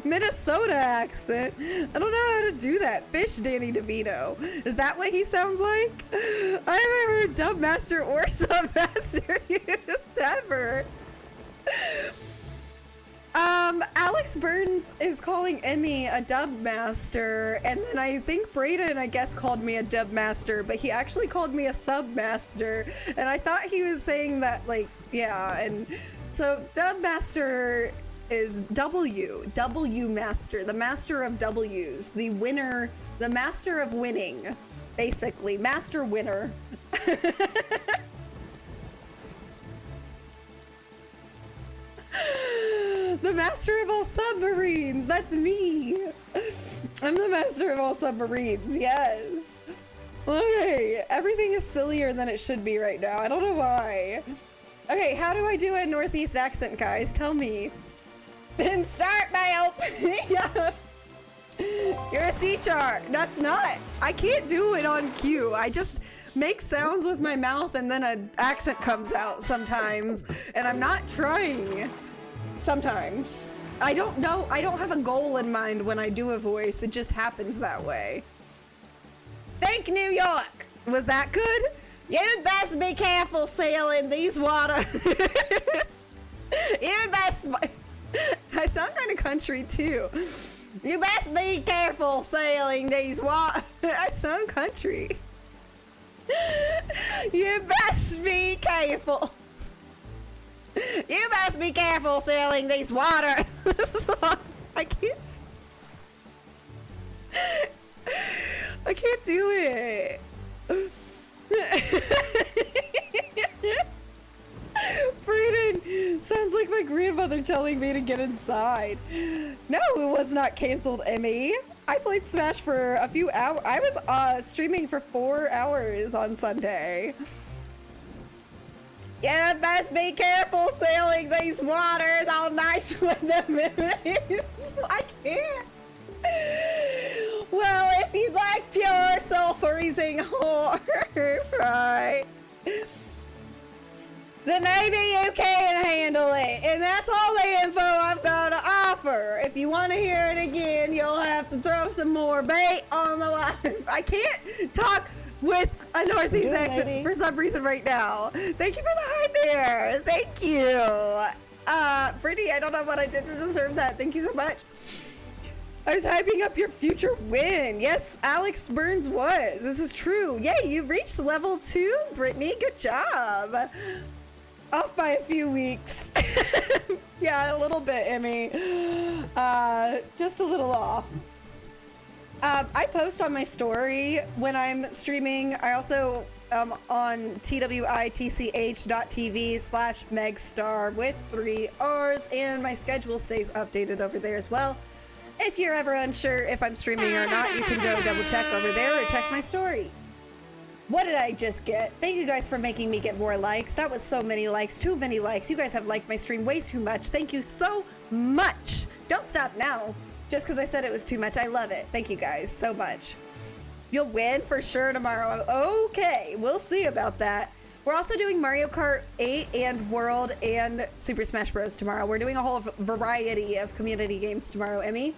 Minnesota accent. I don't know how to do that. Fish Danny DeVito. Is that what he sounds like? I haven't heard Dubmaster or Submaster used ever. Alex Burns is calling Emmy a Dubmaster, and then I think Braden, I guess, called me a Dubmaster, but he actually called me a Submaster, and I thought he was saying that, like, yeah, and so Dubmaster is W Master, the master of W's, the winner, the master of winning, basically, master winner. The master of all submarines. That's me. I'm the master of all submarines. Yes. Okay. Everything is sillier than it should be right now. I don't know why. Okay. How do I do a Northeast accent, guys? Tell me. Then start now. Yeah. You're a sea shark. That's not. I can't do it on cue. I just make sounds with my mouth and then an accent comes out sometimes. And I'm not trying. Sometimes. I don't know. I don't have a goal in mind when I do a voice. It just happens that way. Thank New York. Was that good? You'd best be careful sailing these waters. You'd best. I sound kind of country too. You best be careful sailing these waters. I sound country. You best be careful. You must be careful sailing these waters. I can't do it. Freedom sounds like my grandmother telling me to get inside. No, it was not canceled, Emmy. I played Smash for a few hours. I was streaming for 4 hours on Sunday. You best be careful sailing these waters all nice with the memories. I can't. Well, if you'd like pure soul-freezing horror, right? Then maybe you can handle it. And that's all the info I've got to offer. If you want to hear it again, you'll have to throw some more bait on the line. I can't talk with a Northeast accent for some reason right now. Thank you for the hype there. Thank you. Brittany, I don't know what I did to deserve that. Thank you so much. I was hyping up your future win. Yes, Alex Burns was. This is true. Yay, you reached level 2, Brittany. Good job. Off by a few weeks. Yeah, a little bit, Emmy. Just a little off. I post on my story when I'm streaming. I also on twitch.tv/megstar with 3 R's, and my schedule stays updated over there as well. If you're ever unsure if I'm streaming or not, you can go double check over there or check my story. What did I just get? Thank you guys for making me get more likes. That was so many likes, too many likes. You guys have liked my stream way too much. Thank you so much. Don't stop now. Just because I said it was too much. I love it. Thank you guys so much. You'll win for sure tomorrow. Okay, we'll see about that. We're also doing Mario Kart 8 and World and Super Smash Bros. Tomorrow. We're doing a whole variety of community games tomorrow, Emmy.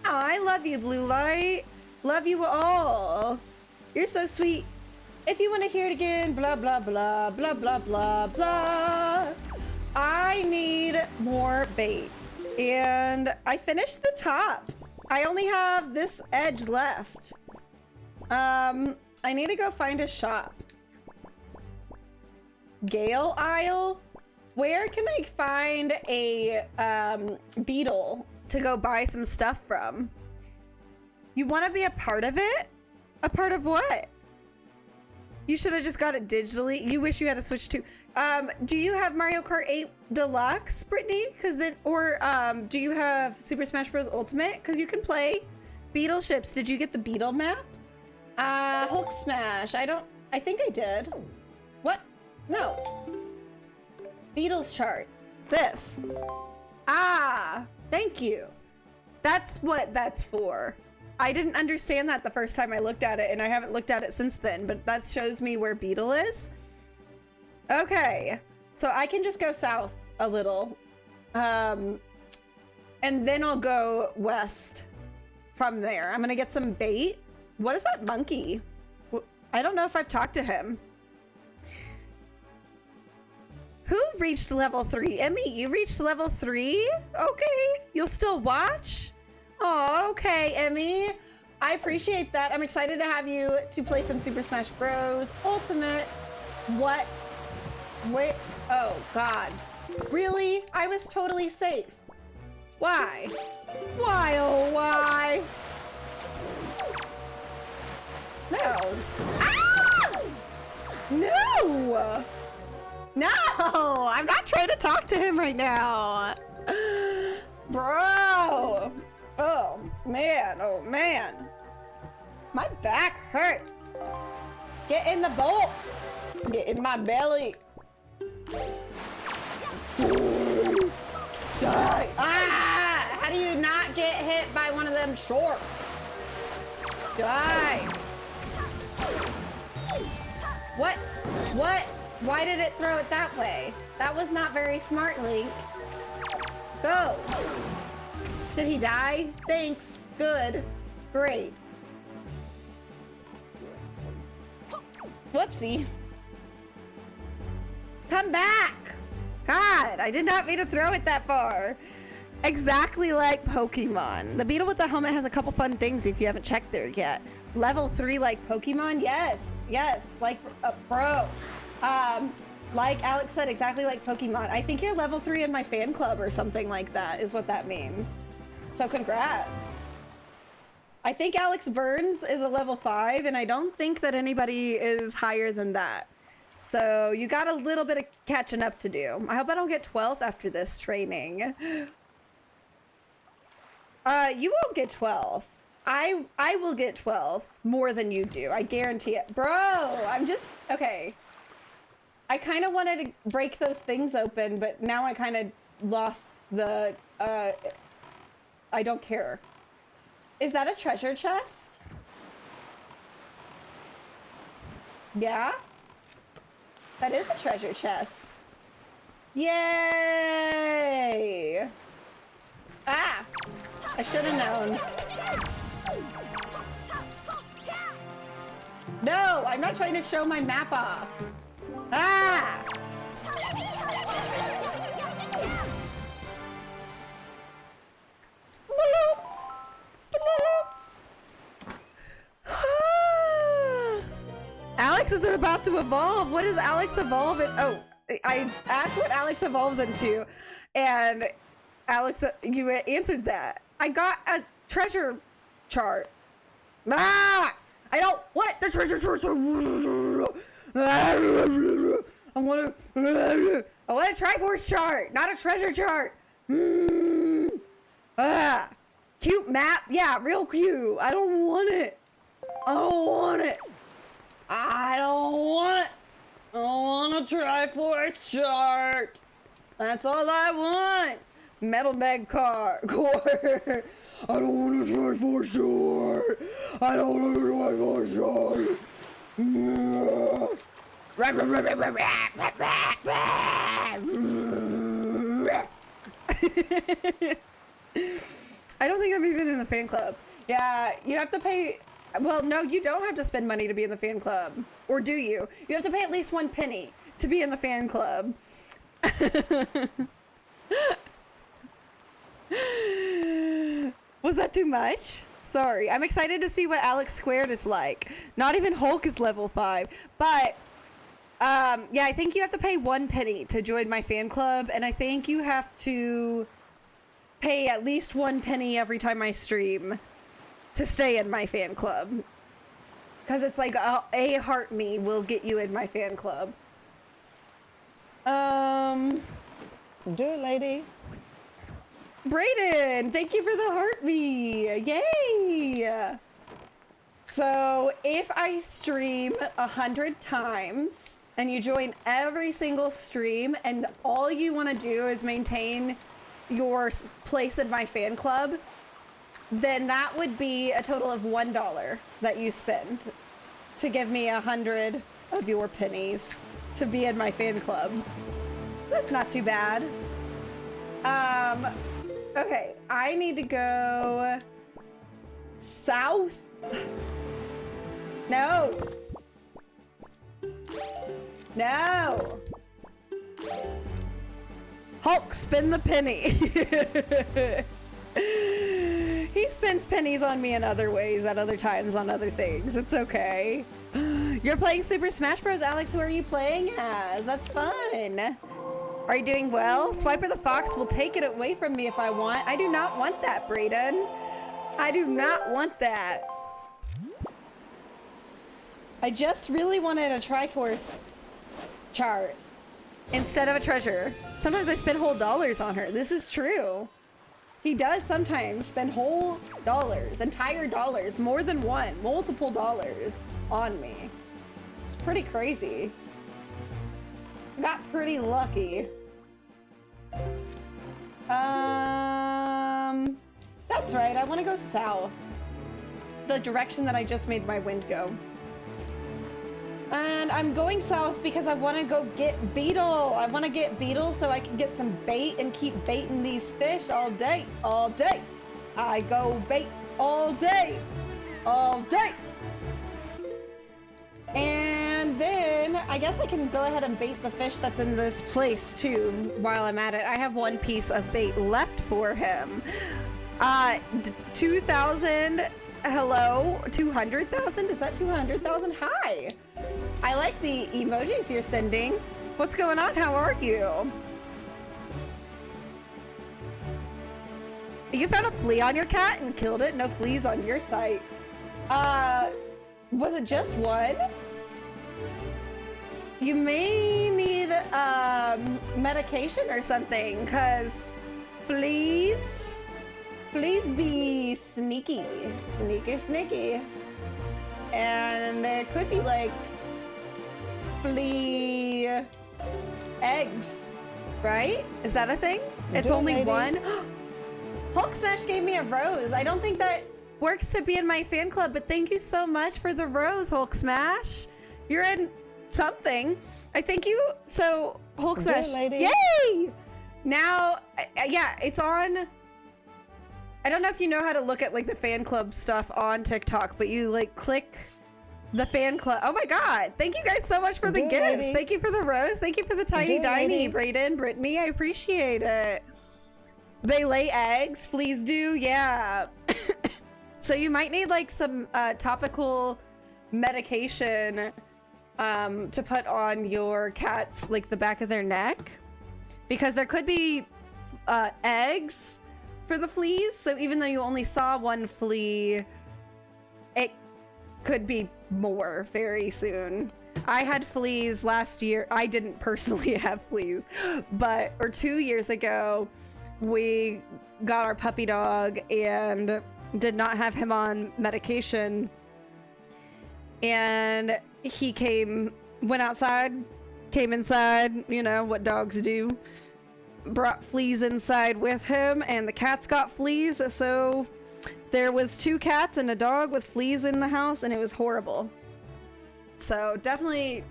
Oh, I love you, Blue Light. Love you all. You're so sweet. If you want to hear it again, blah, blah, blah, blah, blah, blah, blah. I need more bait. And I finished the top. I only have this edge left. I need to go find a shop. Gale Isle? Where can I find a beetle to go buy some stuff from? You want to be a part of it? A part of what? You should have just got it digitally. You wish you had a Switch too. Do you have Mario Kart 8 Deluxe, Brittany? Cause then, or do you have Super Smash Bros. Ultimate? Cause you can play Beetle Ships. Did you get the Beetle map? Hulk Smash. I think I did. What? No. Beatles chart. This. Ah, thank you. That's what that's for. I didn't understand that the first time I looked at it, and I haven't looked at it since then, but that shows me where Beetle is. Okay, so I can just go south a little, and then I'll go west from there. I'm gonna get some bait. What is that monkey? I don't know if I've talked to him. Who reached level 3? Emmy, you reached level 3? Okay, you'll still watch? Oh, okay, Emmy. I appreciate that. I'm excited to have you to play some Super Smash Bros. Ultimate. What? Wait. Oh, God. Really? I was totally safe. Why? Why, oh, why? No. Ah! No! No! I'm not trying to talk to him right now. Bro! Oh man. My back hurts. Get in the bolt. Get in my belly. Die. Ah! How do you not get hit by one of them shorts? Die. What? Why did it throw it that way? That was not very smart, Link. Go. Did he die? Thanks. Good. Great. Whoopsie. Come back. God, I did not mean to throw it that far. Exactly like Pokemon. The beetle with the helmet has a couple fun things if you haven't checked there yet. Level 3 like Pokemon? Yes, like a pro. Like Alex said, exactly like Pokemon. I think you're level 3 in my fan club or something like that is what that means. So congrats. I think Alex Burns is a level 5 and I don't think that anybody is higher than that. So you got a little bit of catching up to do. I hope I don't get 12th after this training. You won't get 12th. I will get 12th more than you do. I guarantee it. Bro, I'm just, okay. I kind of wanted to break those things open, but now I kind of lost the, I don't care. Is that a treasure chest? Yeah? That is a treasure chest. Yay! Ah! I should have known. No, I'm not trying to show my map off. Ah! Alex is about to evolve. What does Alex evolve in? Oh, I asked what Alex evolves into, and Alex, you answered that. I got a treasure chart. Ah! I don't want the treasure chart. I want a Triforce chart, not a treasure chart. Ah! Cute map. Yeah, real cute. I don't want it. I don't want it. I don't want a Triforce chart. That's all I want. Metal Meg core. I don't want a Triforce chart. I don't want a Triforce chart. I don't think I'm even in the fan club. Yeah, you have to pay. Well, no, you don't have to spend money to be in the fan club. Or do you? You have to pay at least 1 penny to be in the fan club. Was that too much? Sorry. I'm excited to see what Alex Squared is like. Not even Hulk is level 5. But, yeah, I think you have to pay 1 penny to join my fan club. And I think you have to pay at least 1 penny every time I stream to stay in my fan club. Because it's like a heart me will get you in my fan club. Do it, lady. Brayden, thank you for the heart me. Yay! So if I stream 100 times and you join every single stream and all you want to do is maintain your place in my fan club, then that would be a total of $1 that you spend to give me 100 of your pennies to be in my fan club. So that's not too bad. Okay, I need to go south. No. No. Hulk, spin the penny. He spends pennies on me in other ways at other times on other things. It's okay. You're playing Super Smash Bros. Alex, who are you playing as? That's fun. Are you doing well? Swiper the Fox will take it away from me if I want. I do not want that, Brayden. I do not want that. I just really wanted a Triforce chart instead of a treasure. Sometimes I spend whole dollars on her. This is true. He does sometimes spend whole dollars, entire dollars, more than one, multiple dollars on me. It's pretty crazy. Got pretty lucky. That's right, I want to go south. The direction that I just made my wind go. And I'm going south because I want to go get beetle. I want to get beetle so I can get some bait and keep baiting these fish all day, all day. I go bait all day, all day. And then I guess I can go ahead and bait the fish that's in this place too while I'm at it. I have one piece of bait left for him. 2,000, hello, 200,000? Is that 200,000? Hi. I like the emojis you're sending. What's going on? How are you? You found a flea on your cat and killed it? No fleas on your site. Was it just one? You may need medication or something, cause fleas be sneaky, sneaky. And it could be like flea eggs, right? Is that a thing? It's only one? Hulk Smash gave me a rose. I don't think that works to be in my fan club, but thank you so much for the rose, Hulk Smash. You're in something. I thank you. So, Hulk Smash. Lady. Yay! Now, yeah, it's on. I don't know if you know how to look at like the fan club stuff on TikTok, but you like click the fan club. Oh my God. Thank you guys so much for the gifts. Lady. Thank you for the rose. Thank you for the tiny diny, Brayden, Brittany. I appreciate it. They lay eggs. Fleas do. Yeah. So you might need like some topical medication to put on your cats, like the back of their neck, because there could be eggs for the fleas. So even though you only saw one flea, it could be more very soon. I had fleas last year. I didn't personally have fleas, or 2 years ago, we got our puppy dog and did not have him on medication. And he went outside, came inside, you know what dogs do, brought fleas inside with him, and the cats got fleas. So there was 2 cats and a dog with fleas in the house, and it was horrible. So definitely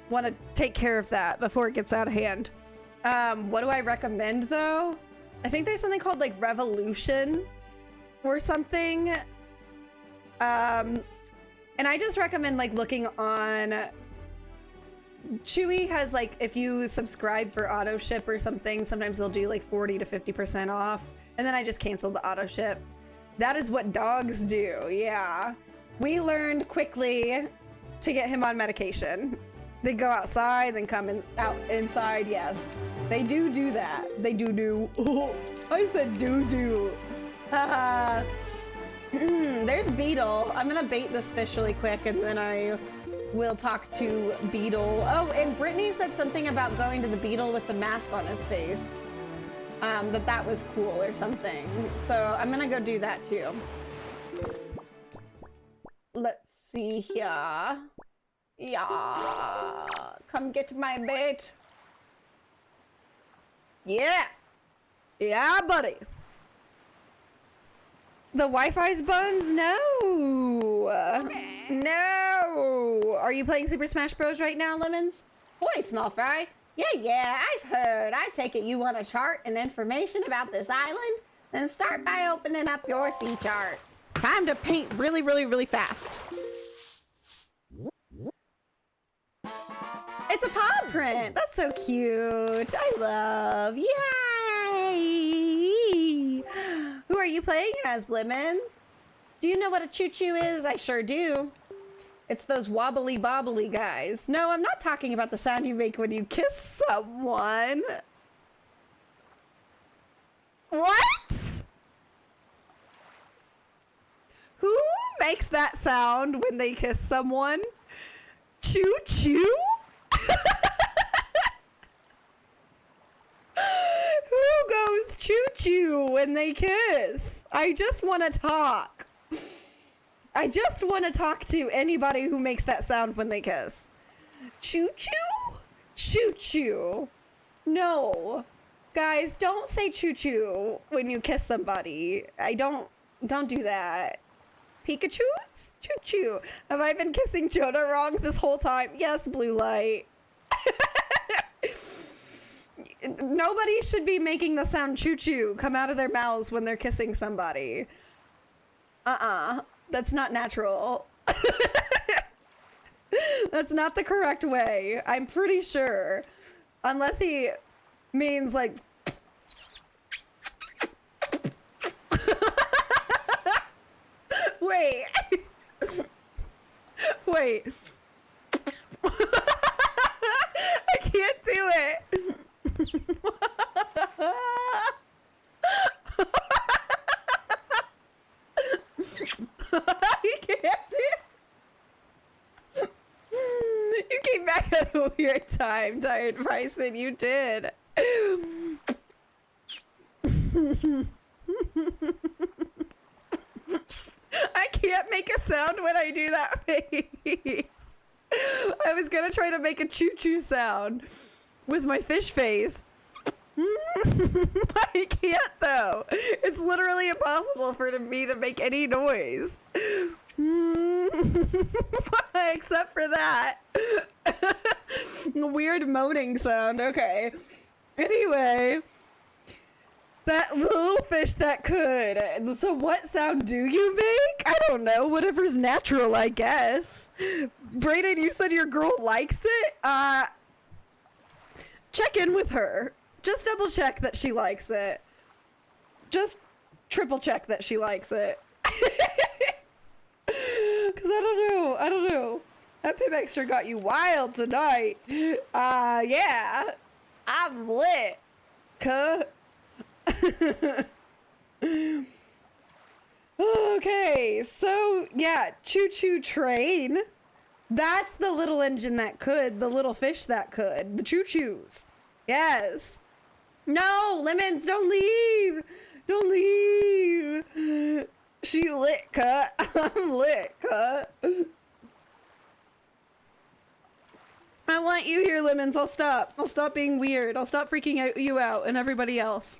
want to take care of that before it gets out of hand. What do I recommend though? I think there's something called like Revolution or something. And I just recommend like looking on Chewy has like, if you subscribe for auto ship or something, sometimes they'll do like 40 to 50% off. And then I just canceled the auto ship. That is what dogs do. Yeah. We learned quickly to get him on medication. They go outside, then come out inside. Yes, they do that. They do. Oh, I said do. There's Beetle. I'm gonna bait this fish really quick, and then I will talk to Beetle. Oh, and Brittany said something about going to the Beetle with the mask on his face. That was cool or something. So I'm gonna go do that too. Let's see here. Yeah, come get my bait. Yeah, buddy. The Wi-Fi's buns? No. Are you playing Super Smash Bros right now, Lemons? Boy, Small Fry. Yeah, I've heard. I take it you want a chart and information about this island? Then start by opening up your sea chart. Time to paint really, really, really fast. It's a paw print. That's so cute. I love. Yay! Who are you playing as, Lemon? Do you know what a choo-choo is? I sure do. It's those wobbly bobbly guys. No, I'm not talking about the sound you make when you kiss someone. What? Who makes that sound when they kiss someone? Choo-choo? Who goes says choo-choo when they kiss. I just want to talk. I just want to talk to anybody who makes that sound when they kiss. Choo-choo? Choo-choo. No. Guys, don't say choo-choo when you kiss somebody. Don't do that. Pikachu's? Choo-choo. Have I been kissing Jonah wrong this whole time? Yes, Blue Light. Nobody should be making the sound choo-choo come out of their mouths when they're kissing somebody. That's not natural. That's not the correct way. I'm pretty sure. Unless he means like... Wait. Wait. I can't do it. I can't do it. You came back at a weird time, Tired Bryson. You did. I can't make a sound when I do that face. I was gonna try to make a choo-choo sound with my fish face. I can't though. It's literally impossible for me to make any noise. Except for that. Weird moaning sound. Okay. Anyway. That little fish that could. So what sound do you make? I don't know. Whatever's natural, I guess. Brayden, you said your girl likes it? Check in with her. Just double check that she likes it. Just triple check that she likes it. Cause I don't know. That Pip Extra got you wild tonight. Yeah. I'm lit. Okay, so yeah, choo-choo train. That's the little engine that could, the little fish that could, the choo-choos. Yes. No, Lemons, don't leave. Don't leave. She lit, cut. I'm lit, cut. I want you here, Lemons. I'll stop. I'll stop being weird. I'll stop freaking you out and everybody else.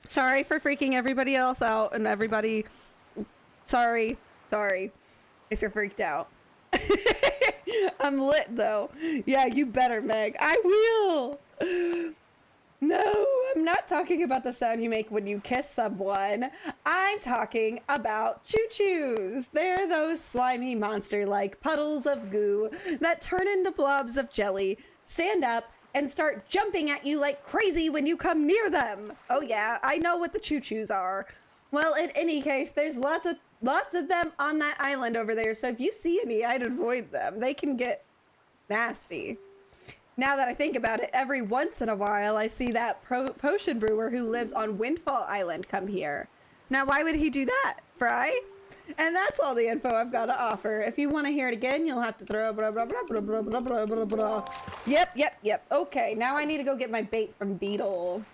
Sorry for freaking everybody else out and everybody. Sorry if you're freaked out. I'm lit though. Yeah, you better, Meg. I will. No, I'm not talking about the sound you make when you kiss someone. I'm talking about choo-choos. They're those slimy monster-like puddles of goo that turn into blobs of jelly, stand up, and start jumping at you like crazy when you come near them. Oh yeah, I know what the choo-choos are. Well, in any case, there's lots of them on that island over there, so if you see any, I'd avoid them. They can get nasty. Now that I think about it, every once in a while, I see that potion brewer who lives on Windfall Island come here. Now, why would he do that, Fry? And that's all the info I've got to offer. If you want to hear it again, you'll have to throw blah, blah, blah, blah, blah, blah, blah, blah, blah. Yep. Okay, now I need to go get my bait from Beetle.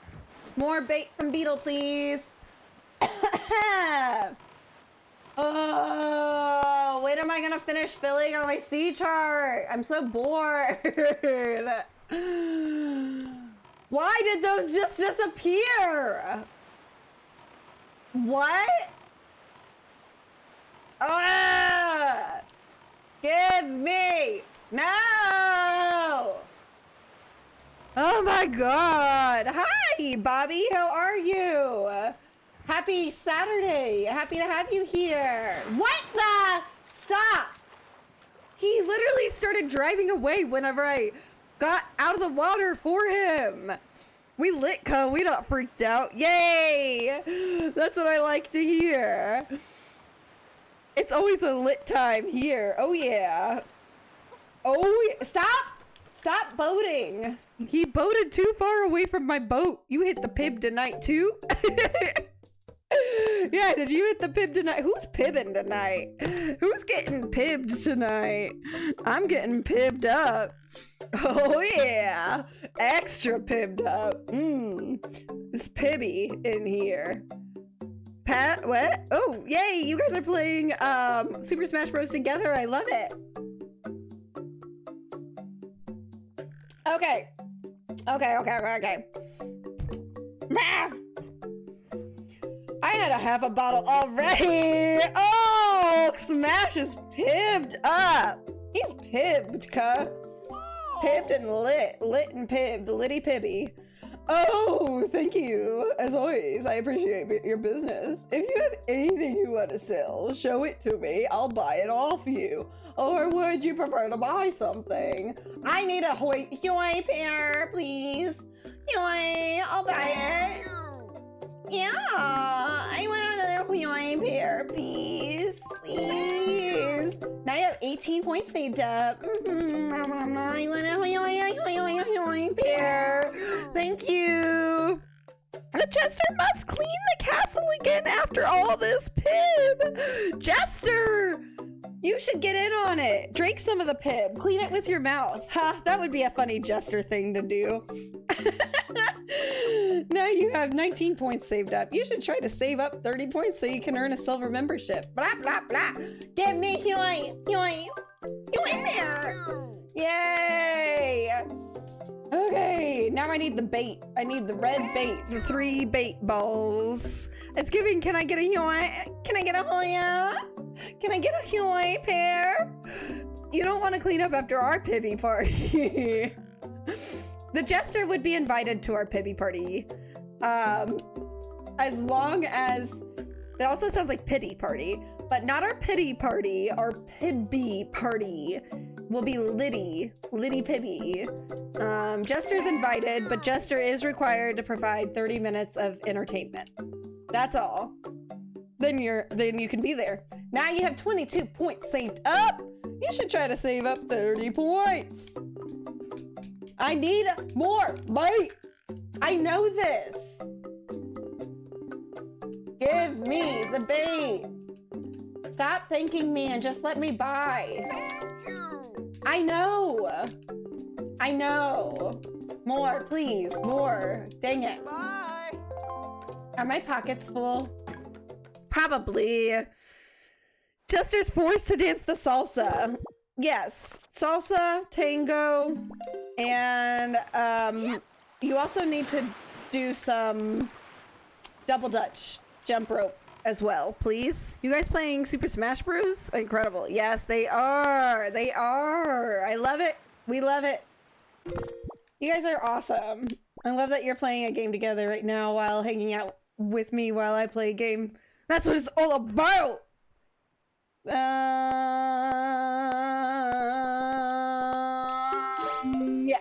More bait from Beetle, please. Oh, when am I gonna finish filling on my sea chart? I'm so bored. Why did those just disappear? What? Give me. No. Oh my God. Hi, Bobby. How are you? Happy Saturday. Happy to have you here. What the? Stop. He literally started driving away whenever I got out of the water for him. We lit, co. We not freaked out. Yay. That's what I like to hear. It's always a lit time here. Oh, yeah. Oh, yeah. Stop boating. He boated too far away from my boat. You hit the pib tonight, too? Yeah, did you hit the pib tonight? Who's pibbing tonight? Who's getting pibbed tonight? I'm getting pibbed up. Oh, yeah. Extra pibbed up. It's Pibby in here. Pat, what? Oh, yay! You guys are playing Super Smash Bros. Together. I love it. Okay. Okay. I had a half a bottle already. Oh, Smash is pibbed up. He's pibbed, cuh. Pibbed and lit. Lit and pibbed. Litty Pibby. Oh, thank you. As always, I appreciate your business. If you have anything you want to sell, show it to me. I'll buy it off you. Or would you prefer to buy something? I need a Huey pair, please. Huey, I'll buy it. Yeah, I want another Huey pair, please. Please. Now you have 18 points saved up. I want a Huey pair. Thank you. The Jester must clean the castle again after all this pib. Jester! You should get in on it. Drink some of the pib. Clean it with your mouth. Ha, that would be a funny Jester thing to do. Now you have 19 points saved up. You should try to save up 30 points so you can earn a silver membership. Blah, blah, blah. Give me Huey there. Yay! Okay, now I need the bait. I need the red bait, the 3 bait balls. It's giving, can I get a Huey? Can I get a Hoya? Can I get a Huey pair? You don't want to clean up after our Pibby party. The Jester would be invited to our Pibby party. As long as, it also sounds like pity party, but not our pity party, our Pibby party will be Liddy Pibby. Jester's invited, but Jester is required to provide 30 minutes of entertainment. That's all. Then you can be there. Now you have 22 points saved up. You should try to save up 30 points. I need more bait. I know this. Give me the bait. Stop thanking me and just let me buy. I know. More, please. More. Dang it. Bye. Are my pockets full? Probably. Jester's forced to dance the salsa. Yes. Salsa, tango, and you also need to do some double dutch jump rope as well, please. You guys playing Super Smash Bros? Incredible. Yes, they are. They are. I love it. We love it. You guys are awesome. I love that you're playing a game together right now while hanging out with me while I play a game. That's what it's all about. Yeah.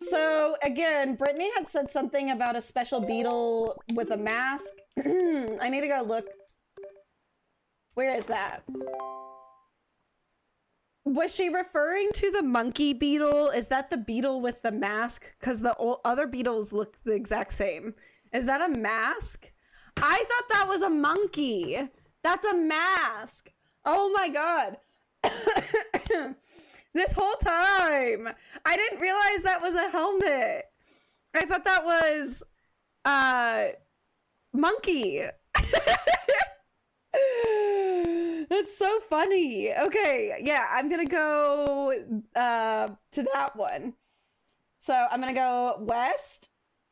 So again, Brittany had said something about a special beetle with a mask. I need to go look. Where is that? Was she referring to the monkey beetle? Is that the beetle with the mask? Because the other beetles look the exact same. Is that a mask? I thought that was a monkey. That's a mask. Oh my god. This whole time, I didn't realize that was a helmet. I thought that was monkey. That's so funny. Okay, yeah, I'm gonna go to that one. So I'm gonna go west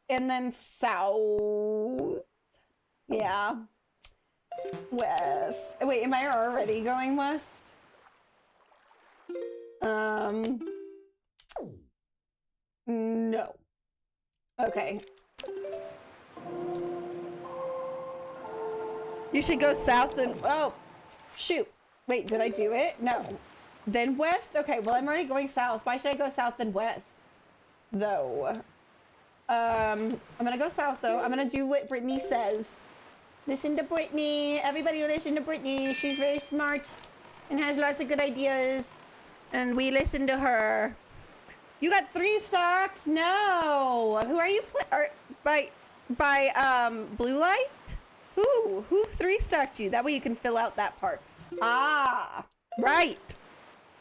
and then south. Yeah. West. Wait, am I already going west? No. Okay. You should go south and, oh, shoot. Wait, did I do it? No. Then west? Okay, well, I'm already going south. Why should I go south and west? Though. I'm gonna go south, though. I'm gonna do what Brittany says. Listen to Brittany. Everybody listen to Brittany. She's very smart and has lots of good ideas. And we listen to her. You got 3 stocks? No. Who are you by Blue Light? Who 3-stocked you? That way you can fill out that part. Ah, right.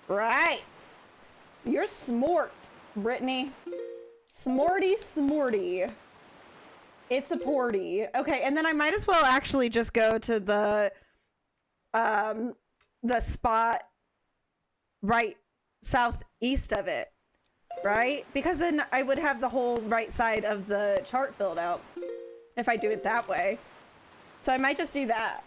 Right. You're smart, Brittany. Smorty. It's a porty. Okay, and then I might as well actually just go to the spot right southeast of it, right? Because then I would have the whole right side of the chart filled out if I do it that way. So I might just do that.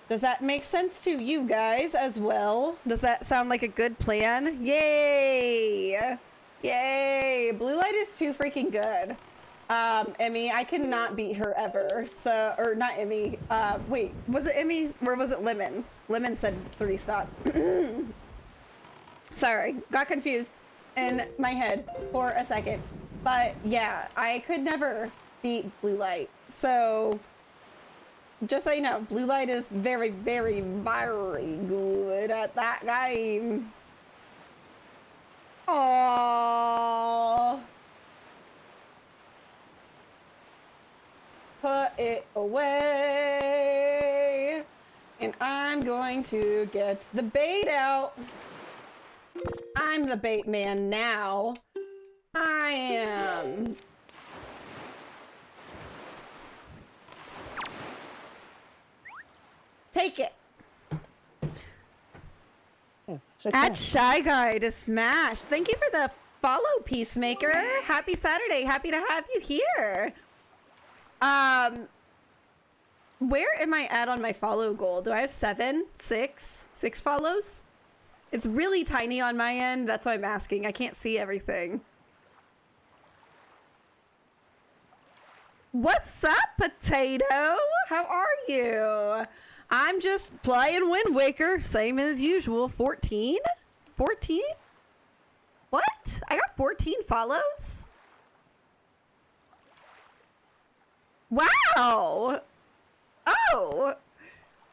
Does that make sense to you guys as well? Does that sound like a good plan? Yay! Yay! Blue light is too freaking good. Emmy, I cannot beat her ever. So, or not Emmy. Wait, was it Emmy or was it Lemons? Lemons said 3 stop. Sorry, got confused in my head for a second. But yeah, I could never beat Blue Light. So, just so you know, Blue Light is very, very, very good at that game. Aww. Put it away. And I'm going to get the bait out. I'm the bait man now. I am. Take it. Add Shy Guy to Smash. Thank you for the follow, Peacemaker. Happy Saturday. Happy to have you here. Where am I at on my follow goal? Do I have 7, 6 follows? It's really tiny on my end. That's why I'm asking. I can't see everything. What's up, Potato? How are you? I'm just playing Wind Waker, same as usual. 14? 14? What? I got 14 follows? Wow! Oh!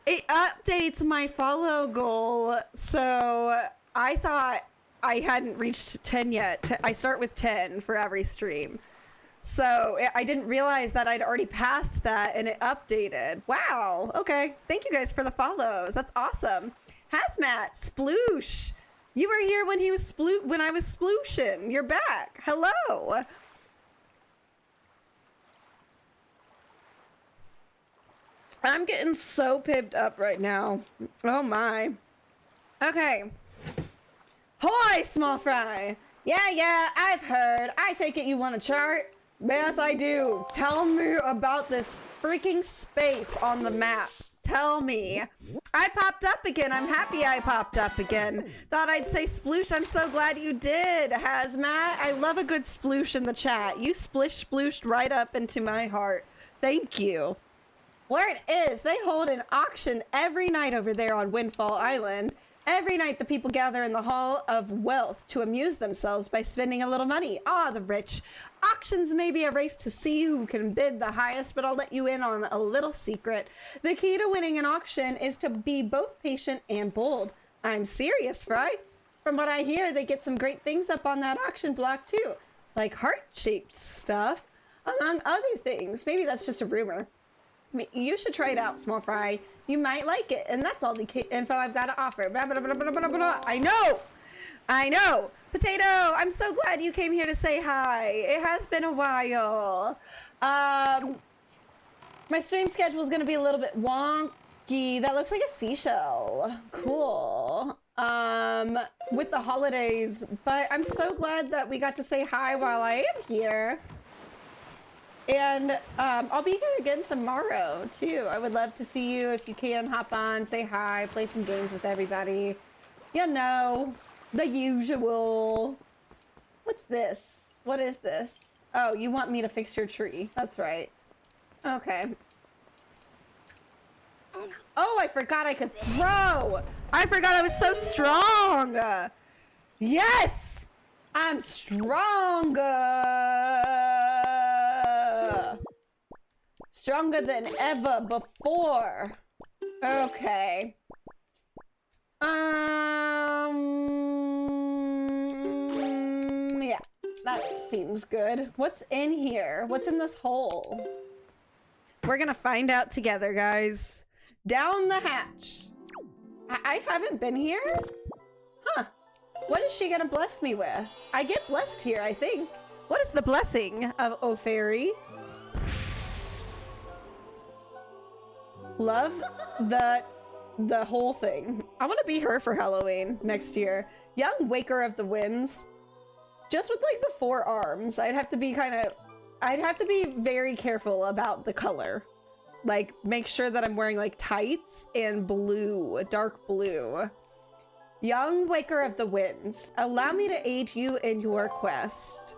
It updates my follow goal, so I thought I hadn't reached 10 yet. I start with 10 for every stream. So I didn't realize that I'd already passed that and it updated. Wow. Okay. Thank you guys for the follows. That's awesome. Hazmat, Sploosh. You were here when when I was splooshin'. You're back. Hello. I'm getting so pipped up right now. Oh my. Okay. Hoy, small fry. Yeah, I've heard. I take it you want a chart? Yes, I do. Tell me about this freaking space on the map. Tell me. I popped up again. I'm happy I popped up again. Thought I'd say sploosh. I'm so glad you did, Hazmat. I love a good sploosh in the chat. You splooshed right up into my heart. Thank you. Where it is, they hold an auction every night over there on Windfall Island. Every night the people gather in the Hall of Wealth to amuse themselves by spending a little money. Ah, the rich. Auctions may be a race to see who can bid the highest, but I'll let you in on a little secret. The key to winning an auction is to be both patient and bold. I'm serious, Fry. From what I hear, they get some great things up on that auction block too. Like heart-shaped stuff, among other things. Maybe that's just a rumor. You should try it out, small fry. You might like it, and that's all the info I've got to offer. Blah, blah, blah, blah, blah, blah. I know. Potato, I'm so glad you came here to say hi. It has been a while. My stream schedule is going to be a little bit wonky. That looks like a seashell. Cool. With the holidays, but I'm so glad that we got to say hi while I am here. And I'll be here again tomorrow, too. I would love to see you if you can hop on, say hi, play some games with everybody. You know, the usual. What's this? What is this? Oh, you want me to fix your tree. That's right. Okay. Oh, I forgot I could throw. I forgot I was so strong. Yes! I'm stronger. Stronger than ever before. Okay. Yeah, that seems good. What's in here? What's in this hole? We're gonna find out together, guys. Down the hatch. I haven't been here? Huh. What is she gonna bless me with? I get blessed here, I think. What is the blessing of O'Fairy? Love the whole thing. I want to be her for Halloween next year. Young Waker of the Winds. Just with like the 4 arms. I'd have to be very careful about the color. Like, make sure that I'm wearing like tights and blue, dark blue. Young Waker of the Winds, allow me to aid you in your quest.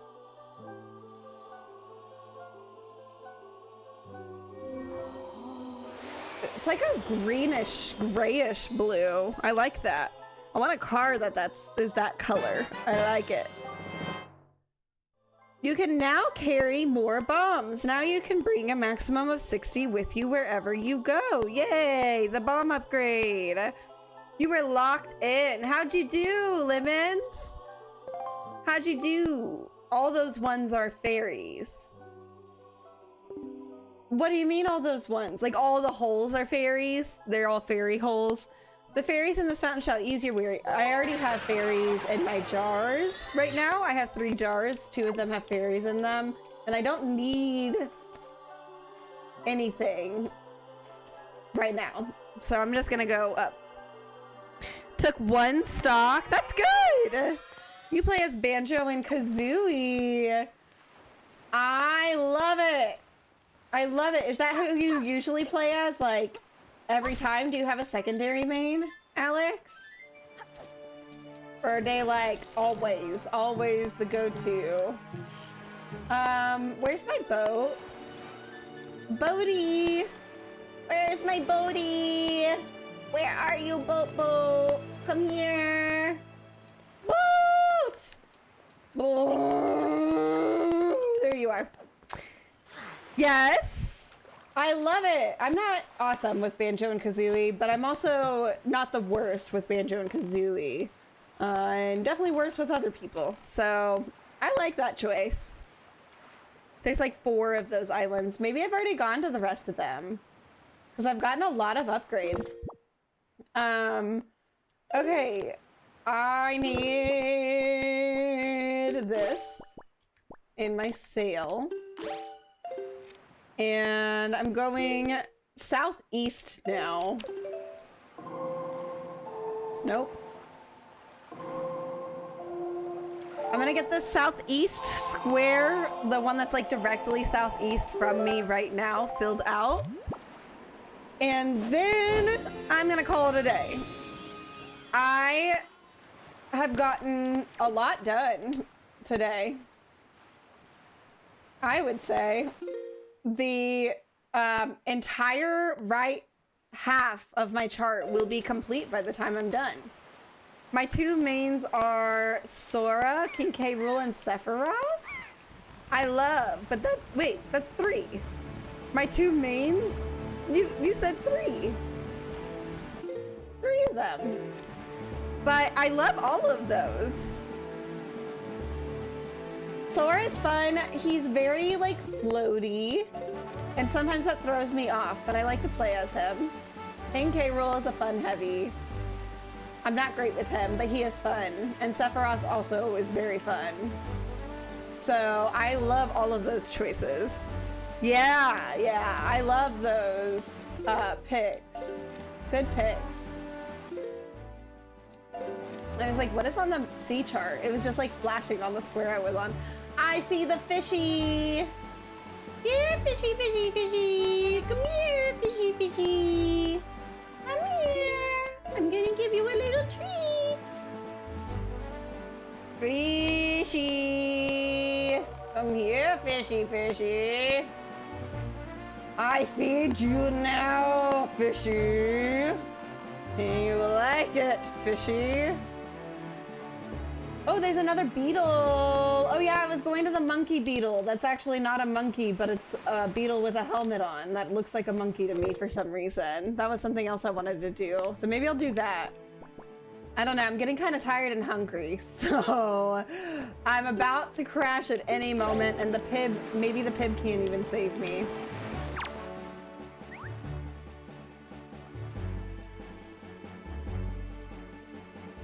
It's like a greenish, grayish blue. I like that. I want a car that is that color. I like it. You can now carry more bombs. Now you can bring a maximum of 60 with you wherever you go. Yay, the bomb upgrade. You were locked in. How'd you do, Lemons? How'd you do? All those ones are fairies. What do you mean all those ones? Like all the holes are fairies? They're all fairy holes? The fairies in this fountain shall ease your weary. I already have fairies in my jars. Right now, I have 3 jars. 2 of them have fairies in them. And I don't need anything right now. So I'm just gonna go up. Took 1 stock. That's good! You play as Banjo and Kazooie. I love it. I love it. Is that who you usually play as? Like, every time? Do you have a secondary main, Alex? Or are they like always the go-to? Where's my boat? Boaty! Where's my boaty? Where are you, boat? Come here. Boat! There you are. Yes! I love it. I'm not awesome with Banjo and Kazooie, but I'm also not the worst with Banjo and Kazooie. I'm definitely worse with other people, so I like that choice. There's like 4 of those islands. Maybe I've already gone to the rest of them, because I've gotten a lot of upgrades. Okay. I need this in my sail. And I'm going southeast now. Nope. I'm gonna get the southeast square, the one that's like directly southeast from me right now, filled out. And then I'm gonna call it a day. I have gotten a lot done today. I would say the entire right half of my chart will be complete by the time I'm done. My 2 mains are Sora, King K. Rool, and Sephiroth. I love, but wait, that's 3. My 2 mains? You said 3. 3 of them. But I love all of those. Sora is fun. He's very like floaty, and sometimes that throws me off, but I like to play as him. King K. Rool is a fun heavy. I'm not great with him, but he is fun. And Sephiroth also is very fun. So I love all of those choices. Yeah, I love those picks. Good picks. I was like, what is on the sea chart? It was just like flashing on the square I was on. I see the fishy. Here, fishy, fishy, fishy. Come here, fishy, fishy. Come here. I'm gonna give you a little treat. Fishy. Come here, fishy, fishy. I feed you now, fishy. And you like it, fishy. Oh, there's another beetle. Oh yeah, I was going to the monkey beetle. That's actually not a monkey, but it's a beetle with a helmet on. That looks like a monkey to me for some reason. That was something else I wanted to do. So maybe I'll do that. I don't know, I'm getting kind of tired and hungry. So I'm about to crash at any moment, and the Pib, maybe the Pib can't even save me.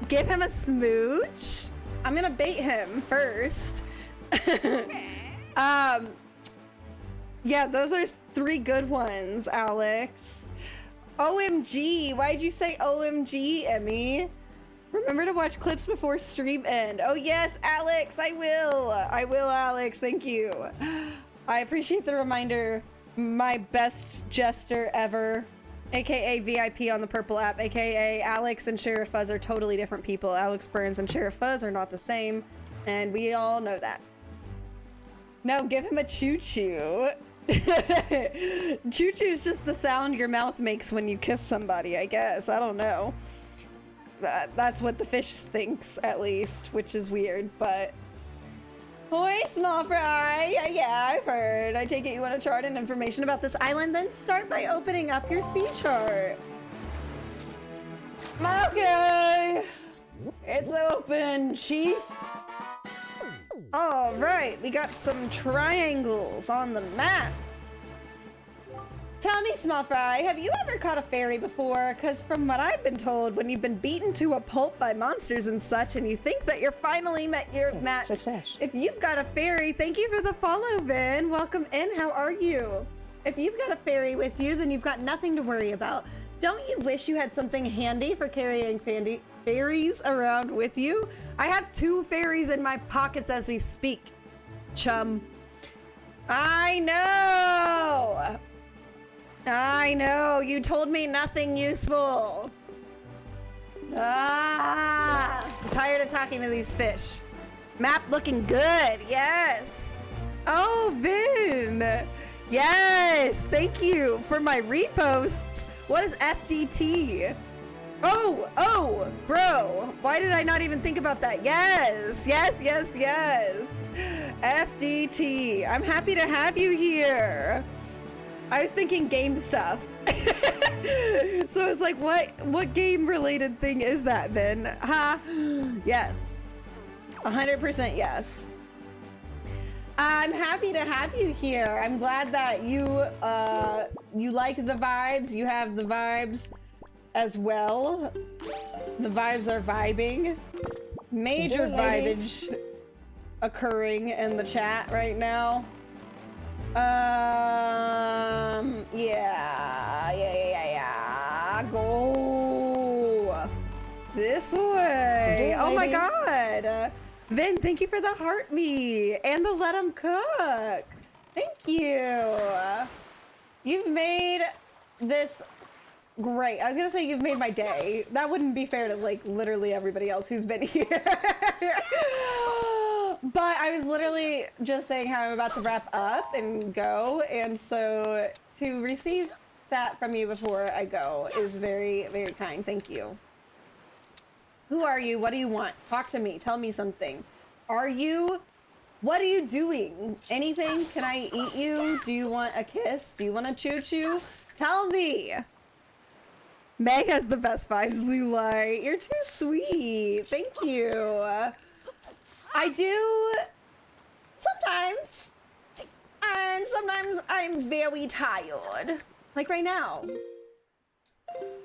Give him a smooch? I'm gonna bait him first. Yeah, those are 3 good ones, Alex. OMG, why'd you say OMG, Emmy? Remember to watch clips before stream end. Oh yes, Alex, I will. I will, Alex, thank you. I appreciate the reminder. My best jester ever, aka VIP on the Purple app, aka Alex and Sheriff Fuzz are totally different people. Alex Burns and Sheriff Fuzz are not the same, and we all know that. No, give him a choo-choo. Choo-choo is just the sound your mouth makes when you kiss somebody, I guess. I don't know. That's what the fish thinks, at least, which is weird, but... Hoi, small fry! Yeah, I've heard. I take it you want to chart and information about this island, then start by opening up your sea chart. Okay! It's open, chief! All right, we got some triangles on the map. Tell me, small fry, have you ever caught a fairy before? Because from what I've been told, when you've been beaten to a pulp by monsters and such, and you think that you're finally met your match, Success. if you've got a fairy, thank you for the follow, Vin. Welcome in, how are you? If you've got a fairy with you, then you've got nothing to worry about. Don't you wish you had something handy for carrying fairies around with you? I have 2 fairies in my pockets as we speak, chum. I know, you told me nothing useful. I'm tired of talking to these fish. Map looking good, yes. Oh, Vin. Yes, thank you for my reposts. What is FDT? Oh, bro, why did I not even think about that? Yes. FDT, I'm happy to have you here. I was thinking game stuff. So I was like, what game related thing is that, Vin? Huh? Yes. 100% yes. I'm happy to have you here. I'm glad that you like the vibes. You have the vibes as well. The vibes are vibing. Major vibage occurring in the chat right now. Yeah. Go this way. Oh my god. Vin, thank you for the heart me and the let 'em cook. Thank you. You've made this great. I was gonna say you've made my day. That wouldn't be fair to like literally everybody else who's been here. But I was literally just saying how I'm about to wrap up and go, and so to receive that from you before I go is very, very kind. Thank you. Who are you? What do you want? Talk to me. Tell me something. What are you doing? Anything? Can I eat you? Do you want a kiss? Do you want a choo-choo? Tell me. Meg has the best vibes, Lulai. You're too sweet. Thank you. I do sometimes, and sometimes I'm very tired, like right now.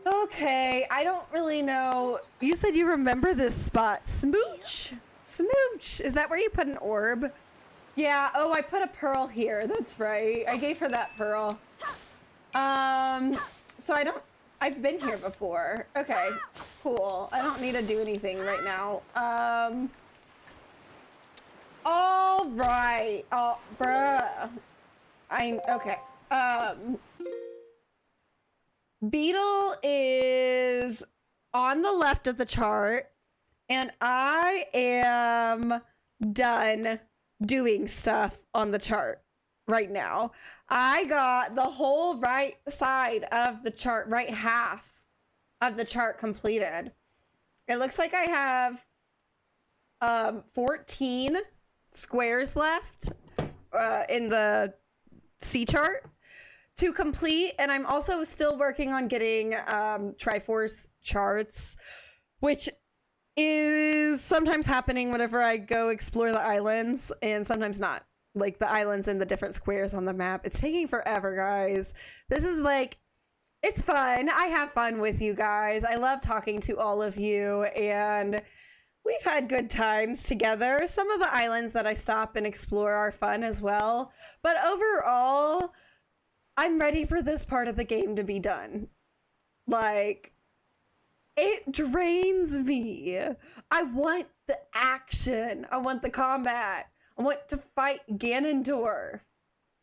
Okay, I don't really know. You said you remember this spot. Smooch. Is that where you put an orb? Yeah, oh, I put a pearl here. That's right. I gave her that pearl. So I've been here before. Okay, cool. I don't need to do anything right now. All right. Oh, bruh. Okay. Beetle is on the left of the chart, and I am done doing stuff on the chart right now. I got the whole right side of the chart, right half of the chart completed. It looks like I have 14 squares left in the C chart to complete, and I'm also still working on getting Triforce charts, which is sometimes happening whenever I go explore the islands, and sometimes not. Like the islands and the different squares on the map. It's taking forever, guys. This is like, it's fun. I have fun with you guys. I love talking to all of you, and we've had good times together. Some of the islands that I stop and explore are fun as well. But overall, I'm ready for this part of the game to be done. Like, it drains me. I want the action. I want the combat. I want to fight Ganondorf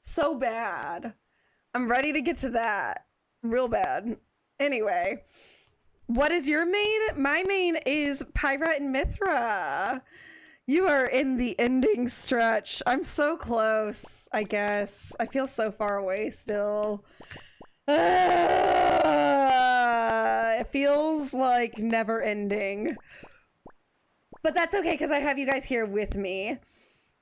so bad. I'm ready to get to that real bad. Anyway, what is your main? My main is Pyra and Mithra. You are in the ending stretch. I'm so close, I guess. I feel so far away still. It feels like never ending. But that's okay, because I have you guys here with me.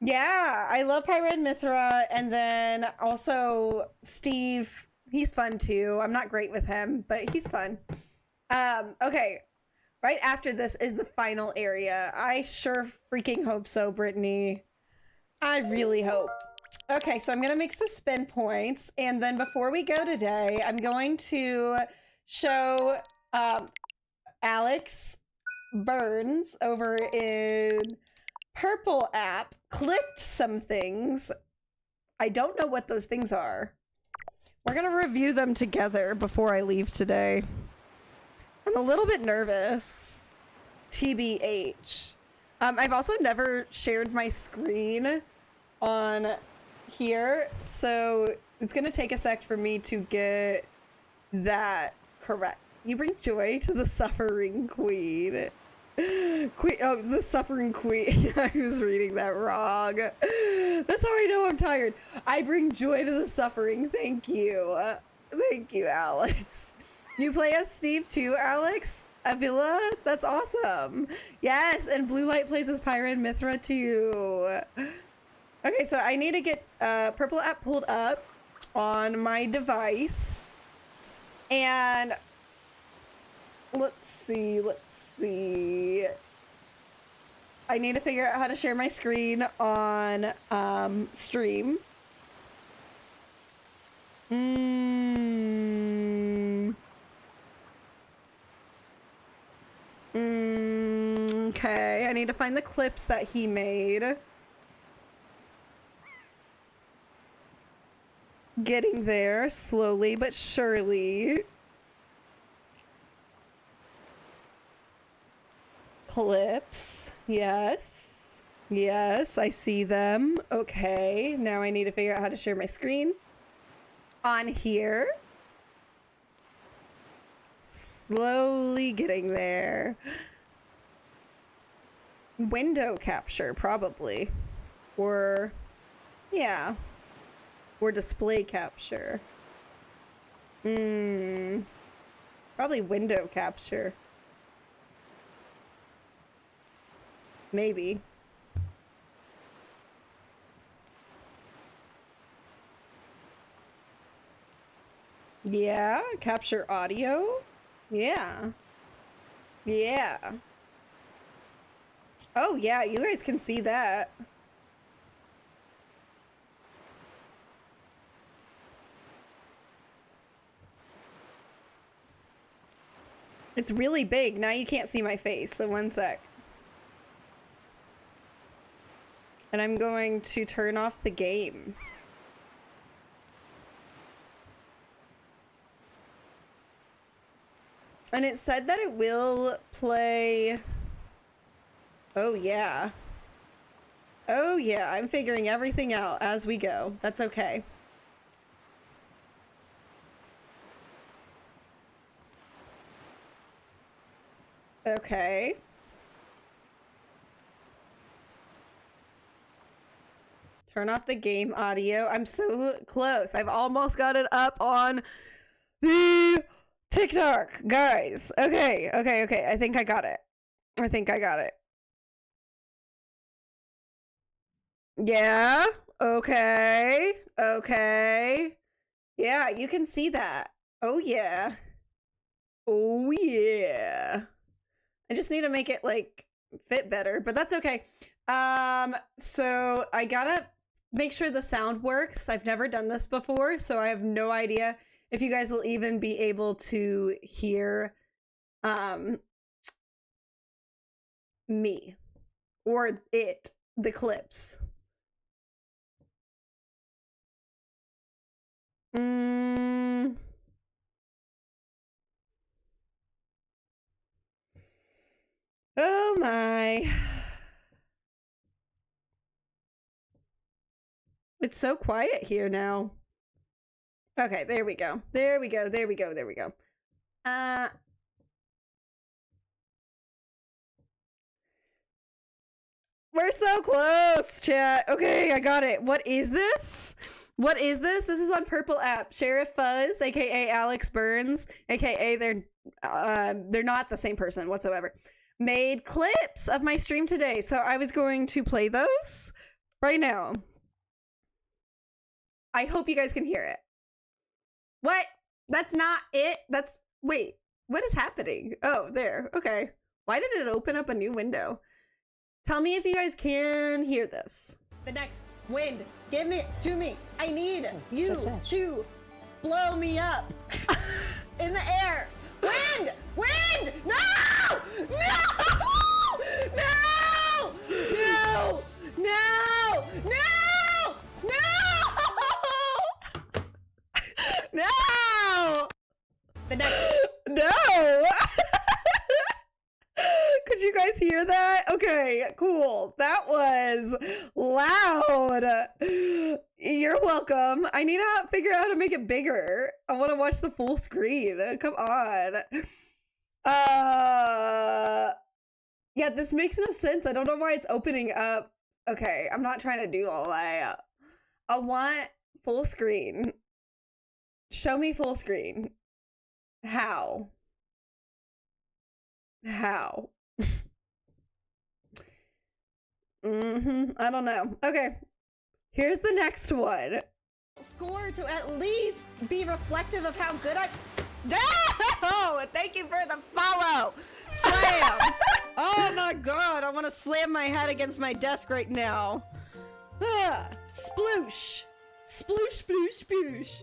Yeah, I love Pyra and Mithra, and then also Steve. He's fun too. I'm not great with him, but he's fun. Okay. Right after this is the final area. I sure freaking hope so, Brittany. I really hope. Okay, so I'm going to make some spin points. And then before we go today, I'm going to show Alex Burns over in Purple app clicked some things. I don't know what those things are. We're going to review them together before I leave today. I'm a little bit nervous. TBH. I've also never shared my screen on here, so it's gonna take a sec for me to get that correct. You bring joy to the suffering queen. Oh, the suffering queen. I was reading that wrong. That's how I know I'm tired. I bring joy to the suffering. Thank you. Thank you, Alex. You play as Steve too, Alex? Avila? That's awesome. Yes, and Blue Light plays as Pyra and Mithra too. Okay, so I need to get Purple app pulled up on my device. And let's see. I need to figure out how to share my screen on stream. Okay, I need to find the clips that he made. Getting there slowly but surely. Clips. Yes. Yes, I see them. Okay, now I need to figure out how to share my screen on here. Slowly getting there. Window capture, probably. Or, yeah. Or display capture. Probably window capture. Maybe. Yeah, capture audio. Yeah. Yeah. Oh, yeah, you guys can see that. It's really big. Now you can't see my face, so one sec. And I'm going to turn off the game. And it said that it will play... Oh, yeah. Oh, yeah. I'm figuring everything out as we go. That's okay. Okay. Turn off the game audio. I'm so close. I've almost got it up on the TikTok, guys. Okay. I think I got it. Yeah. Okay. Yeah, you can see that. Oh, yeah. I just need to make it, like, fit better, but that's okay. So I gotta make sure the sound works. I've never done this before, so I have no idea if you guys will even be able to hear me or the clips. Oh my. It's so quiet here now. Okay, there we go. There we go. There we go. There we go. We're so close, chat. Okay, I got it. What is this? What is this? This is on Purple app. Sheriff Fuzz, aka Alex Burns, aka they're not the same person whatsoever, made clips of my stream today. So I was going to play those right now. I hope you guys can hear it. What? That's not it? That's... Wait, what is happening? Oh, there. Okay. Why did it open up a new window? Tell me if you guys can hear this. The next wind, give it to me. I need you to blow me up in the air. Wind! Wind! No! No! No! No! No! No! No! No! The next. No! Could you guys hear that? Okay, cool. That was loud. You're welcome. I need to figure out how to make it bigger. I want to watch the full screen. Come on. Yeah, this makes no sense. I don't know why it's opening up. Okay, I'm not trying to do all that. I want full screen. Show me full screen. How? How? I don't know. Okay. Here's the next one. Score to at least be reflective of how good I... Oh, thank you for the follow. Slam. Oh my god, I want to slam my head against my desk right now. Sploosh. Sploosh, sploosh, sploosh.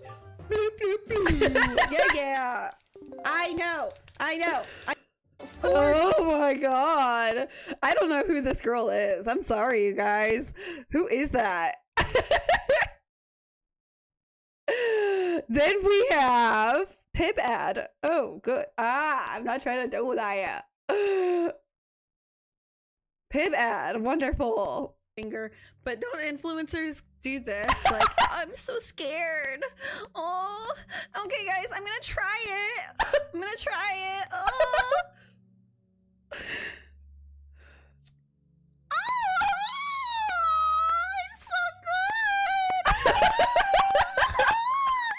Bloop, bloop, bloop. Yeah. I know. Oh my god. I don't know who this girl is. I'm sorry, you guys. Who is that? Then we have Pip ad. Oh, good. I'm not trying to do that. Pip ad. Wonderful. Finger. But don't influencers do this? Like, I'm so scared. Oh, okay, guys. I'm gonna try it. Oh. It's so good!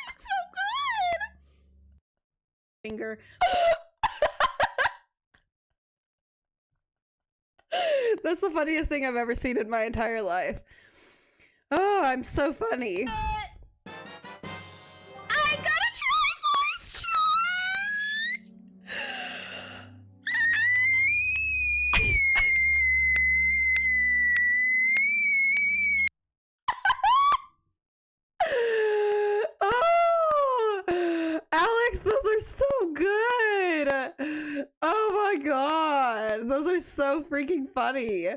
It's so good! Finger. That's the funniest thing I've ever seen in my entire life. Oh, I'm so funny. I gotta try first Oh, Alex, those are so good. Oh my god, those are so freaking funny.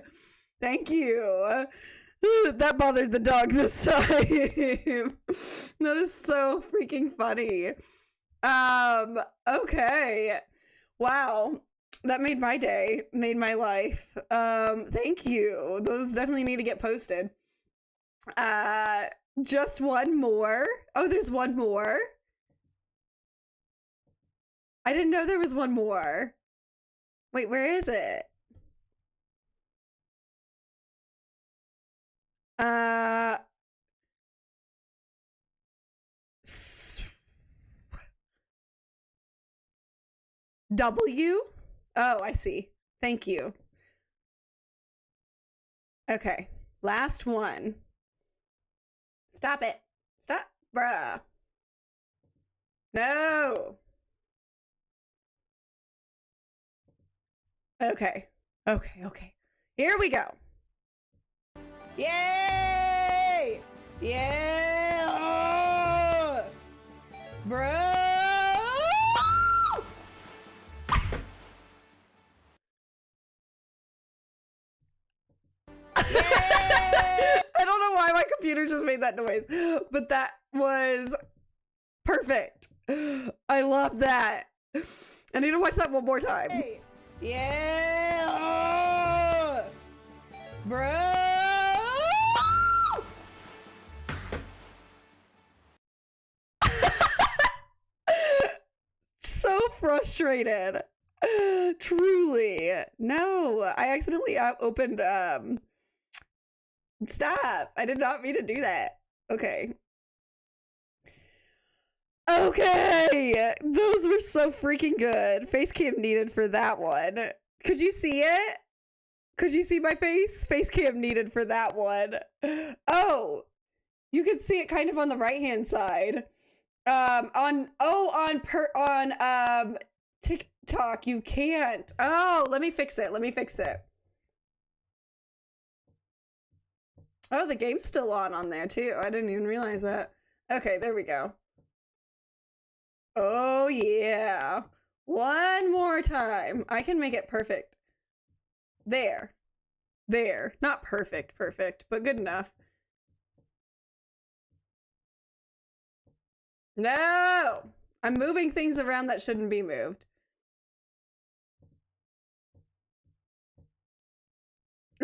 Thank you. That bothered the dog this time. That is so freaking funny. Okay. Wow. That made my day, made my life. Thank you. Those definitely need to get posted. Just one more. Oh, there's one more. I didn't know there was one more. Wait, where is it? W? Oh, I see. Thank you. Okay, last one. Stop it. Stop, bruh. No. Okay. Here we go. Yay! Yeah! Bro! I don't know why my computer just made that noise, but that was perfect. I love that. I need to watch that one more time. Yeah! Bro! So frustrated. Truly. No, I accidentally opened, stop. I did not mean to do that. Okay. Okay. Those were so freaking good. Face cam needed for that one. Could you see it? Could you see my face? Face cam needed for that one. Oh, you can see it kind of on the right-hand side. On TikTok, you can't. Oh, let me fix it. Let me fix it. Oh, the game's still on there too. I didn't even realize that. Okay, there we go. Oh yeah. One more time. I can make it perfect. There. There. Not perfect, but good enough. No! I'm moving things around that shouldn't be moved.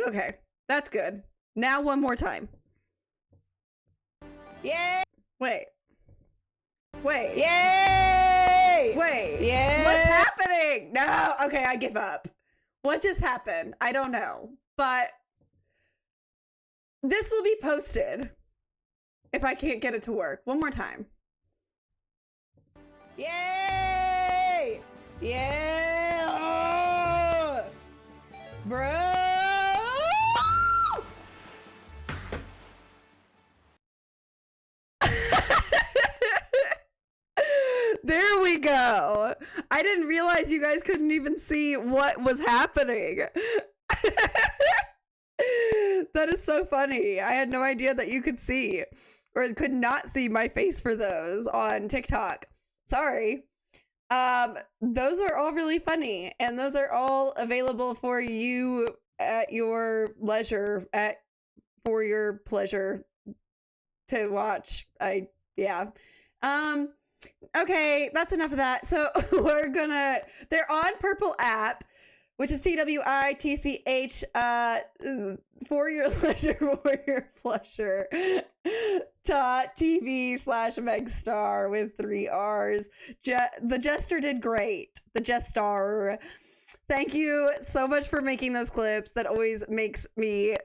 Okay, that's good. Now one more time. Yay! Wait. Wait. Yay! Wait. Yay! What's happening? No. Okay, I give up. What just happened? I don't know. But this will be posted if I can't get it to work. One more time. Yay! Yeah! Oh! Bro! There we go. I didn't realize you guys couldn't even see what was happening. That is so funny. I had no idea that you could see or could not see my face for those on TikTok. Sorry. Those are all really funny, and those are all available for you at your leisure, for your pleasure to watch. Yeah. Okay, that's enough of that. So they're on Purple app, which is TWITCH, for your leisure, for your pleasure, .tv/Megstar with 3 R's. The Jester did great. The Jester. Thank you so much for making those clips. That always makes me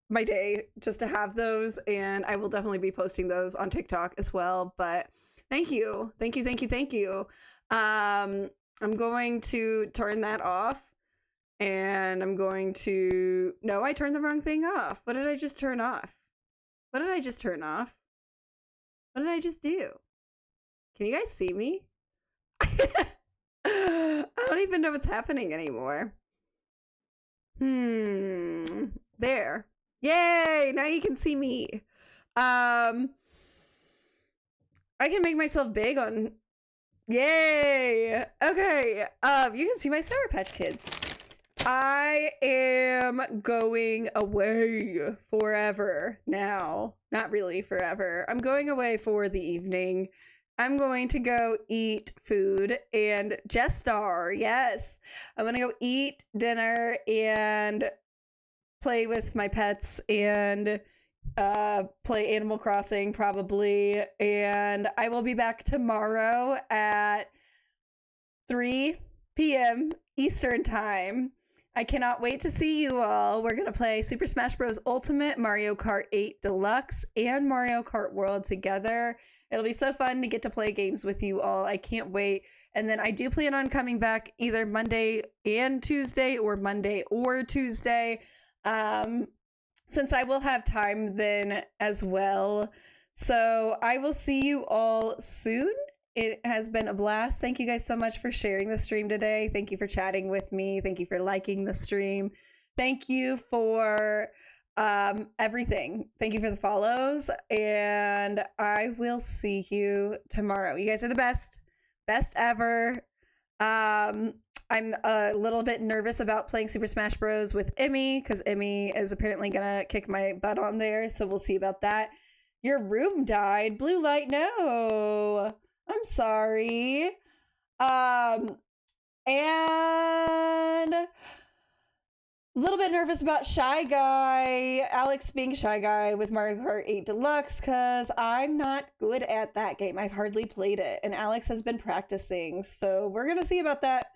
my day just to have those, and I will definitely be posting those on TikTok as well. But thank you. Thank you, thank you, thank you. I'm going to turn that off. And I'm going to... No, I turned the wrong thing off. What did I just turn off? What did I just turn off? What did I just do? Can you guys see me? I don't even know what's happening anymore. There. Yay! Now you can see me. I can make myself big on... Yay! Okay. You can see my Sour Patch Kids. I am going away forever now. Not really forever. I'm going away for the evening. I'm going to go eat food and Jestar. Yes. I'm going to go eat dinner and play with my pets and play Animal Crossing probably. And I will be back tomorrow at 3 p.m. Eastern Time. I cannot wait to see you all. We're going to play Super Smash Bros. Ultimate, Mario Kart 8 Deluxe, and Mario Kart World together. It'll be so fun to get to play games with you all. I can't wait. And then I do plan on coming back either Monday and Tuesday or Monday or Tuesday, since I will have time then as well. So I will see you all soon. It has been a blast. Thank you guys so much for sharing the stream today. Thank you for chatting with me. Thank you for liking the stream. Thank you for everything. Thank you for the follows. And I will see you tomorrow. You guys are the best. Best ever. I'm a little bit nervous about playing Super Smash Bros. With Emmy, because Emmy is apparently going to kick my butt on there. So we'll see about that. Your room died. Blue light, no. I'm sorry. And A little bit nervous about Shy Guy, Alex being Shy Guy with Mario Kart 8 Deluxe, because I'm not good at that game. I've hardly played it, and Alex has been practicing, so we're going to see about that.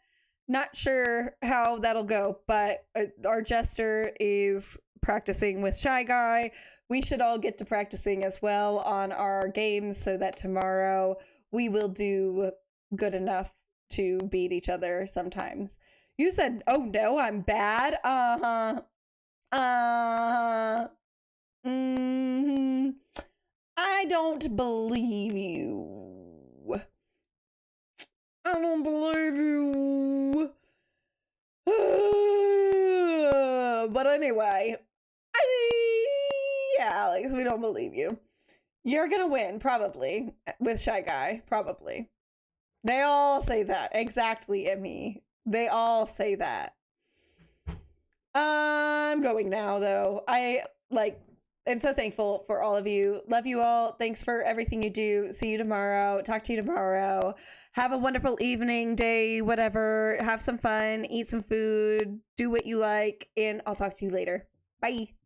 Not sure how that'll go, but our Jester is practicing with Shy Guy. We should all get to practicing as well on our games so that tomorrow we will do good enough to beat each other sometimes. You said, oh no, I'm bad. I don't believe you. I don't believe you. But anyway, yeah, Alex, we don't believe you. You're gonna win, probably, with Shy Guy, probably. They all say that. Exactly, Emmy. They all say that. I'm going now, though. I'm so thankful for all of you. Love you all. Thanks for everything you do. See you tomorrow. Talk to you tomorrow. Have a wonderful evening, day, whatever. Have some fun. Eat some food. Do what you like. And I'll talk to you later. Bye.